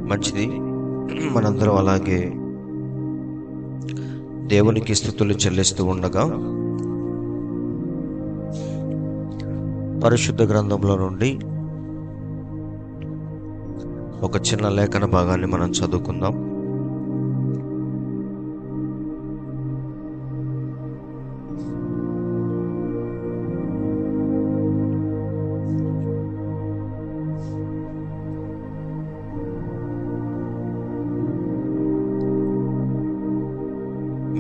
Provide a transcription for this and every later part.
మంచిది. మనందరం అలాగే దేవునికి స్తుతులు చెల్లిస్తూ ఉండగా పరిశుద్ధ గ్రంథంలో నుండి ఒక చిన్న లేఖన భాగాన్ని మనం చదువుకుందాం.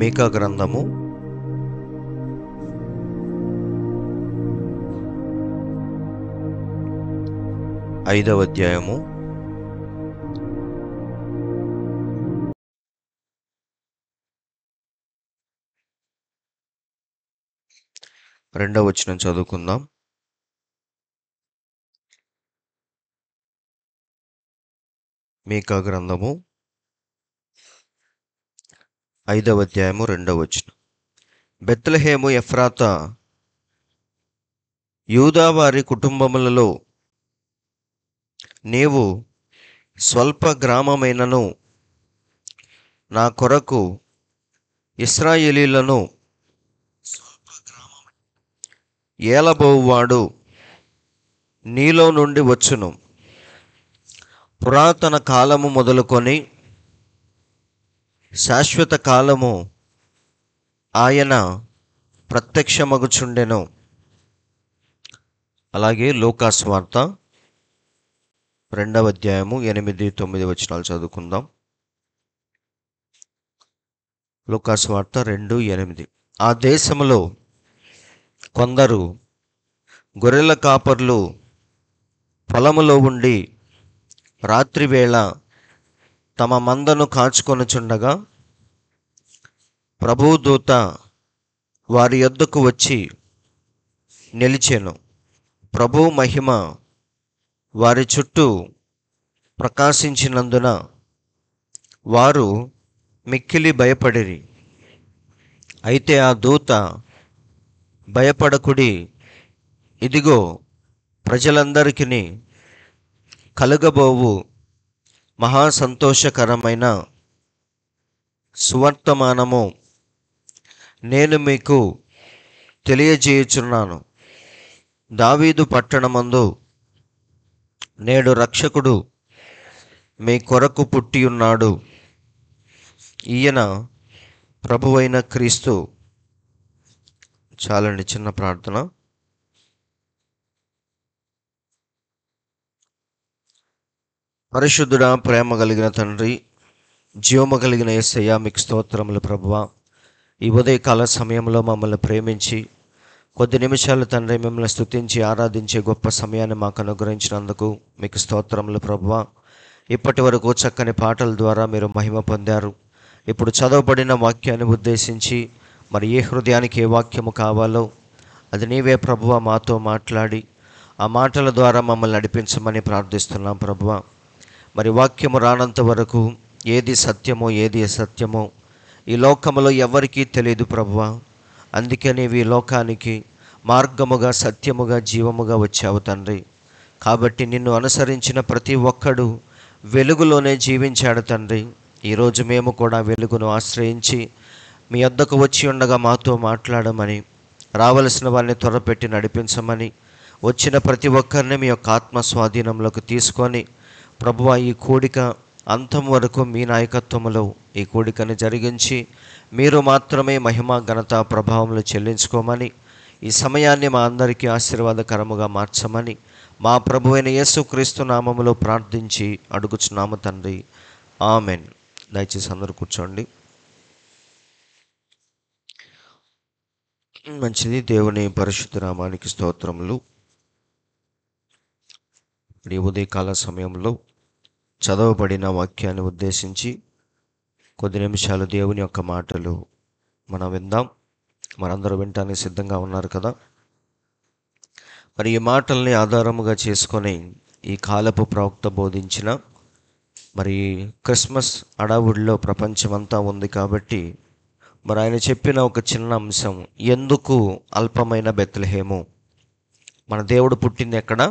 మీకా గ్రంథము 5వ అధ్యాయము 2వ వచనం చదువుకుందాం. మీకా గ్రంథము 5వ అధ్యాయము 2వ వచనం. బెత్లెహేము ఎఫ్రాతా, యూదా వారి కుటుంబములలో నీవు స్వల్ప గ్రామమైనను నా కొరకు ఇశ్రాయేలీలను ఏలబోవువాడు నీలో నుండి వచ్చును. పురాతన కాలము మొదలుకొని శాశ్వత కాలము ఆయన ప్రత్యక్షమగుచుండెను. అలాగే లూకా సువార్త 2వ అధ్యాయము 8-9 వచనాలు చదువుకుందాం. లూకా సువార్త 2:8. ఆ దేశములో కొందరు గొర్రెల కాపర్లు పొలములో ఉండి రాత్రివేళ తమ మందను కాచుకొనుచుండగా ప్రభువు దూత వారి యొద్దకు వచ్చి నిలిచెను. ప్రభువు మహిమ వారి చుట్టూ ప్రకాశించినందున వారు మిక్కిలి భయపడిరి. అయితే ఆ దూత, భయపడకుడి, ఇదిగో ప్రజలందరికీ కలుగబోవు మహా సంతోషకరమైన సువర్తమానము నేను మీకు తెలియజేయుచున్నాను. దావీదు పట్టణమందు నేడు రక్షకుడు మీ కొరకు పుట్టి ఉన్నాడు. ఈయన ప్రభువైన క్రీస్తు. చాలండి, చిన్న ప్రార్థన. పరిశుద్ధుడా, ప్రేమ కలిగిన తండ్రి, జీవము కలిగిన యేసయ్యా, మీకు స్తోత్రములు ప్రభువా. ఈ ఉదయకాల సమయంలో మమ్మల్ని ప్రేమించి కొద్ది నిమిషాలు తండ్రి మిమ్మల్ని స్తుతించి ఆరాధించే గొప్ప సమయాన్ని మాకు అనుగ్రహించినందుకు మీకు స్తోత్రములు ప్రభువా. ఇప్పటి వరకు చక్కని పాటల ద్వారా మీరు మహిమ పొందారు. ఇప్పుడు చదవబడిన వాక్యాన్ని ఉద్దేశించి మరి ఏ హృదయానికి ఏ వాక్యము కావాలో అది నీవే ప్రభువా మాతో మాట్లాడి ఆ మాటల ద్వారా మమ్మల్ని నడిపించమని ప్రార్థిస్తున్నాం ప్రభువా. మరి వాక్యము రానంత వరకు ఏది సత్యమో ఏది అసత్యమో ఈ లోకములో ఎవరికీ తెలియదు ప్రభువా. అందుకే నీవు ఈ లోకానికి మార్గముగా, సత్యముగా, జీవముగా వచ్చావు తండ్రి. కాబట్టి నిన్ను అనుసరించిన ప్రతి ఒక్కడు వెలుగులోనే జీవించాడు తండ్రి. ఈరోజు మేము కూడా వెలుగును ఆశ్రయించి మీ వద్దకు వచ్చి ఉండగా మాతో మాట్లాడమని, రావలసిన వారిని త్వరపెట్టి నడిపించమని, వచ్చిన ప్రతి ఒక్కరిని మీ యొక్క ఆత్మ స్వాధీనంలోకి తీసుకొని ప్రభువా ఈ కూడిక అంతం వరకు మీ నాయకత్వములో ఈ కూడికను జరిగించి మీరు మాత్రమే మహిమ, ఘనత, ప్రభావములు చెల్లించుకోమని, ఈ సమయాన్ని మా అందరికీ ఆశీర్వాదకరముగా మార్చమని మా ప్రభువైన యేసుక్రీస్తు నామములో ప్రార్థించి అడుగుచున్నాము తండ్రి. ఆమెన్. దయచేసి అందరూ కూర్చోండి. మంచిది. దేవుని పరిశుద్ధ నామానికి స్తోత్రములు. ఈ ఉదయకాల సమయంలో చదవబడిన వాక్యాన్ని ఉద్దేశించి కొద్ది నిమిషాలు దేవుని యొక్క మాటలు మనం విందాం. మనందరూ వినటానికి సిద్ధంగా ఉన్నారు కదా. మరి ఈ మాటల్ని ఆధారముగా చేసుకొని ఈ కాలపు ప్రవక్త బోధించిన మరి క్రిస్మస్ అడావుడిలో ప్రపంచమంతా ఉంది కాబట్టి మరి ఆయన చెప్పిన ఒక చిన్న అంశం, ఎందుకు అల్పమైన బెత్లెహేము? మన దేవుడు పుట్టింది ఎక్కడ?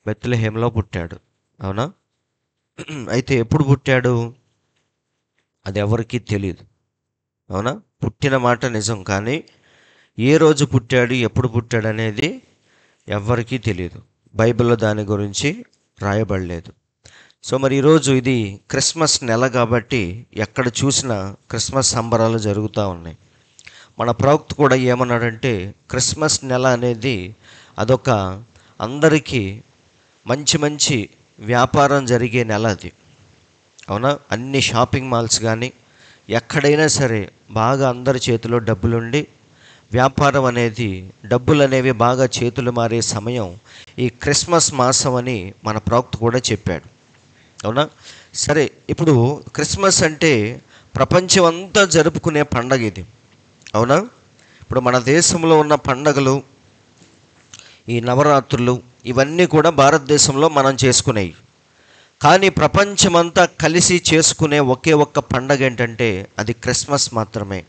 బెత్లెహేములో పుట్టాడు, అవునా? అయితే ఎప్పుడు పుట్టాడు అది ఎవరికీ తెలియదు. అవునా? పుట్టిన మాట నిజం, కానీ ఏ రోజు పుట్టాడు, ఎప్పుడు పుట్టాడు అనేది ఎవ్వరికీ తెలియదు. బైబిల్లో దాని గురించి రాయబడలేదు. సో మరి ఈరోజు ఇది క్రిస్మస్ నెల కాబట్టి ఎక్కడ చూసినా క్రిస్మస్ సంబరాలు జరుగుతూ ఉన్నాయి. మన ప్రవక్త కూడా ఏమన్నాడంటే, క్రిస్మస్ నెల అనేది అదొక అందరికీ మంచి మంచి వ్యాపారం జరిగే నెల అది. అవునా? అన్ని షాపింగ్ మాల్స్ కానీ ఎక్కడైనా సరే బాగా అందరి చేతిలో డబ్బులుండి వ్యాపారం అనేది, డబ్బులు అనేవి బాగా చేతులు మారే సమయం ఈ క్రిస్మస్ మాసం అని మన ప్రవక్త కూడా చెప్పాడు. అవునా? సరే, ఇప్పుడు క్రిస్మస్ అంటే ప్రపంచం అంతా జరుపుకునే పండగ ఇది. అవునా? ఇప్పుడు మన దేశంలో ఉన్న పండగలు, ఈ నవరాత్రులు, ఇవన్నీ కూడా భారతదేశంలో మనం చేసుకునేవి. కానీ ప్రపంచమంతా కలిసి చేసుకునే ఒకే ఒక్క పండగ ఏంటంటే అది క్రిస్మస్ మాత్రమే.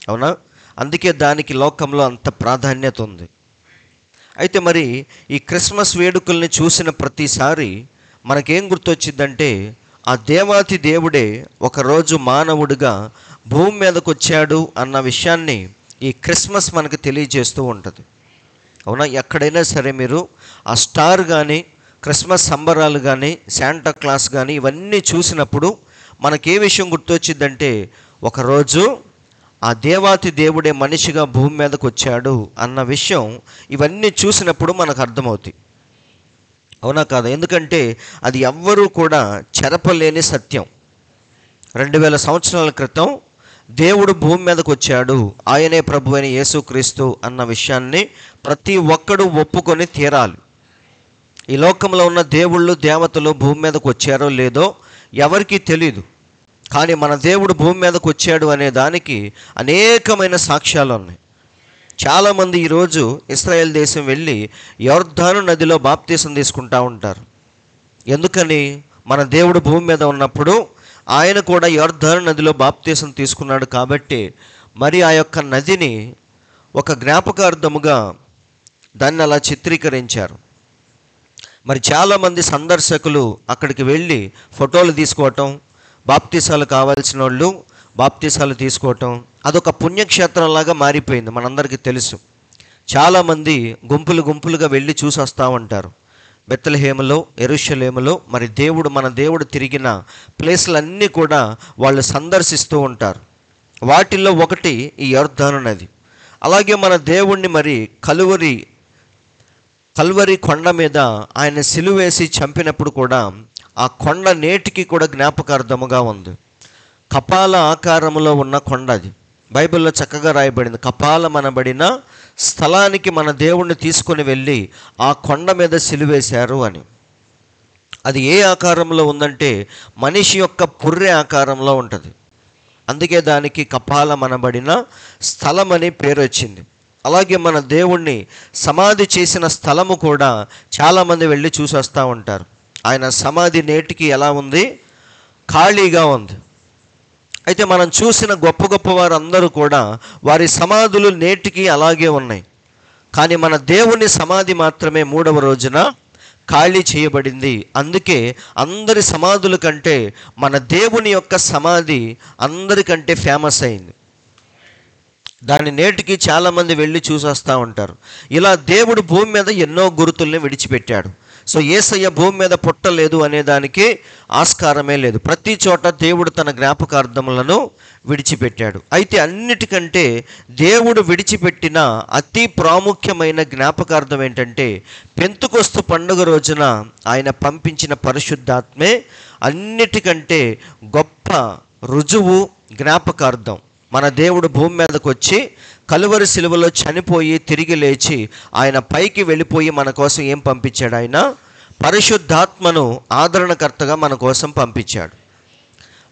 అవునా? అందుకే దానికి లోకంలో అంత ప్రాధాన్యత ఉంది. అయితే మరి ఈ క్రిస్మస్ వేడుకల్ని చూసిన ప్రతిసారి మనకేం గుర్తొచ్చిందంటే, ఆ దేవాతి దేవుడే ఒకరోజు మానవుడిగా భూమి మీదకు వచ్చాడు అన్న విషయాన్ని ఈ క్రిస్మస్ మనకు తెలియజేస్తూ ఉంటుంది. అవునా? ఎక్కడైనా సరే మీరు ఆ స్టార్ కానీ, క్రిస్మస్ సంబరాలు కానీ, శాంటా క్లాస్ కానీ ఇవన్నీ చూసినప్పుడు మనకే విషయం గుర్తొచ్చిందంటే, ఒకరోజు ఆ దేవాతి దేవుడే మనిషిగా భూమి మీదకు వచ్చాడు అన్న విషయం ఇవన్నీ చూసినప్పుడు మనకు అర్థమవుతాయి. అవునా కాదా? ఎందుకంటే అది ఎవ్వరూ కూడా చెరపలేని సత్యం. 2000 సంవత్సరాల క్రితం దేవుడు భూమి మీదకు వచ్చాడు, ఆయనే ప్రభు అయిన యేసుక్రీస్తు అన్న విషయాన్ని ప్రతి ఒక్కడు ఒప్పుకొని తీరాలి. ఈ లోకంలో ఉన్న దేవుళ్ళు దేవతలు భూమి మీదకు వచ్చారో లేదో ఎవరికీ తెలీదు. కానీ మన దేవుడు భూమి మీదకు వచ్చాడు అనే దానికి అనేకమైన సాక్ష్యాలు ఉన్నాయి. చాలామంది ఈరోజు ఇశ్రాయేల్ దేశం వెళ్ళి యొర్దాను నదిలో బాప్తీసం తీసుకుంటూ ఉంటారు. ఎందుకని? మన దేవుడు భూమి మీద ఉన్నప్పుడు ఆయన కూడా యొర్దాను నదిలో బాప్తీసం తీసుకున్నాడు కాబట్టి మరి ఆ యొక్క నదిని ఒక జ్ఞాపకార్థముగా దాన్ని అలా చిత్రీకరించారు. మరి చాలామంది సందర్శకులు అక్కడికి వెళ్ళి ఫోటోలు తీసుకోవటం, బాప్తీసాలు కావాల్సిన వాళ్ళు బాప్తీసాలు తీసుకోవటం, అదొక పుణ్యక్షేత్రంలాగా మారిపోయింది. మనందరికీ తెలుసు. చాలామంది గుంపులు గుంపులుగా వెళ్ళి చూసి వస్తూ ఉంటారు. బెత్లెహేములో, యెరూషలేములో మరి మన దేవుడు తిరిగిన ప్లేస్లన్నీ కూడా వాళ్ళు సందర్శిస్తూ ఉంటారు. వాటిల్లో ఒకటి ఈ యొర్దాను నది. అలాగే మన దేవుణ్ణి మరి కల్వరి కొండ మీద ఆయన సిలువేసి చంపినప్పుడు కూడా ఆ కొండ నేటికి కూడా జ్ఞాపకార్థముగా ఉంది. కపాల ఆకారంలో ఉన్న కొండ అది. బైబిల్లో చక్కగా రాయబడింది, కపాలమనబడిన స్థలానికి మన దేవుణ్ణి తీసుకొని వెళ్ళి ఆ కొండ మీద సిలువేశారు అని. అది ఏ ఆకారంలో ఉందంటే మనిషి యొక్క పుర్రె ఆకారంలో ఉంటుంది. అందుకే దానికి కపాలమనబడిన స్థలం అని పేరు వచ్చింది. అలాగే మన దేవుణ్ణి సమాధి చేసిన స్థలము కూడా చాలామంది వెళ్ళి చూసి వస్తూ ఉంటారు. ఆయన సమాధి నేటికి ఎలా ఉంది? ఖాళీగా ఉంది. అయితే మనం చూసిన గొప్ప గొప్ప వారందరూ కూడా వారి సమాధులు నేటికి అలాగే ఉన్నాయి. కానీ మన దేవుని సమాధి మాత్రమే 3వ రోజున ఖాళీ చేయబడింది. అందుకే అందరి సమాధుల కంటే మన దేవుని యొక్క సమాధి అందరికంటే ఫేమస్ అయింది. దాన్ని నేటికి చాలామంది వెళ్ళి చూసి వస్తూ ఉంటారు. ఇలా దేవుడు భూమి మీద ఎన్నో గురుతుల్ని విడిచిపెట్టాడు. సో యేసయ్య భూమి మీద పుట్టలేదు అనే దానికి ఆస్కారమే లేదు. ప్రతి చోట దేవుడు తన జ్ఞాపకార్థములను విడిచిపెట్టాడు. అయితే అన్నిటికంటే దేవుడు విడిచిపెట్టిన అతి ప్రాముఖ్యమైన జ్ఞాపకార్థం ఏంటంటే, పెంతెకొస్తు పండుగ రోజున ఆయన పంపించిన పరిశుద్ధాత్మే అన్నిటికంటే గొప్ప రుజువు, జ్ఞాపకార్థం. మన దేవుడు భూమి మీదకు వచ్చి కలువరి సిలువలో చనిపోయి తిరిగి లేచి ఆయన పైకి వెళ్ళిపోయి మన కోసం ఏం పంపించాడు? ఆయన పరిశుద్ధాత్మను ఆదరణకర్తగా మన కోసం పంపించాడు.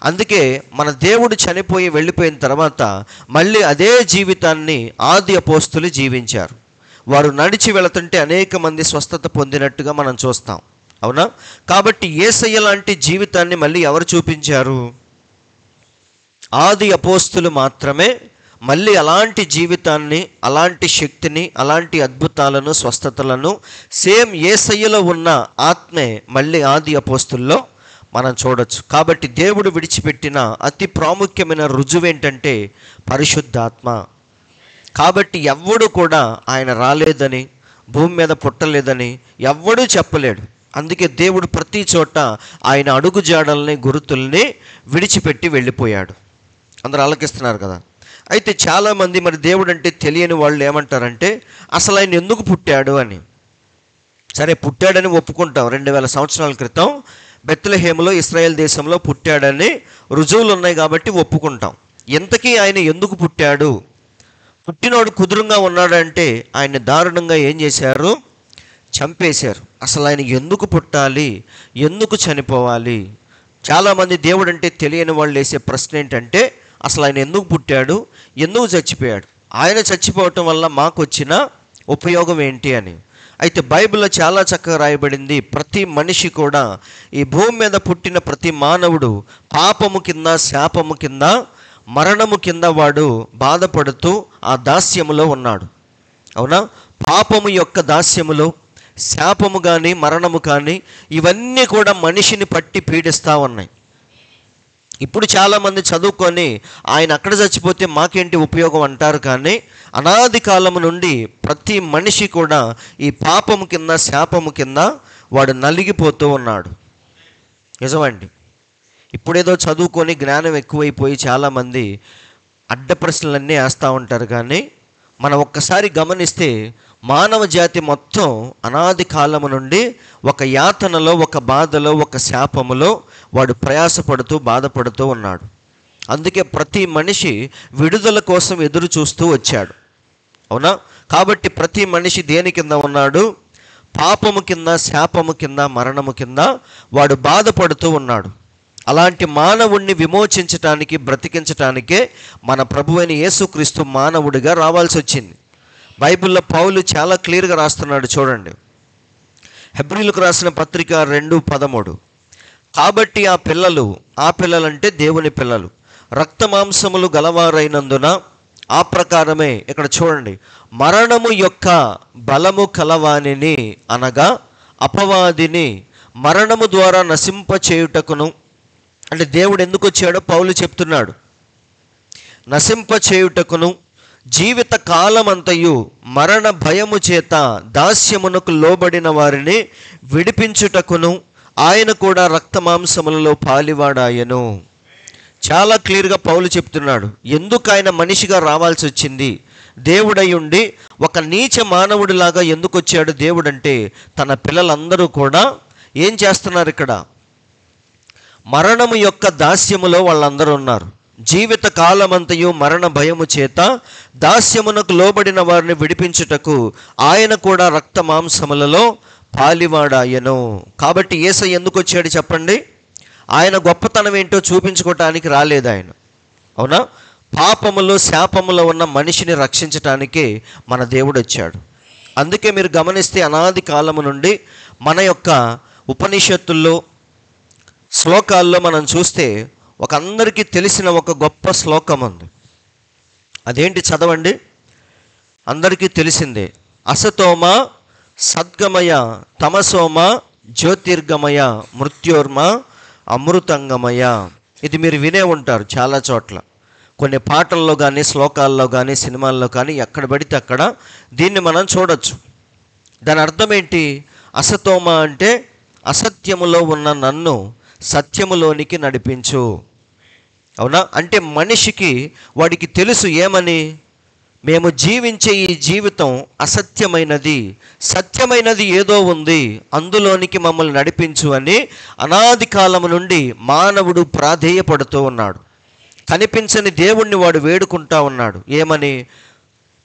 అందుకే మన దేవుడు చనిపోయి వెళ్ళిపోయిన తర్వాత మళ్ళీ అదే జీవితాన్ని ఆది అపోస్తులు జీవించారు. వారు నడిచి వెళుతుంటే అనేక మంది స్వస్థత పొందినట్టుగా మనం చూస్తాం. అవునా? కాబట్టి యేసయ్య లాంటి జీవితాన్ని మళ్ళీ ఎవరు చూపించారు? ఆది అపోస్తులు మాత్రమే మళ్ళీ అలాంటి జీవితాన్ని, అలాంటి శక్తిని, అలాంటి అద్భుతాలను, స్వస్థతలను సేమ్ యేసయ్యలో ఉన్న ఆత్మే మళ్ళీ ఆది అపోస్తుల్లో మనం చూడొచ్చు. కాబట్టి దేవుడు విడిచిపెట్టిన అతి ప్రాముఖ్యమైన రుజువు ఏంటంటే పరిశుద్ధాత్మ. కాబట్టి ఎవ్వడు కూడా ఆయన రాలేదని, భూమి మీద పుట్టలేదని ఎవ్వడూ చెప్పలేడు. అందుకే దేవుడు ప్రతి చోట ఆయన అడుగుజాడల్ని, గురుతుల్ని విడిచిపెట్టి వెళ్ళిపోయాడు. అందరూ ఆలకిస్తున్నారు కదా. అయితే చాలామంది మరి దేవుడు అంటే తెలియని వాళ్ళు ఏమంటారంటే అసలు ఆయన ఎందుకు పుట్టాడు అని. సరే, పుట్టాడని ఒప్పుకుంటాం. 2000 సంవత్సరాల క్రితం బెత్లెహేములో ఇశ్రాయేల్ దేశంలో పుట్టాడని రుజువులు ఉన్నాయి కాబట్టి ఒప్పుకుంటాం. ఇంతకీ ఆయన ఎందుకు పుట్టాడు? పుట్టినోడు కుదురుగా ఉన్నాడంటే ఆయన దారుణంగా ఏం చేశారు? చంపేశారు. అసలు ఆయన ఎందుకు పుట్టాలి, ఎందుకు చనిపోవాలి? చాలామంది దేవుడు అంటే తెలియని వాళ్ళు వేసే ప్రశ్న ఏంటంటే అసలు ఆయన ఎందుకు పుట్టాడు, ఎందుకు చచ్చిపోయాడు, ఆయన చచ్చిపోవటం వల్ల మాకు వచ్చిన ఉపయోగం ఏంటి అని. అయితే బైబిల్లో చాలా చక్కగా రాయబడింది, ప్రతి మనిషి కూడా, ఈ భూమి మీద పుట్టిన ప్రతి మానవుడు పాపము కింద, శాపము కింద, మరణము కింద వాడు బాధపడుతూ ఆ దాస్యములో ఉన్నాడు. అవునా? పాపము యొక్క దాస్యములో శాపము కానీ, మరణము కానీ, ఇవన్నీ కూడా మనిషిని పట్టి పీడిస్తూ ఉన్నాయి. ఇప్పుడు చాలామంది చదువుకొని ఆయన అక్కడ చచ్చిపోతే మాకేంటి ఉపయోగం అంటారు. కానీ అనాది కాలము నుండి ప్రతి మనిషి కూడా ఈ పాపము కింద, శాపము కింద వాడు నలిగిపోతూ ఉన్నాడు. నిజమండి. ఇప్పుడేదో చదువుకొని జ్ఞానం ఎక్కువైపోయి చాలామంది అడ్డ ప్రశ్నలన్నీ వేస్తూ ఉంటారు. కానీ మనం ఒక్కసారి గమనిస్తే మానవ జాతి మొత్తం అనాది కాలము నుండి ఒక యాతనలో, ఒక బాధలో, ఒక శాపములో వాడు ప్రయాసపడుతూ బాధపడుతూ ఉన్నాడు. అందుకే ప్రతి మనిషి విడుదల కోసం ఎదురు చూస్తూ వచ్చాడు. అవునా? కాబట్టి ప్రతి మనిషి దేని కింద ఉన్నాడు? పాపము కింద, శాపము కింద, మరణము కింద వాడు బాధపడుతూ ఉన్నాడు. అలాంటి మానవుణ్ణి విమోచించటానికి, బ్రతికించటానికే మన ప్రభువైన యేసుక్రీస్తు మానవుడిగా రావాల్సి వచ్చింది. బైబిల్లో పౌలు చాలా క్లియర్గా రాస్తున్నాడు. చూడండి, హెబ్రీలకు రాసిన పత్రిక 2:13. కాబట్టి ఆ పిల్లలంటే దేవుని పిల్లలు రక్త మాంసములు గలవారైనందున ఆ ప్రకారమే, ఇక్కడ చూడండి, మరణము యొక్క బలము కలవానిని, అనగా అపవాదిని మరణము ద్వారా నశింపచేయుటకును, అంటే దేవుడు ఎందుకు వచ్చాడో పౌలు చెప్తున్నాడు. నశింపచేయుటకును, జీవిత కాలమంతయు మరణ భయము చేత దాస్యమునకు లోబడిన వారిని విడిపించుటకును ఆయన కూడా రక్త మాంసములలో పాలివాడాయను. చాలా క్లియర్గా పౌలు చెప్తున్నాడు ఎందుకు ఆయన మనిషిగా రావాల్సి వచ్చింది. దేవుడై ఉండి ఒక నీచ మానవుడిలాగా ఎందుకు వచ్చాడు దేవుడు అంటే, తన పిల్లలందరూ కూడా ఏం చేస్తున్నారు? ఇక్కడ మరణము యొక్క దాస్యములో వాళ్ళందరూ ఉన్నారు. జీవిత కాలమంతయు మరణ భయము చేత దాస్యమునకు లోబడిన వారిని విడిపించుటకు ఆయన కూడా రక్త మాంసములలో పాలివాడాయను. కాబట్టి యేసయ్య ఎందుకు వచ్చాడు చెప్పండి? ఆయన గొప్పతనం ఏంటో చూపించుకోవటానికి రాలేదు ఆయన. అవునా? పాపములో, శాపములో ఉన్న మనిషిని రక్షించటానికే మన దేవుడు వచ్చాడు. అందుకే మీరు గమనిస్తే అనాది కాలము నుండి మన యొక్క ఉపనిషత్తుల్లో, శ్లోకాల్లో మనం చూస్తే ఒక అందరికీ తెలిసిన ఒక గొప్ప శ్లోకం ఉంది. అదేంటి? చదవండి. అందరికీ తెలిసిందే. అసతోమ సద్గమయ తమసోమ జ్యోతిర్గమయ మృత్యోర్మ అమృతంగమయ. ఇది మీరు వినే ఉంటారు చాలా చోట్ల, కొన్ని పాటల్లో కానీ, శ్లోకాల్లో కానీ, సినిమాల్లో కానీ, ఎక్కడ పడితే అక్కడ దీన్ని మనం చూడొచ్చు. దాని అర్థం ఏంటి? అసతోమ అంటే అసత్యములో ఉన్న నన్ను సత్యములోనికి నడిపించు. అవునా? అంటే మనిషికి, వాడికి తెలుసు ఏమని, మేము జీవించే ఈ జీవితం అసత్యమైనది, సత్యమైనది ఏదో ఉంది, అందులోనికి మమ్మల్ని నడిపించు అని అనాది కాలము నుండి మానవుడు ప్రాధేయపడుతూ ఉన్నాడు. కనిపించని దేవుణ్ణి వాడు వేడుకుంటా ఉన్నాడు. ఏమని?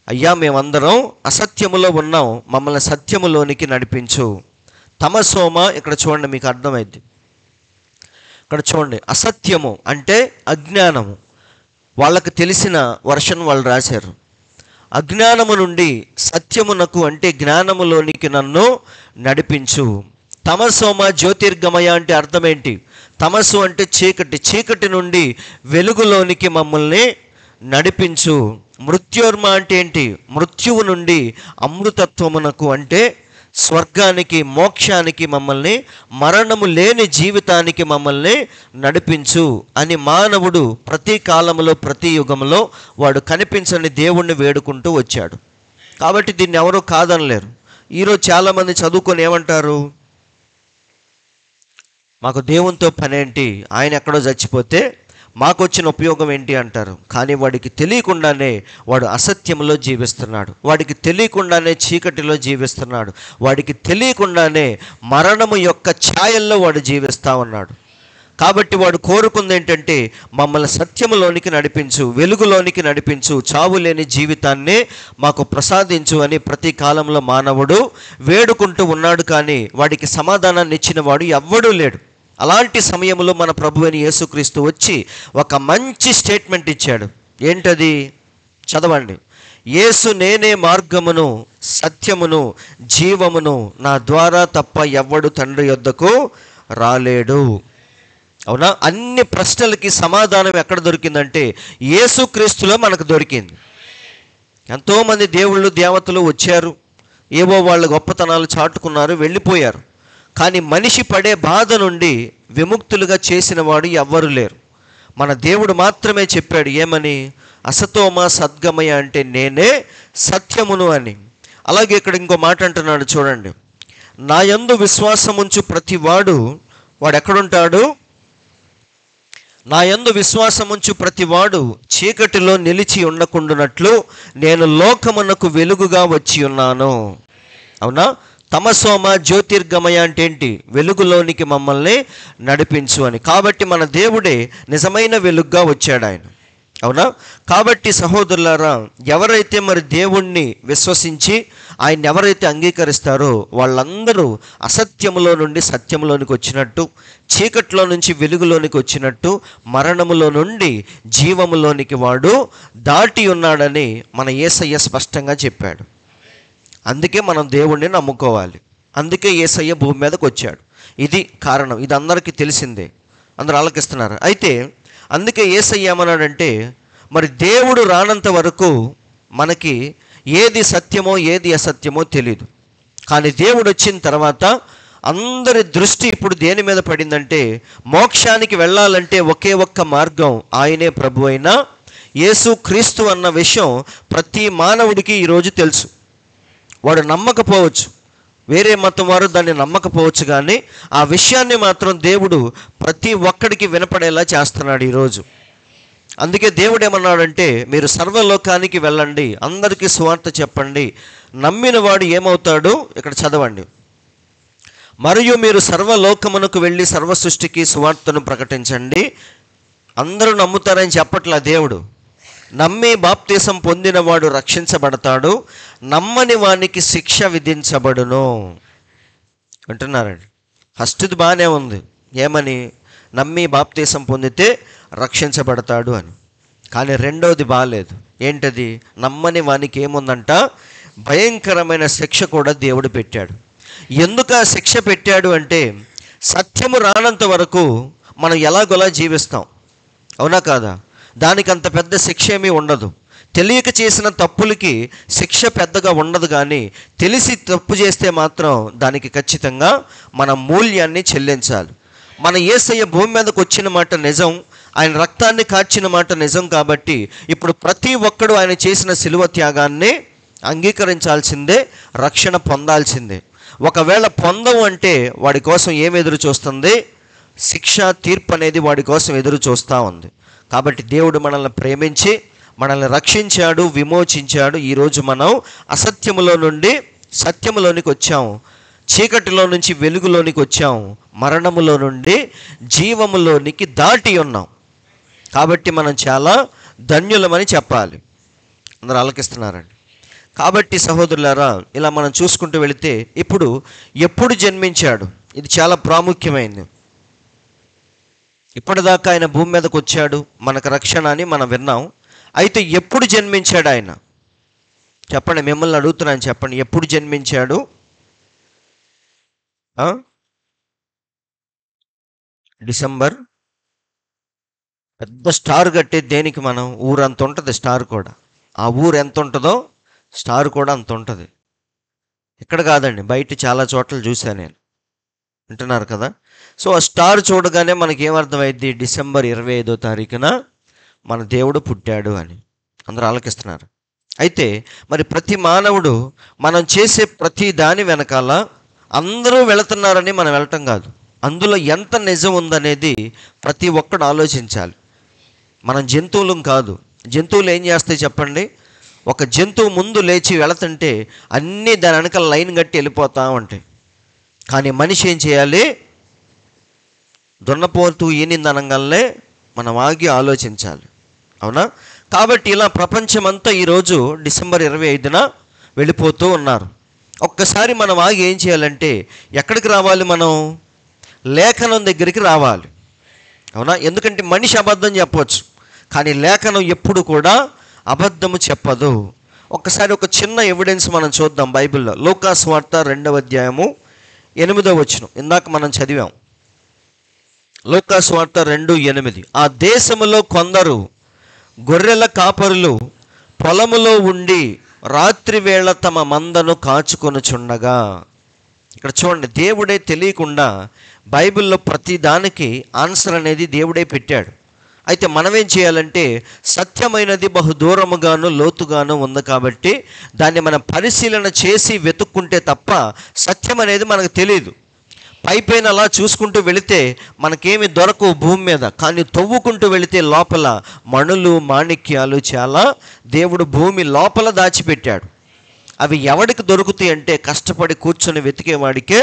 అయ్యా, మేమందరం అసత్యములో ఉన్నాం, మమ్మల్ని సత్యములోనికి నడిపించు. తమసోమ, ఇక్కడ చూడండి, మీకు అర్థమైంది. ఇక్కడ చూడండి, అసత్యము అంటే అజ్ఞానము. వాళ్ళకు తెలిసిన వర్షన్ వాళ్ళు రాశారు. అజ్ఞానము నుండి సత్యమునకు అంటే జ్ఞానములోనికి నన్ను నడిపించు. తమసోమ జ్యోతిర్గమయ అంటే అర్థం ఏంటి? తమసు అంటే చీకటి, చీకటి నుండి వెలుగులోనికి మమ్మల్ని నడిపించు. మృత్యోర్మ అంటే ఏంటి? మృత్యువు నుండి అమృతత్వమునకు అంటే స్వర్గానికి, మోక్షానికి మమ్మల్ని, మరణము లేని జీవితానికి మమ్మల్ని నడిపించు అని మానవుడు ప్రతి కాలంలో, ప్రతి యుగంలో వాడు కనిపించని దేవుణ్ణి వేడుకుంటూ వచ్చాడు. కాబట్టి దీన్ని ఎవరూ కాదనలేరు. ఈరోజు చాలామంది చదువుకొని ఏమంటారు, మాకు దేవునితో పనేంటి, ఆయన ఎక్కడో చచ్చిపోతే మాకు వచ్చిన ఉపయోగం ఏంటి అంటారు. కానీ వాడికి తెలియకుండానే వాడు అసత్యంలో జీవిస్తున్నాడు, వాడికి తెలియకుండానే చీకటిలో జీవిస్తున్నాడు, వాడికి తెలియకుండానే మరణము యొక్క ఛాయల్లో వాడు జీవిస్తూ ఉన్నాడు. కాబట్టి వాడు కోరుకుంది ఏంటంటే, మమ్మల్ని సత్యములోనికి నడిపించు, వెలుగులోనికి నడిపించు, చావు లేని జీవితాన్ని మాకు ప్రసాదించు అని ప్రతి కాలంలో మానవుడు వేడుకుంటూ ఉన్నాడు. కానీ వాడికి సమాధానాన్ని ఇచ్చిన వాడు ఎవ్వడూ లేడు. అలాంటి సమయంలో మన ప్రభువైన యేసుక్రీస్తు వచ్చి ఒక మంచి స్టేట్మెంట్ ఇచ్చాడు. ఏంటది? చదవండి. యేసు నేనే మార్గమును, సత్యమును, జీవమును, నా ద్వారా తప్ప ఎవ్వడు తండ్రి యొద్దకు రాలేడు. అవునా? అన్ని ప్రశ్నలకి సమాధానం ఎక్కడ దొరికిందంటే యేసుక్రీస్తులో మనకు దొరికింది. ఎంతోమంది దేవుళ్ళు, దేవతలు వచ్చారు, ఏవో వాళ్ళ గొప్పతనాలు చాటుకున్నారు, వెళ్ళిపోయారు. కానీ మనిషి పడే బాధ నుండి విముక్తులుగా చేసిన వాడు ఎవ్వరు లేరు. మన దేవుడు మాత్రమే చెప్పాడు. ఏమని? అసతోమ సద్గమయ అంటే నేనే సత్యమును అని. అలాగే ఇక్కడ ఇంకో మాట అంటున్నాడు చూడండి. నా యందు విశ్వాసముంచు ప్రతి వాడు ఎక్కడుంటాడు? నా యందు విశ్వాసముంచు ప్రతివాడు చీకటిలో నిలిచి ఉండకుండానట్లు నేను లోకమునకు వెలుగుగా వచ్చి ఉన్నాను. అవునా? తమసోమ జ్యోతిర్గమయ అంటే ఏంటి? వెలుగులోనికి మమ్మల్ని నడిపించు అని. కాబట్టి మన దేవుడే నిజమైన వెలుగుగా వచ్చాడు ఆయన. అవునా? కాబట్టి సహోదరులారా, ఎవరైతే మరి దేవుణ్ణి విశ్వసించి ఆయన ఎవరైతే అంగీకరిస్తారో వాళ్ళందరూ అసత్యములో నుండి సత్యములోనికి వచ్చినట్టు, చీకట్లో నుంచి వెలుగులోనికి వచ్చినట్టు, మరణములో నుండి జీవములోనికి వాడు దాటి ఉన్నాడని మన యేసయ్య స్పష్టంగా చెప్పాడు. అందుకే మనం దేవుణ్ణి నమ్ముకోవాలి. అందుకే యేసయ్య భూమి మీదకి వచ్చాడు. ఇది కారణం. ఇది అందరికీ తెలిసిందే, అందరూ ఆలకిస్తున్నారు. అయితే అందుకే యేసయ్య ఏమన్నాడంటే, మరి దేవుడు రానంత వరకు మనకి ఏది సత్యమో ఏది అసత్యమో తెలీదు. కానీ దేవుడు వచ్చిన తర్వాత అందరి దృష్టి ఇప్పుడు దేని మీద పడిందంటే, మోక్షానికి వెళ్ళాలంటే ఒకే ఒక్క మార్గం, ఆయనే ప్రభు అయిన యేసు క్రీస్తు అన్న విషయం ప్రతి మానవుడికి ఈరోజు తెలుసు. వాడు నమ్మకపోవచ్చు, వేరే మతం వారు దాన్ని నమ్మకపోవచ్చు, కానీ ఆ విషయాన్ని మాత్రం దేవుడు ప్రతి ఒక్కడికి వినపడేలా చేస్తున్నాడు ఈరోజు. అందుకే దేవుడు ఏమన్నాడంటే, మీరు సర్వలోకానికి వెళ్ళండి, అందరికీ సువార్త చెప్పండి, నమ్మిన వాడు ఏమవుతాడు? ఇక్కడ చదవండి. మరియు మీరు సర్వలోకమునకు వెళ్ళి సర్వ సృష్టికి సువార్తను ప్రకటించండి. అందరూ నమ్ముతారని చెప్పట్లా దేవుడు. నమ్మి బాప్తీసం పొందినవాడు రక్షించబడతాడు, నమ్మని వానికి శిక్ష విధించబడును అంటున్నారండి. ఫస్ట్ది బాగానే ఉంది. ఏమని? నమ్మి బాప్తీసం పొందితే రక్షించబడతాడు అని. కానీ రెండవది బాగాలేదు. ఏంటది? నమ్మని వానికి ఏముందంట? భయంకరమైన శిక్ష కూడా దేవుడు పెట్టాడు. ఎందుకు ఆ శిక్ష పెట్టాడు అంటే, సత్యము రానంత వరకు మనం ఎలాగోలా జీవిస్తాం. అవునా కాదా? దానికి అంత పెద్ద శిక్ష ఏమీ ఉండదు. తెలియక చేసిన తప్పులకి శిక్ష పెద్దగా ఉండదు, కానీ తెలిసి తప్పు చేస్తే మాత్రం దానికి ఖచ్చితంగా మన మూల్యాన్ని చెల్లించాలి. మన యేసయ్య భూమి మీదకి వచ్చిన మాట నిజం, ఆయన రక్తాన్ని కార్చిన మాట నిజం. కాబట్టి ఇప్పుడు ప్రతి ఒక్కడు ఆయన చేసిన శిలువ త్యాగాన్ని అంగీకరించాల్సిందే, రక్షణ పొందాల్సిందే. ఒకవేళ పొందవు అంటే వాడి కోసం ఏమి ఎదురు చూస్తుంది? శిక్ష, తీర్పు అనేది వాడి కోసం ఎదురు చూస్తూ ఉంది. కాబట్టి దేవుడు మనల్ని ప్రేమించి మనల్ని రక్షించాడు, విమోచించాడు. ఈరోజు మనం అసత్యములో నుండి సత్యములోనికి వచ్చాము, చీకటిలో నుంచి వెలుగులోనికి వచ్చాము, మరణములో నుండి జీవములోనికి దాటి ఉన్నాం. కాబట్టి మనం చాలా ధన్యులమని చెప్పాలి. అందరూ ఆలకిస్తున్నారండి. కాబట్టి సహోదరులారా, ఇలా మనం చూసుకుంటూ వెళితే ఇప్పుడు ఎప్పుడు జన్మించాడు? ఇది చాలా ప్రాముఖ్యమైనది. ఇప్పటిదాకా ఆయన భూమి మీదకి వచ్చాడు, మనకు రక్షణ అని మనం విన్నాం. అయితే ఎప్పుడు జన్మించాడు ఆయన? చెప్పండి, మిమ్మల్ని అడుగుతున్నాను, చెప్పండి, ఎప్పుడు జన్మించాడు? డిసెంబర్. పెద్ద స్టార్ కట్టే దేనికి? మనం ఊరంత ఉంటుంది స్టార్ కూడా. ఆ ఊరు ఎంత ఉంటుందో స్టార్ కూడా అంత ఉంటుంది. ఇక్కడ కాదండి, బయట చాలా చోట్ల చూశాను నేను. వింటున్నారు కదా? సో ఆ స్టార్ చూడగానే మనకి ఏమర్థమైంది? డిసెంబర్ 25వ తారీఖున మన దేవుడు పుట్టాడు అని. అందరూ ఆలకిస్తున్నారు. అయితే మరి ప్రతి మానవుడు మనం చేసే ప్రతి దాని వెనకాల అందరూ వెళుతున్నారని మనం వెళ్ళటం కాదు, అందులో ఎంత నిజం ఉందనేది ప్రతి ఒక్కడు ఆలోచించాలి. మనం జంతువులం కాదు. జంతువులు ఏం చేస్తాయి చెప్పండి? ఒక జంతువు ముందు లేచి వెళుతుంటే అన్నీ దాని వెనకాల లైన్ కట్టి వెళ్ళిపోతూ ఉంటాయి. కానీ మనిషి ఏం చేయాలి? దున్నపోతూ ఈనింది అనగానే మనం ఆగి ఆలోచించాలి. అవునా? కాబట్టి ఇలా ప్రపంచమంతా ఈరోజు డిసెంబర్ 25న వెళ్ళిపోతూ ఉన్నారు. ఒక్కసారి మనం ఆగి ఏం చేయాలంటే ఎక్కడికి రావాలి? మనం లేఖనం దగ్గరికి రావాలి. అవునా? ఎందుకంటే మనిషి అబద్ధం చెప్పవచ్చు, కానీ లేఖనం ఎప్పుడు కూడా అబద్ధము చెప్పదు. ఒక్కసారి ఒక చిన్న ఎవిడెన్స్ మనం చూద్దాం బైబిల్లో. లూకా సువార్త 2వ అధ్యాయము 8వ వచనం ఇందాక మనం చదివాం. లూకా సువార్త 2:8. ఆ దేశములో కొందరు గొర్రెల కాపరులు పొలములో ఉండి రాత్రి వేళ తమ మందను కాచుకొనుచుండగా. ఇక్కడ చూడండి, దేవుడే తెలియకుండా బైబిల్లో ప్రతి దానికి ఆన్సర్ అనేది దేవుడే పెట్టాడు. అయితే మనం ఏం చేయాలంటే సత్యమైనది బహు దూరముగాను లోతుగాను ఉంది కాబట్టి దాన్ని మనం పరిశీలన చేసి వెతుక్కుంటే తప్ప సత్యం అనేది మనకు తెలియదు. పైపైన అలా చూసుకుంటూ వెళితే మనకేమి దొరకవు భూమి మీద, కానీ తవ్వుకుంటూ వెళితే లోపల మణులు మాణిక్యాలు చాలా దేవుడు భూమి లోపల దాచిపెట్టాడు. అవి ఎవడికి దొరుకుతాయి అంటే కష్టపడి కూర్చొని వెతికేవాడికే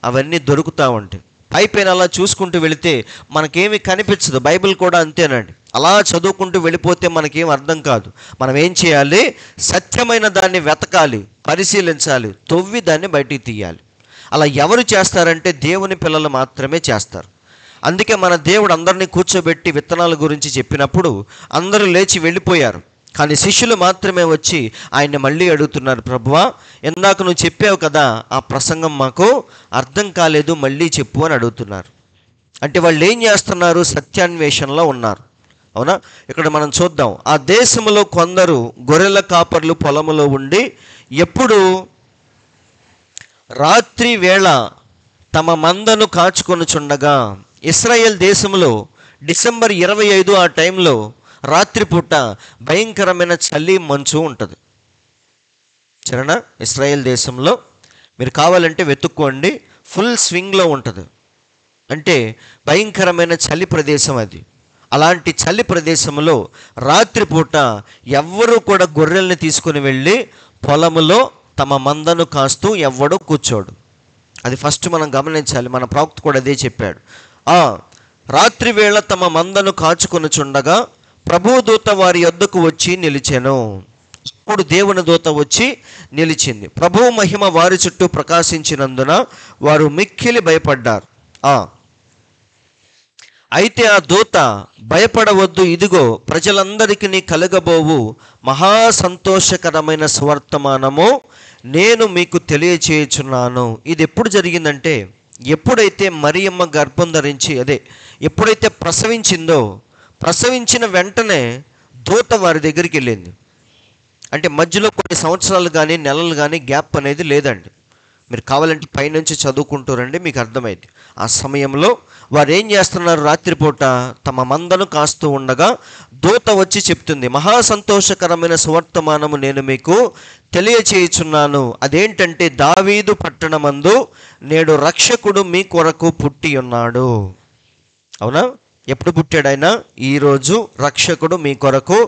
అవన్నీ దొరుకుతూ ఉంటాయి. పైపైన అలా చూసుకుంటూ వెళితే మనకేమి కనిపించదు. బైబిల్ కూడా అంతేనండి. అలా చదువుకుంటూ వెళ్ళిపోతే మనకేం అర్థం కాదు. మనం ఏం చేయాలి? సత్యమైన దాన్ని వెతకాలి, పరిశీలించాలి, తవ్వి దాన్ని బయటికి తీయాలి. అలా ఎవరు చేస్తారంటే దేవుని పిల్లలు మాత్రమే చేస్తారు. అందుకే మన దేవుడు అందరినీ కూర్చోబెట్టి విత్తనాల గురించి చెప్పినప్పుడు అందరూ లేచి వెళ్ళిపోయారు. కానీ శిష్యులు మాత్రమే వచ్చి ఆయన్ని మళ్ళీ అడుగుతున్నారు, ప్రభువా ఇందాక నువ్వు చెప్పావు కదా, ఆ ప్రసంగం మాకు అర్థం కాలేదు, మళ్ళీ చెప్పు అని అడుగుతున్నారు. అంటే వాళ్ళు ఏం చేస్తున్నారు? సత్యాన్వేషణలో ఉన్నారు. అవునా? ఇక్కడ మనం చూద్దాం. ఆ దేశంలో కొందరు గొర్రెల కాపర్లు పొలములో ఉండి ఎప్పుడు రాత్రి వేళ తమ మందను కాచుకొనుచుండగా. ఇశ్రాయేల్ దేశంలో డిసెంబర్ 25 ఆ టైంలో రాత్రిపూట భయంకరమైన చలి మంచు ఉంటుంది. సరేనా? ఇశ్రాయేల్ దేశంలో మీరు కావాలంటే వెతుక్కోండి, ఫుల్ స్వింగ్లో ఉంటుంది. అంటే భయంకరమైన చలి ప్రదేశం అది. అలాంటి చలి ప్రదేశంలో రాత్రిపూట ఎవ్వరూ కూడా గొర్రెల్ని తీసుకుని వెళ్ళి పొలములో తమ మందను కాస్తూ ఎవ్వడూ కూర్చోడు. అది ఫస్ట్ మనం గమనించాలి. మన ప్రవక్త కూడా అదే చెప్పాడు. రాత్రి వేళ తమ మందను కాచుకొనుచుండగా ప్రభువు దూత వారి యొద్దకు వచ్చి నిలిచెను. ఇప్పుడు దేవుని దూత వచ్చి నిలిచింది. ప్రభువు మహిమ వారి చుట్టూ ప్రకాశించినందున వారు మిక్కిలి భయపడ్డారు. అయితే ఆ దూత, భయపడవద్దు, ఇదిగో ప్రజలందరికీ కలగబోవు మహా సంతోషకరమైన సువర్తమానము నేను మీకు తెలియచేయుచున్నాను. ఇది ఎప్పుడు జరిగిందంటే ఎప్పుడైతే మరియమ్మ గర్భం ధరించి ఎప్పుడైతే ప్రసవించిందో, ప్రసవించిన వెంటనే దూత వారి దగ్గరికి వెళ్ళింది. అంటే మధ్యలో కొన్ని సంవత్సరాలు కానీ నెలలు కానీ గ్యాప్ అనేది లేదండి. మీరు కావాలంటే పైనుంచి చదువుకుంటారండి, మీకు అర్థమైంది. ఆ సమయంలో వారు ఏం చేస్తున్నారు? రాత్రిపూట తమ మందను కాస్తూ ఉండగా దూత వచ్చి చెప్తుంది, మహా సంతోషకరమైన సువర్తమానము నేను మీకు తెలియచేయుచున్నాను. అదేంటంటే దావీదు పట్టణమందు నేడు రక్షకుడు మీ కొరకు పుట్టి ఉన్నాడు. అవునా? ఎప్పుడు పుట్టాడు ఆయన? ఈరోజు రక్షకుడు మీ కొరకు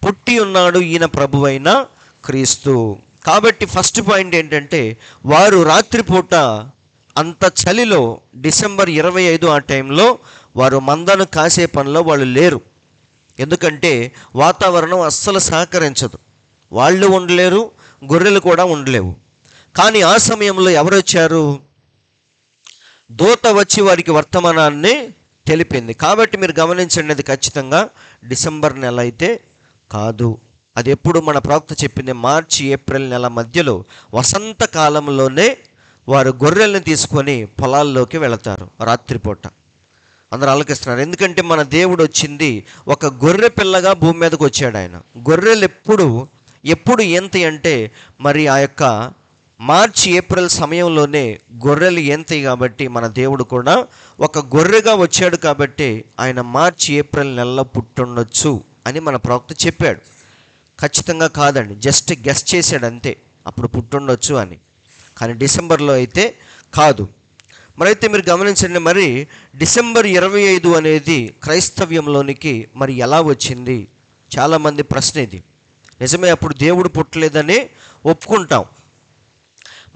పుట్టి ఉన్నాడు, ఈయన ప్రభువైన క్రీస్తు. కాబట్టి ఫస్ట్ పాయింట్ ఏంటంటే వారు రాత్రిపూట అంత చలిలో డిసెంబర్ 25 ఆ టైంలో వారు మందను కాసే పనిలో వాళ్ళు లేరు. ఎందుకంటే వాతావరణం అస్సలు సహకరించదు. వాళ్ళు ఉండలేరు, గొర్రెలు కూడా ఉండలేవు. కానీ ఆ సమయంలో ఎవరు వచ్చారు? దూత వచ్చి వారికి వర్తమానాన్ని తెలిపింది. కాబట్టి మీరు గమనించండి, అది ఖచ్చితంగా డిసెంబర్ నెల అయితే కాదు. అది ఎప్పుడు మన ప్రవక్త చెప్పింది, మార్చి ఏప్రిల్ నెల మధ్యలో వసంతకాలంలోనే వారు గొర్రెల్ని తీసుకొని పొలాల్లోకి వెళతారు రాత్రిపూట. అందరూ ఆలోచిస్తున్నారు. ఎందుకంటే మన దేవుడు వచ్చింది ఒక గొర్రె పిల్లగా భూమి మీదకి వచ్చాడు. ఆయన గొర్రెలు ఎప్పుడు ఎంత అంటే మరి ఆ యొక్క మార్చి ఏప్రిల్ సమయంలోనే గొర్రెలు ఏంతాయి కాబట్టి మన దేవుడు కూడా ఒక గొర్రెగా వచ్చాడు కాబట్టి ఆయన మార్చి ఏప్రిల్ నెలలో పుట్టుండొచ్చు అని మన ప్రవక్త చెప్పాడు. ఖచ్చితంగా కాదండి, జస్ట్ గెస్ చేశాడు అంతే, అప్పుడు పుట్టుండొచ్చు అని. కానీ డిసెంబర్లో అయితే కాదు. మరైతే మీరు గమనించండి, మరి డిసెంబర్ 25 అనేది క్రైస్తవ్యంలోనికి మరి ఎలా వచ్చింది? చాలామంది ప్రశ్న ఇది. నిజమే, అప్పుడు దేవుడు పుట్టలేదని ఒప్పుకుంటాం.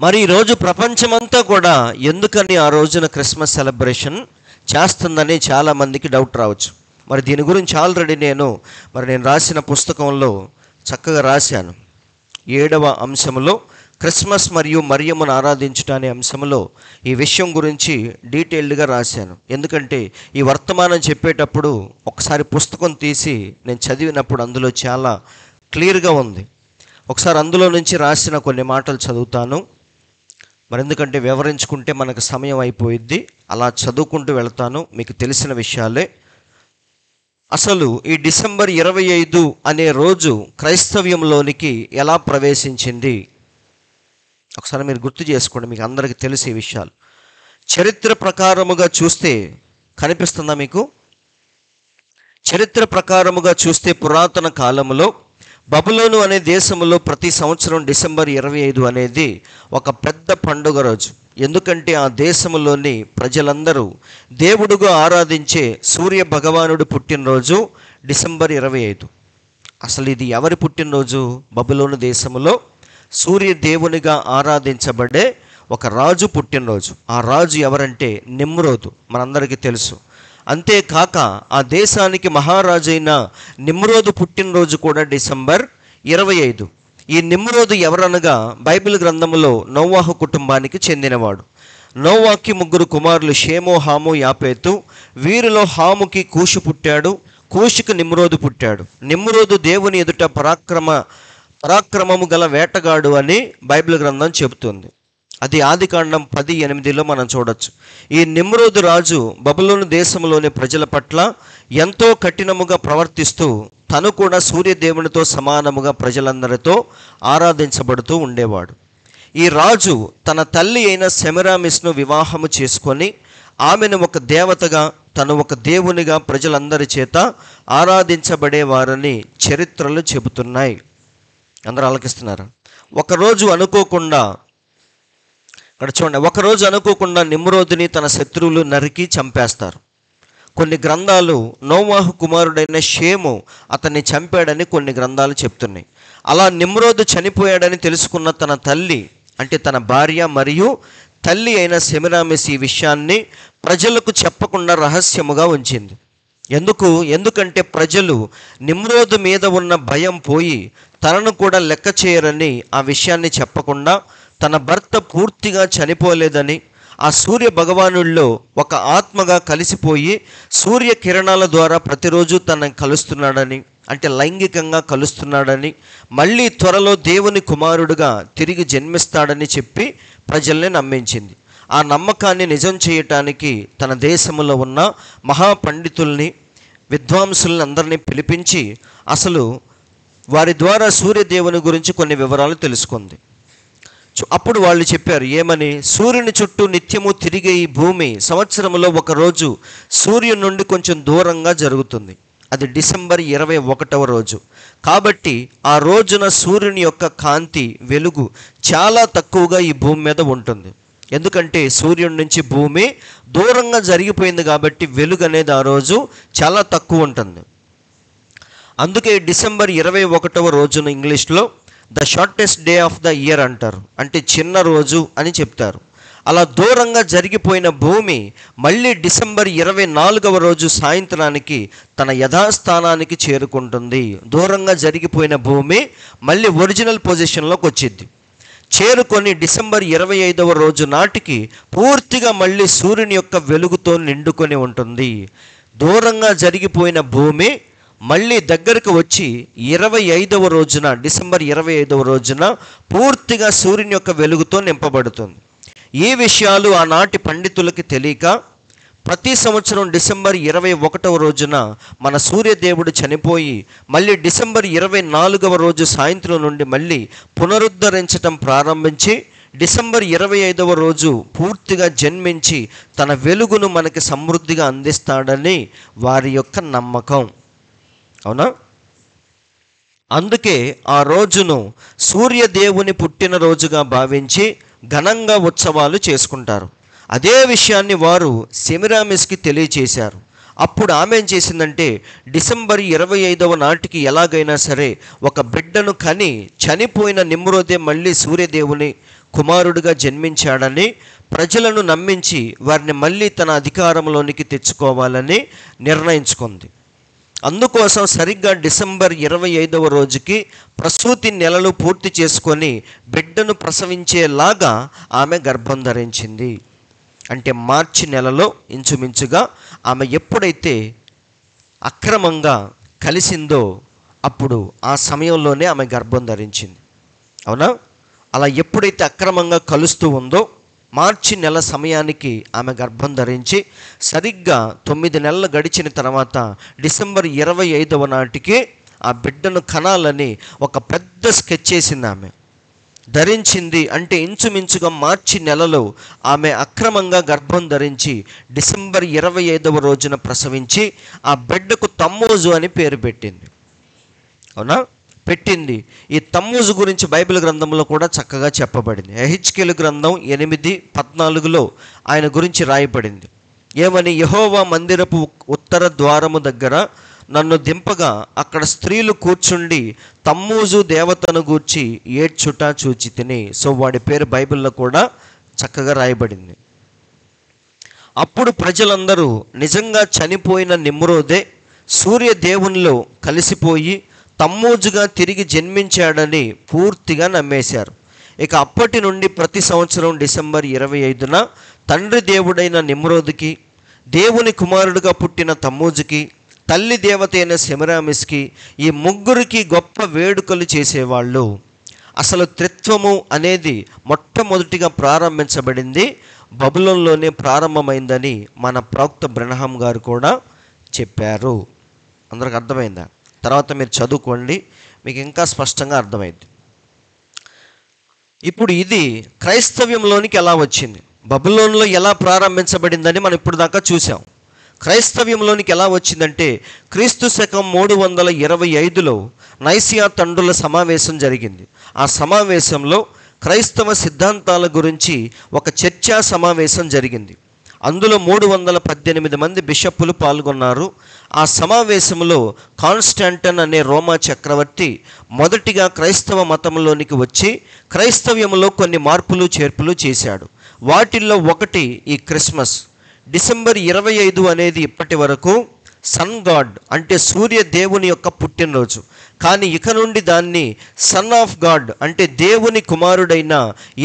మరి ఈరోజు ప్రపంచమంతా కూడా ఎందుకని ఆ రోజున క్రిస్మస్ సెలబ్రేషన్ చేస్తుందని చాలామందికి డౌట్ రావచ్చు. మరి దీని గురించి ఆల్రెడీ నేను రాసిన పుస్తకంలో చక్కగా రాశాను. 7వ అంశంలో క్రిస్మస్ మరియు మరియమ్మను ఆరాధించుట అనే అంశంలో ఈ విషయం గురించి డీటెయిల్డ్గా రాశాను. ఎందుకంటే ఈ వర్తమానం చెప్పేటప్పుడు ఒకసారి పుస్తకం తీసి నేను చదివినప్పుడు అందులో చాలా క్లియర్గా ఉంది. ఒకసారి అందులో నుంచి రాసిన కొన్ని మాటలు చదువుతాను. మరి ఎందుకంటే వివరించుకుంటే మనకు సమయం అయిపోయిద్ది, అలా చదువుకుంటూ వెళ్తాను. మీకు తెలిసిన విషయాలే. అసలు ఈ డిసెంబర్ 25 అనే రోజు క్రైస్తవ్యంలోనికి ఎలా ప్రవేశించింది ఒకసారి మీరు గుర్తు చేసుకోండి. మీకు అందరికీ తెలిసే విషయాలు. చరిత్ర ప్రకారముగా చూస్తే కనిపిస్తుందా మీకు? చరిత్ర ప్రకారముగా చూస్తే పురాతన కాలంలో బబులోను అనే దేశంలో ప్రతి సంవత్సరం డిసెంబర్ 25 అనేది ఒక పెద్ద పండుగ రోజు. ఎందుకంటే ఆ దేశంలోని ప్రజలందరూ దేవుడుగా ఆరాధించే సూర్య భగవానుడు పుట్టినరోజు డిసెంబర్ 25. అసలు ఇది ఎవరి పుట్టినరోజు? బబులోను దేశంలో సూర్య దేవునిగా ఆరాధించబడే ఒక రాజు పుట్టినరోజు. ఆ రాజు ఎవరంటే నిమ్రోదు, మనందరికీ తెలుసు. అంతేకాక ఆ దేశానికి మహారాజైన నిమ్రోదు పుట్టినరోజు కూడా డిసెంబర్ 25. ఈ నిమ్రోదు ఎవరనగా బైబిల్ గ్రంథంలో నోవాహు కుటుంబానికి చెందినవాడు. నోవాకి 3 కుమారులు, షేము, హాము, యాపేతు. వీరిలో హాముకి కూషు పుట్టాడు, కూషుకు నిమ్రోదు పుట్టాడు. నిమ్రోదు దేవుని ఎదుట పరాక్రమము గల వేటగాడు అని బైబిల్ గ్రంథం చెబుతుంది. అది ఆదికాండం 10:8లో మనం చూడొచ్చు. ఈ నిమ్రోదు రాజు బబులోను దేశంలోని ప్రజల పట్ల ఎంతో కఠినముగా ప్రవర్తిస్తూ తను కూడా సూర్యదేవునితో సమానముగా ప్రజలందరితో ఆరాధించబడుతూ ఉండేవాడు. ఈ రాజు తన తల్లి అయిన సెమిరామిస్ను వివాహము చేసుకొని ఆమెను ఒక దేవతగా, తను ఒక దేవునిగా ప్రజలందరి చేత ఆరాధించబడేవారని చరిత్రలు చెబుతున్నాయి. అందరూ ఆలకిస్తున్నారు. ఒకరోజు అనుకోకుండా నిమ్రోదుని తన శత్రువులు నరికి చంపేస్తారు. కొన్ని గ్రంథాలు నోవాహు కుమారుడైన షేము అతన్ని చంపాడని కొన్ని గ్రంథాలు చెప్తున్నాయి. అలా నిమ్రోదు చనిపోయాడని తెలుసుకున్న తన తల్లి, అంటే తన భార్య మరియు తల్లి అయిన సెమిరామిస్ ఈ విషయాన్ని ప్రజలకు చెప్పకుండా రహస్యముగా ఉంచింది. ఎందుకంటే ప్రజలు నిమ్రోదు మీద ఉన్న భయం పోయి తనను కూడా లెక్క చేయరని ఆ విషయాన్ని చెప్పకుండా, తన భర్త పూర్తిగా చనిపోలేదని, ఆ సూర్య భగవానుల్లో ఒక ఆత్మగా కలిసిపోయి సూర్య కిరణాల ద్వారా ప్రతిరోజు తనని కలుస్తున్నాడని, అంటే లైంగికంగా కలుస్తున్నాడని, మళ్ళీ త్వరలో దేవుని కుమారుడుగా తిరిగి జన్మిస్తాడని చెప్పి ప్రజల్ని నమ్మించింది. ఆ నమ్మకాన్ని నిజం చేయటానికి తన దేశంలో ఉన్న మహాపండితుల్ని, విద్వాంసుల్ని అందరినీ పిలిపించి అసలు వారి ద్వారా సూర్యదేవుని గురించి కొన్ని వివరాలు తెలుసుకుంది. అప్పుడు వాళ్ళు చెప్పారు ఏమని? సూర్యుని చుట్టూ నిత్యము తిరిగే ఈ భూమి సంవత్సరంలో ఒకరోజు సూర్యుని నుండి కొంచెం దూరంగా జరుగుతుంది. అది డిసెంబర్ 21వ రోజు. కాబట్టి ఆ రోజున సూర్యుని యొక్క కాంతి, వెలుగు చాలా తక్కువగా ఈ భూమి మీద ఉంటుంది. ఎందుకంటే సూర్యుడి నుంచి భూమి దూరంగా జరిగిపోయింది కాబట్టి వెలుగు అనేది ఆ రోజు చాలా తక్కువ ఉంటుంది. అందుకే డిసెంబర్ 21వ రోజున ఇంగ్లీష్లో the shortest day of the year అంటారు, అంటే చిన్న రోజు అని చెప్తారు. అలా దూరంగా జరిగిపోయిన భూమి మళ్ళీ డిసెంబర్ 24వ రోజు సాయంత్రానికి తన యథాస్థానానికి చేరుకుంటుంది. దూరంగా జరిగిపోయిన భూమి మళ్ళీ ఒరిజినల్ పొజిషన్లోకి వచ్చింది. చేరుకొని డిసెంబర్ 25వ రోజు నాటికి పూర్తిగా మళ్ళీ సూర్యుని యొక్క వెలుగుతో నిండుకొని ఉంటుంది. దూరంగా జరిగిపోయిన భూమి మళ్ళీ దగ్గరకు వచ్చి 25వ రోజున, డిసెంబర్ 25వ రోజున పూర్తిగా సూర్యుని యొక్క వెలుగుతో నింపబడుతుంది. ఈ విషయాలు ఆనాటి పండితులకి తెలియక ప్రతి సంవత్సరం డిసెంబర్ 21వ రోజున మన సూర్యదేవుడు చనిపోయి మళ్ళీ డిసెంబర్ 24వ రోజు సాయంత్రం నుండి మళ్ళీ పునరుద్ధరించటం ప్రారంభించి డిసెంబర్ 25వ రోజు పూర్తిగా జన్మించి తన వెలుగును మనకి సమృద్ధిగా అందిస్తాడని వారి యొక్క నమ్మకం. అవునా? అందుకే ఆ రోజును సూర్యదేవుని పుట్టినరోజుగా భావించి ఘనంగా ఉత్సవాలు చేసుకుంటారు. అదే విషయాన్ని వారు సెమిరామిస్కి తెలియచేశారు. అప్పుడు ఆమె ఏం చేసిందంటే, డిసెంబర్ 25వ నాటికి ఎలాగైనా సరే ఒక బిడ్డను కని చనిపోయిన నిమ్రోదే మళ్ళీ సూర్యదేవుని కుమారుడిగా జన్మించాడని ప్రజలను నమ్మించి వారిని మళ్ళీ తన అధికారంలోనికి తెచ్చుకోవాలని నిర్ణయించుకుంది. అందుకోసం సరిగ్గా డిసెంబర్ 25వ రోజుకి ప్రసూతి నెలలు పూర్తి చేసుకొని బిడ్డను ప్రసవించేలాగా ఆమె గర్భం ధరించింది. అంటే మార్చి నెలలో ఇంచుమించుగా ఆమె ఎప్పుడైతే అక్రమంగా కలిసిందో అప్పుడు ఆ సమయంలోనే ఆమె గర్భం ధరించింది. అవునా? అలా ఎప్పుడైతే అక్రమంగా కలుస్తూ ఉందో మార్చి నెల సమయానికి ఆమె గర్భం ధరించి సరిగ్గా 9 నెలలు గడిచిన తర్వాత డిసెంబర్ 25వ నాటికి ఆ బిడ్డను కనాలని ఒక పెద్ద స్కెచ్ చేసింది. ఆమె ధరించింది. అంటే ఇంచుమించుగా మార్చి నెలలో ఆమె అక్రమంగా గర్భం ధరించి డిసెంబర్ 25వ రోజున ప్రసవించి ఆ బిడ్డకు తమ్మూజు అని పేరు పెట్టింది. అవునా? పెట్టింది. ఈ తమ్మూజు గురించి బైబిల్ గ్రంథంలో కూడా చక్కగా చెప్పబడింది. యెహెజ్కేలు గ్రంథం 8:14లో ఆయన గురించి రాయబడింది. ఏమని? యెహోవా మందిరపు ఉత్తర ద్వారము దగ్గర నన్ను దింపగా అక్కడ స్త్రీలు కూర్చుండి తమ్మూజు దేవతను గూర్చి ఏడ్చుట చూచితిని. సో వాడి పేరు బైబిల్లో కూడా చక్కగా రాయబడింది. అప్పుడు ప్రజలందరూ నిజంగా చనిపోయిన నిమ్రోదే సూర్యదేవునిలో కలిసిపోయి తమ్మూజుగా తిరిగి జన్మించాడని పూర్తిగా నమ్మేశారు. ఇక అప్పటి నుండి ప్రతి సంవత్సరం డిసెంబర్ 25న తండ్రి దేవుడైన నిమ్రోదుకి, దేవుని కుమారుడుగా పుట్టిన తమ్మూజుకి, తల్లి దేవత అయిన సెమిరామిస్కి, ఈ ముగ్గురికి గొప్ప వేడుకలు చేసేవాళ్ళు. అసలు త్రిత్వము అనేది మొట్టమొదటిగా ప్రారంభించబడింది బబులోన్లోనే ప్రారంభమైందని మన ప్రవక్త బ్రహ్మం గారు కూడా చెప్పారు. అందరికి అర్థమైందా? తర్వాత మీరు చదువుకోండి, మీకు ఇంకా స్పష్టంగా అర్థమైంది. ఇప్పుడు ఇది క్రైస్తవ్యంలోనికి ఎలా వచ్చింది, బబులోన్లో ఎలా ప్రారంభించబడిందని మనం ఇప్పుడు దాకా చూసాం. క్రైస్తవ్యంలోనికి ఎలా వచ్చిందంటే క్రీస్తు శకం 325లో నైసియా తండ్రుల సమావేశం జరిగింది. ఆ సమావేశంలో క్రైస్తవ సిద్ధాంతాల గురించి ఒక చర్చా సమావేశం జరిగింది. అందులో 318 మంది బిషప్పులు పాల్గొన్నారు. ఆ సమావేశంలో కాన్స్టాంటన్ అనే రోమా చక్రవర్తి మొదటిగా క్రైస్తవ మతంలోనికి వచ్చి క్రైస్తవ్యంలో కొన్ని మార్పులు చేర్పులు చేశాడు. వాటిల్లో ఒకటి ఈ క్రిస్మస్. డిసెంబర్ 25 అనేది ఇప్పటి వరకు సన్ గాడ్ అంటే సూర్య దేవుని యొక్క పుట్టినరోజు. కానీ ఇక నుండి దాన్ని సన్ ఆఫ్ గాడ్ అంటే దేవుని కుమారుడైన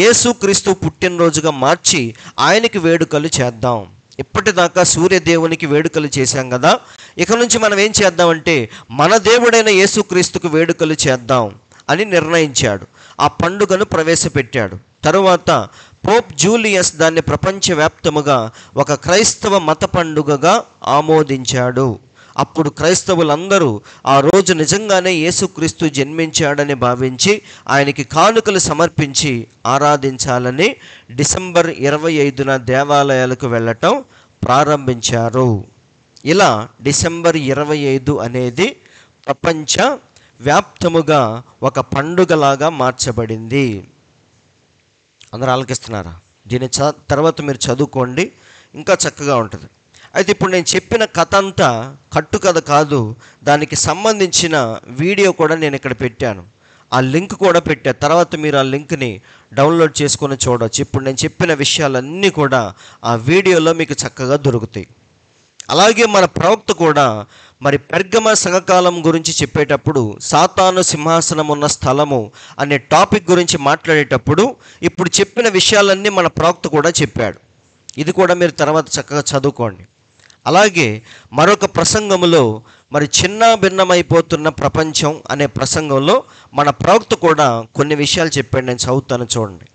యేసుక్రీస్తు పుట్టినరోజుగా మార్చి ఆయనకి వేడుకలు చేద్దాం. ఇప్పటిదాకా సూర్యదేవునికి వేడుకలు చేశాం కదా, ఇక నుంచి మనం ఏం చేద్దామంటే మన దేవుడైన యేసుక్రీస్తుకు వేడుకలు చేద్దాం అని నిర్ణయించాడు. ఆ పండుగను ప్రవేశపెట్టాడు. తరువాత పోప్ జూలియస్ దాన్ని ప్రపంచవ్యాప్తముగా ఒక క్రైస్తవ మత పండుగగా ఆమోదించాడు. అప్పుడు క్రైస్తవులందరూ ఆ రోజు నిజంగానే యేసుక్రీస్తు జన్మించాడని భావించి ఆయనకి కానుకలు సమర్పించి ఆరాధించాలని డిసెంబర్ 25న దేవాలయాలకు వెళ్ళటం ప్రారంభించారు. ఇలా డిసెంబర్ 25 అనేది ప్రపంచ వ్యాప్తముగా ఒక పండుగలాగా మార్చబడింది. అందరూ ఆలకిస్తున్నారా? దీని తర్వాత మీరు చదువుకోండి, ఇంకా చక్కగా ఉంటుంది. అయితే ఇప్పుడు నేను చెప్పిన కథ అంతా కట్టుకథ కాదు, దానికి సంబంధించిన వీడియో కూడా నేను ఇక్కడ పెట్టాను. ఆ లింక్ కూడా పెట్టాను. తర్వాత మీరు ఆ లింక్ని డౌన్లోడ్ చేసుకొని చూడవచ్చు. ఇప్పుడు నేను చెప్పిన విషయాలన్నీ కూడా ఆ వీడియోలో మీకు చక్కగా దొరుకుతాయి. అలాగే మన ప్రవక్త కూడా మరి పెర్గమ సంఘకాలం గురించి చెప్పేటప్పుడు సాతాను సింహాసనం ఉన్న స్థలము అనే టాపిక్ గురించి మాట్లాడేటప్పుడు ఇప్పుడు చెప్పిన విషయాలన్నీ మన ప్రవక్త కూడా చెప్పాడు. ఇది కూడా మీరు తర్వాత చక్కగా చదువుకోండి. అలాగే మరొక ప్రసంగంలో మరి చిన్న భిన్నమైపోతున్న ప్రపంచం అనే ప్రసంగంలో మన ప్రవక్త కూడా కొన్ని విషయాలు చెప్పాడు. నేను చదువుతాను, చూడండి.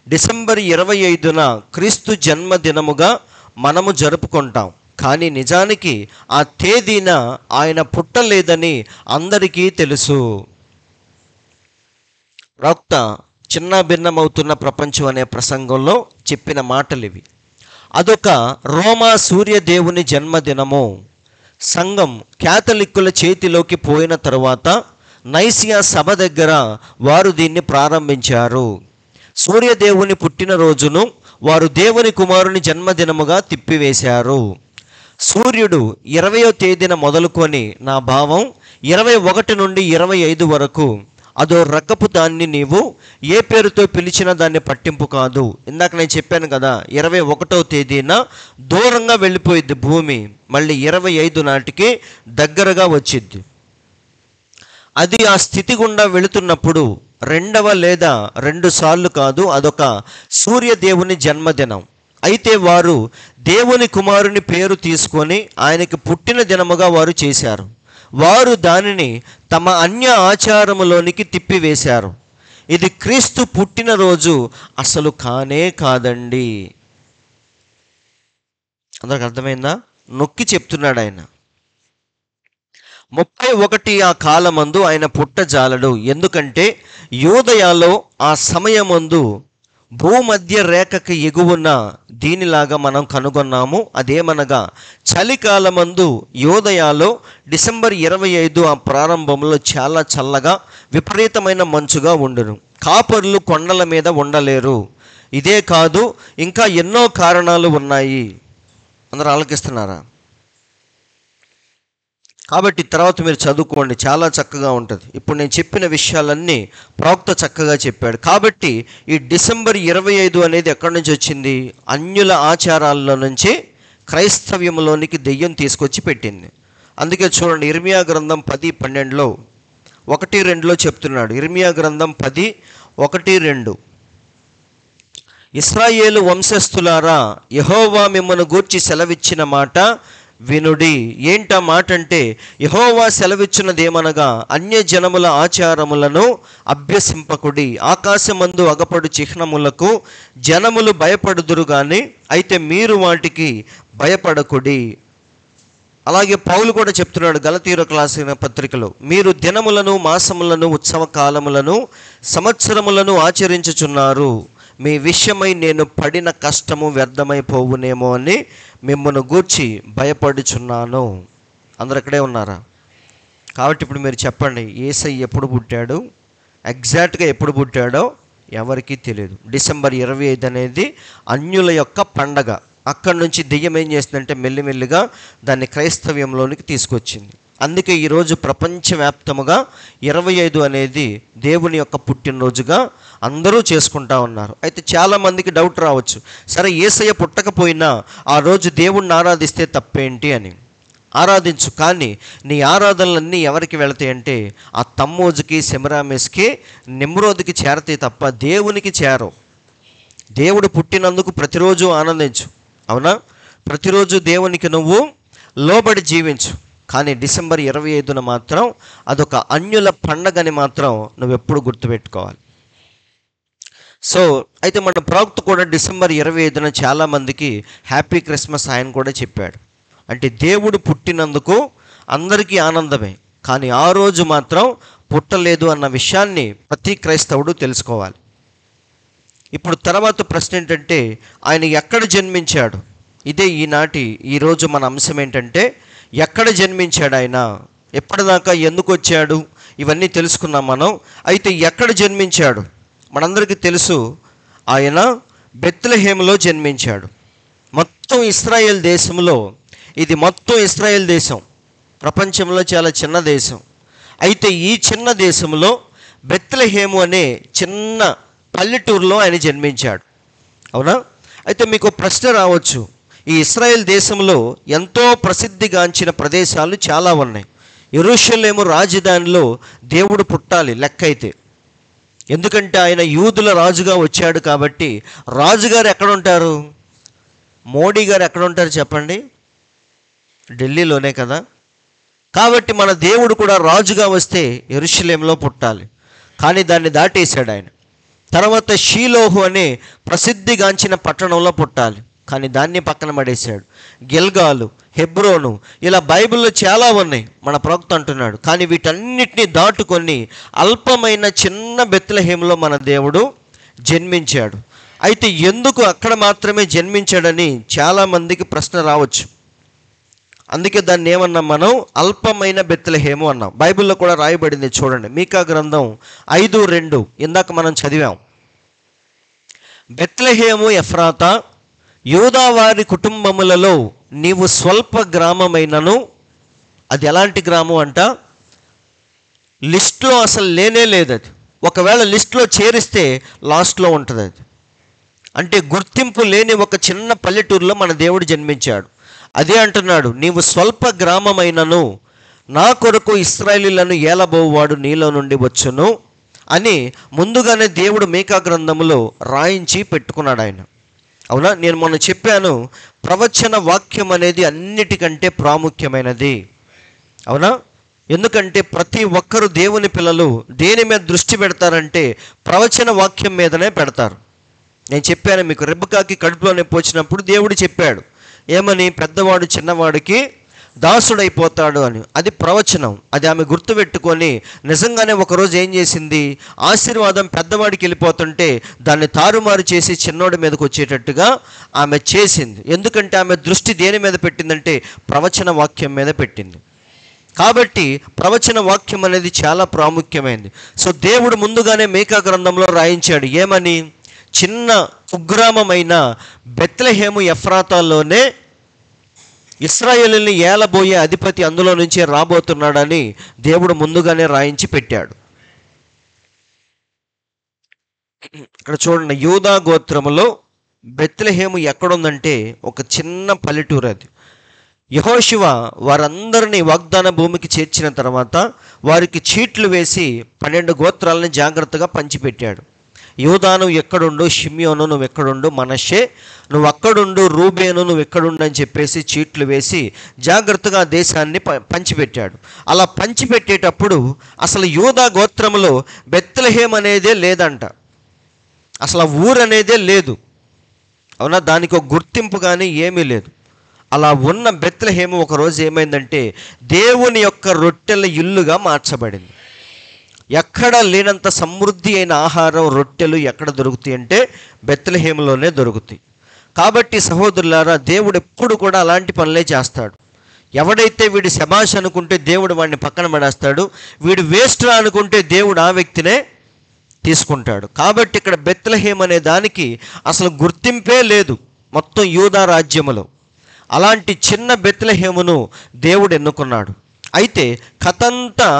డిసెంబర్ 25న క్రీస్తు జన్మదినముగా మనము జరుపుకుంటాం. కానీ నిజానికి ఆ తేదీన ఆయన పుట్టలేదని అందరికీ తెలుసు. ప్రవక్త చిన్న భిన్నమవుతున్న ప్రపంచం అనే ప్రసంగంలో చెప్పిన మాటలు ఇవి. అదొక రోమా సూర్యదేవుని జన్మదినము. సంఘం క్యాథలిక్కుల చేతిలోకి పోయిన తరువాత నైసియా సభ దగ్గర వారు దీన్ని ప్రారంభించారు. సూర్యదేవుని పుట్టినరోజును వారు దేవుని కుమారుని జన్మదినముగా తిప్పివేశారు. సూర్యుడు 20వ తేదీన మొదలుకొని, నా భావం 21 నుండి 25 వరకు అదో రకపు దాన్ని నీవు ఏ పేరుతో పిలిచినా దాన్ని పట్టింపు కాదు. ఇందాక నేను చెప్పాను కదా, 21వ తేదీన దూరంగా వెళ్ళిపోయిద్ది భూమి, మళ్ళీ 25 నాటికి దగ్గరగా వచ్చిద్ది. అది ఆ స్థితి గుండా వెళుతున్నప్పుడు 2వ లేదా 2 సార్లు కాదు, అదొక సూర్యదేవుని జన్మదినం. అయితే వారు దేవుని కుమారుని పేరు తీసుకొని ఆయనకి పుట్టిన దినముగా వారు చేశారు. వారు దానిని తమ అన్య ఆచారములోనికి తిప్పివేశారు. ఇది క్రీస్తు పుట్టినరోజు అసలు కానే కాదండి. అందరికి అర్థమైందా? నొక్కి చెప్తున్నాడు ఆయన. 31 ఆ కాలమందు ఆయన పుట్టజాలడు, ఎందుకంటే యూదయాలో ఆ సమయమందు భూమధ్య రేఖకి ఎగువన దీనిలాగా మనం కనుగొన్నాము. అదేమనగా చలికాలమందు యూదయాలో డిసెంబర్ 25 ఆ ప్రారంభంలో చాలా చల్లగా విపరీతమైన మంచుగా ఉండును. కాపరులు కొండల మీద ఉండలేరు. ఇదే కాదు, ఇంకా ఎన్నో కారణాలు ఉన్నాయి. అందరూ ఆలకిస్తున్నారా? కాబట్టి తర్వాత మీరు చదువుకోండి, చాలా చక్కగా ఉంటుంది. ఇప్పుడు నేను చెప్పిన విషయాలన్నీ ప్రవక్త చక్కగా చెప్పాడు. కాబట్టి ఈ డిసెంబర్ 25 అనేది ఎక్కడి నుంచి వచ్చింది? అన్యుల ఆచారాల్లో నుంచి క్రైస్తవ్యంలోనికి దెయ్యం తీసుకొచ్చి పెట్టింది. అందుకే చూడండి, ఇర్మియా గ్రంథం 10:12లో 1-2లో చెప్తున్నాడు. ఇర్మియా గ్రంథం 10:1-2, ఇశ్రాయేలు వంశస్థులారా, యెహోవా మిమ్మల్ని గూర్చి సెలవిచ్చిన మాట వినుడి. ఏంటా మాట అంటే, యెహోవా సెలవిచ్చినదేమనగా, అన్యజనముల ఆచారములను అభ్యసింపకుడి. ఆకాశమందు అగపడు చిహ్నములకు జనములు భయపడుదురు గాని అయితే మీరు వాటికి భయపడకుడి. అలాగే పౌలు కూడా చెప్తున్నాడు గలతీయులకు రాసిన పత్రికలో, మీరు దినములను, మాసములను, ఉత్సవ కాలములను, సంవత్సరములను ఆచరించుచున్నారు. మీ విషయమై నేను పడిన కష్టము వ్యర్థమైపోవునేమో అని మిమ్మల్ని గూర్చి భయపడుచున్నాను. అందరు అక్కడే ఉన్నారా? కాబట్టి ఇప్పుడు మీరు చెప్పండి, యేసయ్య ఎప్పుడు పుట్టాడు? ఎగ్జాక్ట్గా ఎప్పుడు పుట్టాడో ఎవరికీ తెలియదు. డిసెంబర్ 25 అనేది అన్యుల యొక్క పండగ. అక్కడి నుంచి దెయ్యం ఏం చేస్తుందంటే మెల్లిమెల్లిగా దాన్ని క్రైస్తవ్యంలోనికి తీసుకొచ్చింది. అందుకే ఈరోజు ప్రపంచవ్యాప్తముగా 25 అనేది దేవుని యొక్క పుట్టినరోజుగా అందరూ చేసుకుంటా ఉన్నారు. అయితే చాలామందికి డౌట్ రావచ్చు, సరే యేసయ్య పుట్టకపోయినా ఆ రోజు దేవుణ్ణి ఆరాధిస్తే తప్పేంటి అని. ఆరాధించు, కానీ నీ ఆరాధనలన్నీ ఎవరికి వెళతాయంటే ఆ తమ్మోజుకి, సెమిరామిస్కి, నిమ్రోద్కి చేరతాయి తప్ప దేవునికి చేరవు. దేవుడు పుట్టినందుకు ప్రతిరోజు ఆనందించు, అవునా? ప్రతిరోజు దేవునికి నువ్వు లోబడి జీవించు. కానీ డిసెంబర్ 25న మాత్రం అదొక అన్యుల పండగని మాత్రం నువ్వు ఎప్పుడు గుర్తుపెట్టుకోవాలి. సో అయితే మన ప్రవక్త కూడా డిసెంబర్ 25న చాలామందికి హ్యాపీ క్రిస్మస్ ఆయన కూడా చెప్పాడు. అంటే దేవుడు పుట్టినందుకు అందరికీ ఆనందమే, కానీ ఆ రోజు మాత్రం పుట్టలేదు అన్న విషయాన్ని ప్రతి క్రైస్తవుడు తెలుసుకోవాలి. ఇప్పుడు తర్వాత ప్రశ్న ఏంటంటే, ఆయన ఎక్కడ జన్మించాడు? ఇదే ఈరోజు మన అంశం ఏంటంటే, ఎక్కడ జన్మించాడు ఆయన, ఎప్పటిదాకా ఎందుకు వచ్చాడు, ఇవన్నీ తెలుసుకున్నాం మనం. అయితే ఎక్కడ జన్మించాడు? మనందరికీ తెలుసు, ఆయన బెత్లెహేములో జన్మించాడు. మొత్తం ఇశ్రాయేల్ దేశంలో, ఇది మొత్తం ఇశ్రాయేల్ దేశం ప్రపంచంలో చాలా చిన్న దేశం. అయితే ఈ చిన్న దేశంలో బెత్లెహేము అనే చిన్న పల్లెటూరులో ఆయన జన్మించాడు, అవునా? అయితే మీకు ప్రశ్న రావచ్చు, ఈ ఇశ్రాయేల్ దేశంలో ఎంతో ప్రసిద్ధిగాంచిన ప్రదేశాలు చాలా ఉన్నాయి. యెరూషలేము రాజధానిలో దేవుడు పుట్టాలి లెక్క అయితే, ఎందుకంటే ఆయన యూదుల రాజుగా వచ్చాడు కాబట్టి. రాజుగారు ఎక్కడ ఉంటారు? మోడీ గారు ఎక్కడ ఉంటారు చెప్పండి? ఢిల్లీలోనే కదా. కాబట్టి మన దేవుడు కూడా రాజుగా వస్తే యెరూషలేములో పుట్టాలి, కానీ దాన్ని దాటేశాడు ఆయన. తర్వాత షీలోహు అనే ప్రసిద్ధిగాంచిన పట్టణంలో పుట్టాలి, కానీ దాన్ని పక్కన పడేశాడు. గిల్గాలు, హెబ్రోను, ఇలా బైబిల్లో చాలా ఉన్నాయి. మన ప్రవక్త అంటున్నాడు, కానీ వీటన్నిటిని దాటుకొని అల్పమైన చిన్న బెత్లెహేములో మన దేవుడు జన్మించాడు. అయితే ఎందుకు అక్కడ మాత్రమే జన్మించాడని చాలామందికి ప్రశ్న రావచ్చు. అందుకే దాన్ని ఏమన్నాం మనం, అల్పమైన బెత్లెహేము అన్నాం. బైబిల్లో కూడా రాయబడింది చూడండి, మీకా గ్రంథం 5:2 ఇందాక మనం చదివాం. బెత్లెహేము ఎఫ్రాతా, యూదా వారి కుటుంబములలో నీవు స్వల్ప గ్రామమైనను. అది ఎలాంటి గ్రామం అంట, లిస్ట్లో అసలు లేనే లేదు. అది ఒకవేళ లిస్ట్లో చేరిస్తే లాస్ట్లో ఉంటుంది. అది అంటే గుర్తింపు లేని ఒక చిన్న పల్లెటూరులో మన దేవుడు జన్మించాడు. అదే అంటున్నాడు, నీవు స్వల్ప గ్రామమైనను నా కొరకు ఇశ్రాయేలీయులను ఏలబోవాడు నీలో నుండి వచ్చును అని ముందుగానే దేవుడు మీకా గ్రంథంలో రాయించి పెట్టుకున్నాడు ఆయన. అవునా, నేను మొన్న చెప్పాను, ప్రవచన వాక్యం అనేది అన్నిటికంటే ప్రాముఖ్యమైనది. అవునా, ఎందుకంటే ప్రతి ఒక్కరు దేవుని పిల్లలు దేని మీద దృష్టి పెడతారంటే ప్రవచన వాక్యం మీదనే పెడతారు. నేను చెప్పాను మీకు, రెబెకాకి కడుపులో నొప్పి వచ్చినప్పుడు దేవుడు చెప్పాడు ఏమని, పెద్దవాడు చిన్నవాడికి దాసుడైపోతాడు అని. అది ప్రవచనం. అది ఆమె గుర్తుపెట్టుకొని నిజంగానే ఒకరోజు ఏం చేసింది, ఆశీర్వాదం పెద్దవాడికి వెళ్ళిపోతుంటే దాన్ని తారుమారు చేసి చిన్నోడి మీదకి వచ్చేటట్టుగా ఆమె చేసింది. ఎందుకంటే ఆమె దృష్టి దేని మీద పెట్టిందంటే ప్రవచన వాక్యం మీద పెట్టింది. కాబట్టి ప్రవచన వాక్యం అనేది చాలా ప్రాముఖ్యమైనది. సో దేవుడు ముందుగానే మీకా గ్రంథంలో రాయించాడు ఏమని, చిన్న కుగ్రామమైన బెత్లెహేము ఎఫ్రాతాలోనే ఇశ్రాయేలుని ఏలబోయే అధిపతి అందులో నుంచే రాబోతున్నాడని దేవుడు ముందుగానే రాయించి పెట్టాడు. ఇక్కడ చూడండి, యూదా గోత్రములో బెత్లెహేము ఎక్కడుందంటే ఒక చిన్న పల్లెటూరు. అది యెహోషువ వారందరినీ వాగ్దాన భూమికి చేర్చిన తర్వాత వారికి చీట్లు వేసి 12 గోత్రాలని జాగ్రత్తగా పంచిపెట్టాడు. యూదా నువ్వు ఎక్కడుండు, షిమ్యోను నువ్వు ఎక్కడుండు, మనష్షే నువ్వు అక్కడుండు, రూబేను నువ్వు ఎక్కడుండు అని చెప్పేసి చీట్లు వేసి జాగ్రత్తగా దేశాన్ని పంచిపెట్టాడు. అలా పంచిపెట్టేటప్పుడు అసలు యూదా గోత్రములో బెత్లెహేం అనేదే లేదంట. అసలు ఊరు అనేదే లేదు. అవునా, దానికి ఒక గుర్తింపు కానీ ఏమీ లేదు. అలా ఉన్న బెత్లెహేము ఒకరోజు ఏమైందంటే దేవుని యొక్క రొట్టెల ఇల్లుగా మార్చబడింది. ఎక్కడ లేనంత సమృద్ధి అయిన ఆహారం, రొట్టెలు ఎక్కడ దొరుకుతాయి అంటే బెత్లెహేములోనే దొరుకుతాయి. కాబట్టి సహోదరులారా, దేవుడు ఎప్పుడు కూడా అలాంటి పనులే చేస్తాడు. ఎవడైతే వీడు శబాష్ అనుకుంటే దేవుడు వాడిని పక్కన పడేస్తాడు, వీడు వేస్ట్ అనుకుంటే దేవుడు ఆ వ్యక్తినే తీసుకుంటాడు. కాబట్టి ఇక్కడ బెత్లెహేం అనే దానికి అసలు గుర్తింపే లేదు మొత్తం యూదా రాజ్యములో. అలాంటి చిన్న బెత్లెహేమును దేవుడు ఎన్నుకున్నాడు. అయితే కథంతా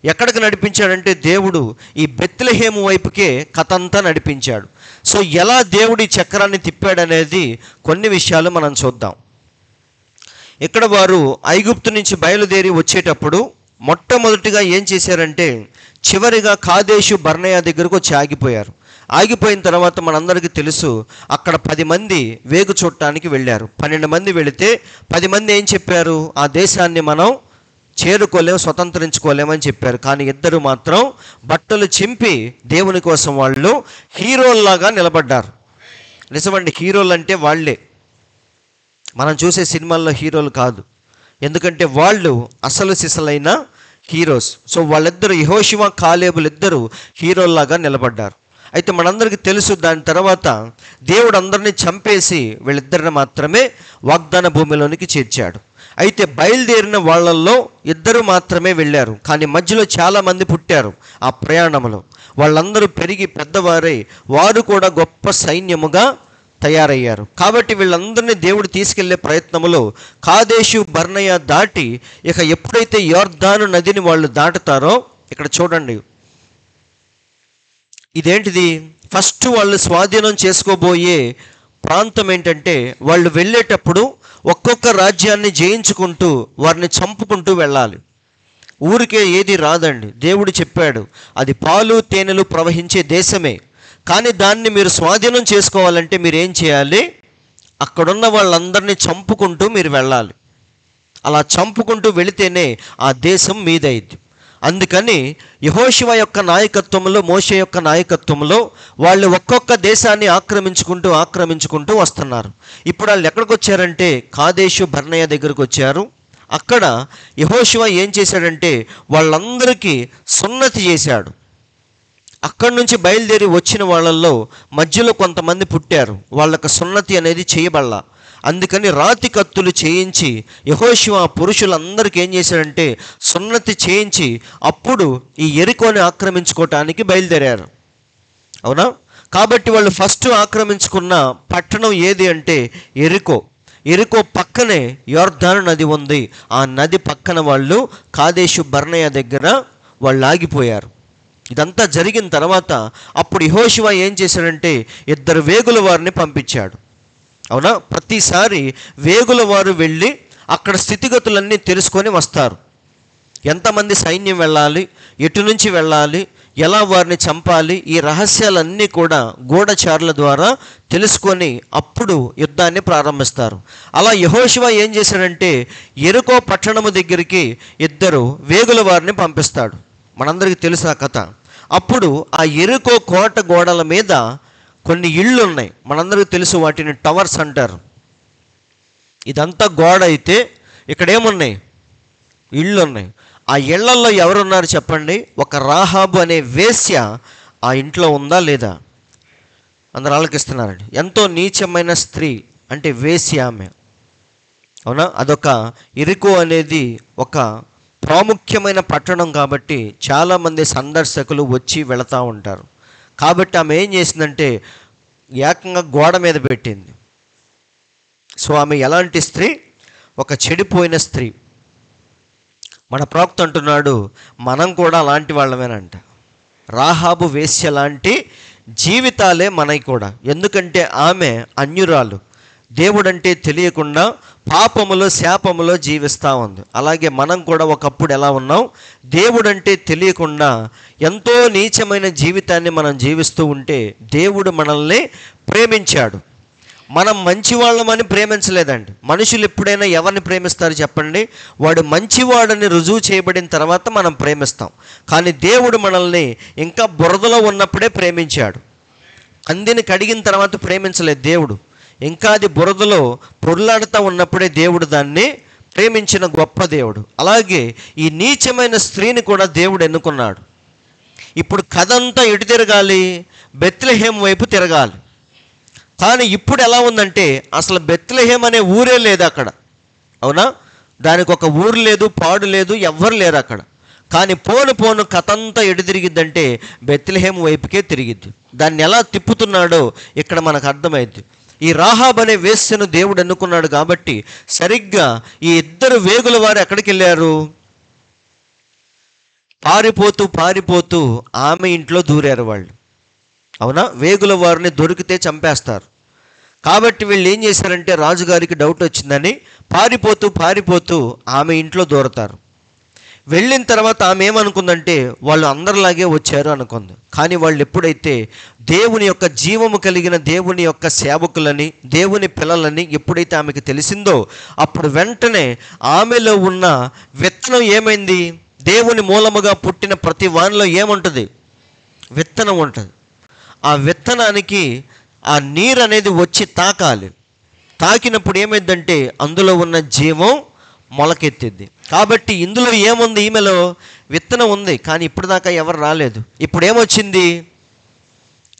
ఎక్కడికి నడిపించాడంటే దేవుడు ఈ బెత్లెహేము వైపుకే కథంతా నడిపించాడు. సో ఎలా దేవుడి చక్రాన్ని తిప్పాడనేది కొన్ని విషయాలు మనం చూద్దాం. ఇక్కడ వారు ఐగుప్తు నుంచి బయలుదేరి వచ్చేటప్పుడు మొట్టమొదటిగా ఏం చేశారంటే చివరిగా కాదేశు బర్నేయ దగ్గరకు వచ్చి ఆగిపోయారు. ఆగిపోయిన తర్వాత మనందరికీ తెలుసు, అక్కడ 10 మంది వేగు చూడటానికి వెళ్ళారు. 12 మంది వెళితే 10 మంది ఏం చెప్పారు, ఆ దేశాన్ని మనం చేరుకోలేము, స్వతంత్రించుకోలేమని చెప్పారు. కానీ 2 మాత్రం బట్టలు చింపి దేవుని కోసం వాళ్ళు హీరోల్లాగా నిలబడ్డారు. నిజమండి, హీరోలు అంటే వాళ్ళే, మనం చూసే సినిమాల్లో హీరోలు కాదు. ఎందుకంటే వాళ్ళు అసలు సిసలైన హీరోస్. సో వాళ్ళిద్దరూ, యెహోషువ కాలేబులు ఇద్దరు హీరోల్లాగా నిలబడ్డారు. అయితే మనందరికీ తెలుసు, దాని తర్వాత దేవుడు అందరినీ చంపేసి వీళ్ళిద్దరిని మాత్రమే వాగ్దాన భూమిలోనికి చేర్చాడు. అయితే బయలుదేరిన వాళ్ళల్లో 2 మాత్రమే వెళ్ళారు. కానీ మధ్యలో చాలామంది పుట్టారు ఆ ప్రయాణంలో. వాళ్ళందరూ పెరిగి పెద్దవారై వారు కూడా గొప్ప సైన్యముగా తయారయ్యారు. కాబట్టి వీళ్ళందరినీ దేవుడు తీసుకెళ్లే ప్రయత్నంలో కాదేశు బర్నేయ దాటి ఇక ఎప్పుడైతే యోర్దాను నదిని వాళ్ళు దాటుతారో, ఇక్కడ చూడండి ఇదేంటిది, ఫస్ట్ వాళ్ళు స్వాధీనం చేసుకోబోయే ప్రాంతం ఏంటంటే వాళ్ళు వెళ్ళేటప్పుడు ఒక్కొక్క రాజ్యాన్ని జయించుకుంటూ వారిని చంపుకుంటూ వెళ్ళాలి. ఊరికే ఏది రాదండి. దేవుడు చెప్పాడు అది పాలు తేనెలు ప్రవహించే దేశమే. కానీ దాన్ని మీరు స్వాధీనం చేసుకోవాలంటే మీరు ఏం చేయాలి, అక్కడున్న వాళ్ళందరినీ చంపుకుంటూ మీరు వెళ్ళాలి. అలా చంపుకుంటూ వెళితేనే ఆ దేశం మీదైద్ది. అందుకని యెహోషువ యొక్క నాయకత్వంలో, మోషే యొక్క నాయకత్వంలో వాళ్ళు ఒక్కొక్క దేశాన్ని ఆక్రమించుకుంటూ వస్తున్నారు. ఇప్పుడు వాళ్ళు ఎక్కడికి వచ్చారంటే కాదేశు బర్నేయ దగ్గరకు వచ్చారు. అక్కడ యెహోషువ ఏం చేశాడంటే వాళ్ళందరికీ సున్నతి చేశాడు. అక్కడి నుంచి బయలుదేరి వచ్చిన వాళ్ళల్లో మధ్యలో కొంతమంది పుట్టారు, వాళ్ళకు సున్నతి అనేది చేయబడాల. అందుకని రాతి కత్తులు చేయించి యెహోషువ పురుషులందరికీ ఏం చేశాడంటే సున్నతి చేయించి అప్పుడు ఈ యెరికోని ఆక్రమించుకోవటానికి బయలుదేరారు. అవునా? కాబట్టి వాళ్ళు ఫస్ట్ ఆక్రమించుకున్న పట్టణం ఏది అంటే యెరికో. యెరికో పక్కనే యొర్దాను నది ఉంది. ఆ నది పక్కన వాళ్ళు కాదేషు బర్నేయ దగ్గర వాళ్ళు ఆగిపోయారు. ఇదంతా జరిగిన తర్వాత అప్పుడు యెహోషువ ఏం చేశాడంటే 2 వేగుల వారిని పంపించాడు. అవునా? ప్రతిసారి వేగుల వారు వెళ్ళి అక్కడ స్థితిగతులన్నీ తెలుసుకొని వస్తారు. ఎంతమంది సైన్యం వెళ్ళాలి, ఎటు నుంచి వెళ్ళాలి, ఎలా వారిని చంపాలి, ఈ రహస్యాలన్నీ కూడా గూఢచారుల ద్వారా తెలుసుకొని అప్పుడు యుద్ధాన్ని ప్రారంభిస్తారు. అలా యెహోషువ ఏం చేశాడంటే యెరికో పట్టణము దగ్గరికి 2 వేగుల వారిని పంపిస్తాడు. మనందరికీ తెలుసు ఆ కథ. అప్పుడు ఆ యెరికో కోట గోడల మీద కొన్ని ఇళ్ళు ఉన్నాయి. మనందరికీ తెలుసు, వాటిని టవర్స్ అంటారు. ఇదంతా గోడ అయితే ఇక్కడ ఏమున్నాయి? ఇళ్ళు ఉన్నాయి. ఆ ఇళ్లల్లో ఎవరున్నారు చెప్పండి? ఒక రాహాబు అనే వేశ్య ఆ ఇంట్లో ఉందా లేదా? అందరూ ఆలకిస్తున్నారండి. ఎంతో నీచమైన స్త్రీ, అంటే వేశ్య ఆమె. అవునా? అదొక యెరికో అనేది ఒక ప్రాముఖ్యమైన పట్టణం కాబట్టి చాలామంది సందర్శకులు వచ్చి వెళతా ఉంటారు. కాబట్టి ఆమె ఏం చేసిందంటే ఏకంగా గోడ మీద పెట్టింది. సో ఆమె ఎలాంటి స్త్రీ? ఒక చెడిపోయిన స్త్రీ. మన ప్రవక్త అంటున్నాడు మనం కూడా అలాంటి వాళ్ళమేనంట. రాహాబు వేశ్య లాంటి జీవితాలే మనకి కూడా. ఎందుకంటే ఆమె అన్యురాలు, దేవుడంటే తెలియకుండా పాపములో శాపములో జీవిస్తూ ఉంది. అలాగే మనం కూడా ఒకప్పుడు ఎలా ఉన్నాం? దేవుడంటే తెలియకుండా ఎంతో నీచమైన జీవితాన్ని మనం జీవిస్తూ ఉంటే దేవుడు మనల్ని ప్రేమించాడు. మనం మంచివాళ్ళమని ప్రేమించలేదండి. మనుషులు ఎప్పుడైనా ఎవరిని ప్రేమిస్తారు చెప్పండి? వాడు మంచివాడని రుజువు చేయబడిన తర్వాత మనం ప్రేమిస్తాం. కానీ దేవుడు మనల్ని ఇంకా బురదలో ఉన్నప్పుడే ప్రేమించాడు. అందిని కడిగిన తర్వాత ప్రేమించలేదు దేవుడు. ఇంకా అది బురదలో పొర్లాడుతూ ఉన్నప్పుడే దేవుడు దాన్ని ప్రేమించిన గొప్ప దేవుడు. అలాగే ఈ నీచమైన స్త్రీని కూడా దేవుడు ఎన్నుకున్నాడు. ఇప్పుడు కథ అంతా ఎటు తిరగాలి? బెత్లెహేం వైపు తిరగాలి. కానీ ఇప్పుడు ఎలా ఉందంటే అసలు బెత్లెహేం అనే ఊరే లేదు అక్కడ. అవునా? దానికి ఒక ఊరు లేదు, పాడు లేదు, ఎవ్వరు లేరు అక్కడ. కానీ పోను కథ అంతా ఎటు తిరిగిద్దంటే బెత్లెహేం వైపుకే తిరిగిద్ది. దాన్ని ఎలా తిప్పుతున్నాడో ఇక్కడ మనకు అర్థమైంది. ఈ రాహాబ్ అనే వేశ్యను దేవుడు ఎన్నుకున్నాడు కాబట్టి సరిగ్గా ఈ 2 వేగుల వారు ఎక్కడికి వెళ్ళారు? పారిపోతూ ఆమె ఇంట్లో దూరారు వాళ్ళు. అవునా? వేగుల వారిని దొరికితే చంపేస్తారు. కాబట్టి వీళ్ళు ఏం చేశారంటే రాజుగారికి డౌట్ వచ్చిందని పారిపోతూ ఆమె ఇంట్లో దూరతారు. వెళ్ళిన తర్వాత ఆమె ఏమనుకుందంటే వాళ్ళు అందరిలాగే వచ్చారు అనుకుంది. కానీ వాళ్ళు ఎప్పుడైతే దేవుని యొక్క జీవము కలిగిన దేవుని యొక్క సేవకులని, దేవుని పిల్లలని ఎప్పుడైతే ఆమెకు తెలిసిందో అప్పుడు వెంటనే ఆమెలో ఉన్న విత్తనం ఏమైంది? దేవుని మూలముగా పుట్టిన ప్రతి వానిలో ఏముంటుంది? విత్తనం ఉంటుంది. ఆ విత్తనానికి ఆ నీరు అనేది వచ్చి తాకాలి. తాకినప్పుడు ఏమైందంటే అందులో ఉన్న జీవం మొలకెత్తింది. కాబట్టి ఇందులో ఏముంది? ఈమెలో విత్తనం ఉంది. కానీ ఇప్పుడు దాకా ఎవరు రాలేదు. ఇప్పుడు ఏమొచ్చింది?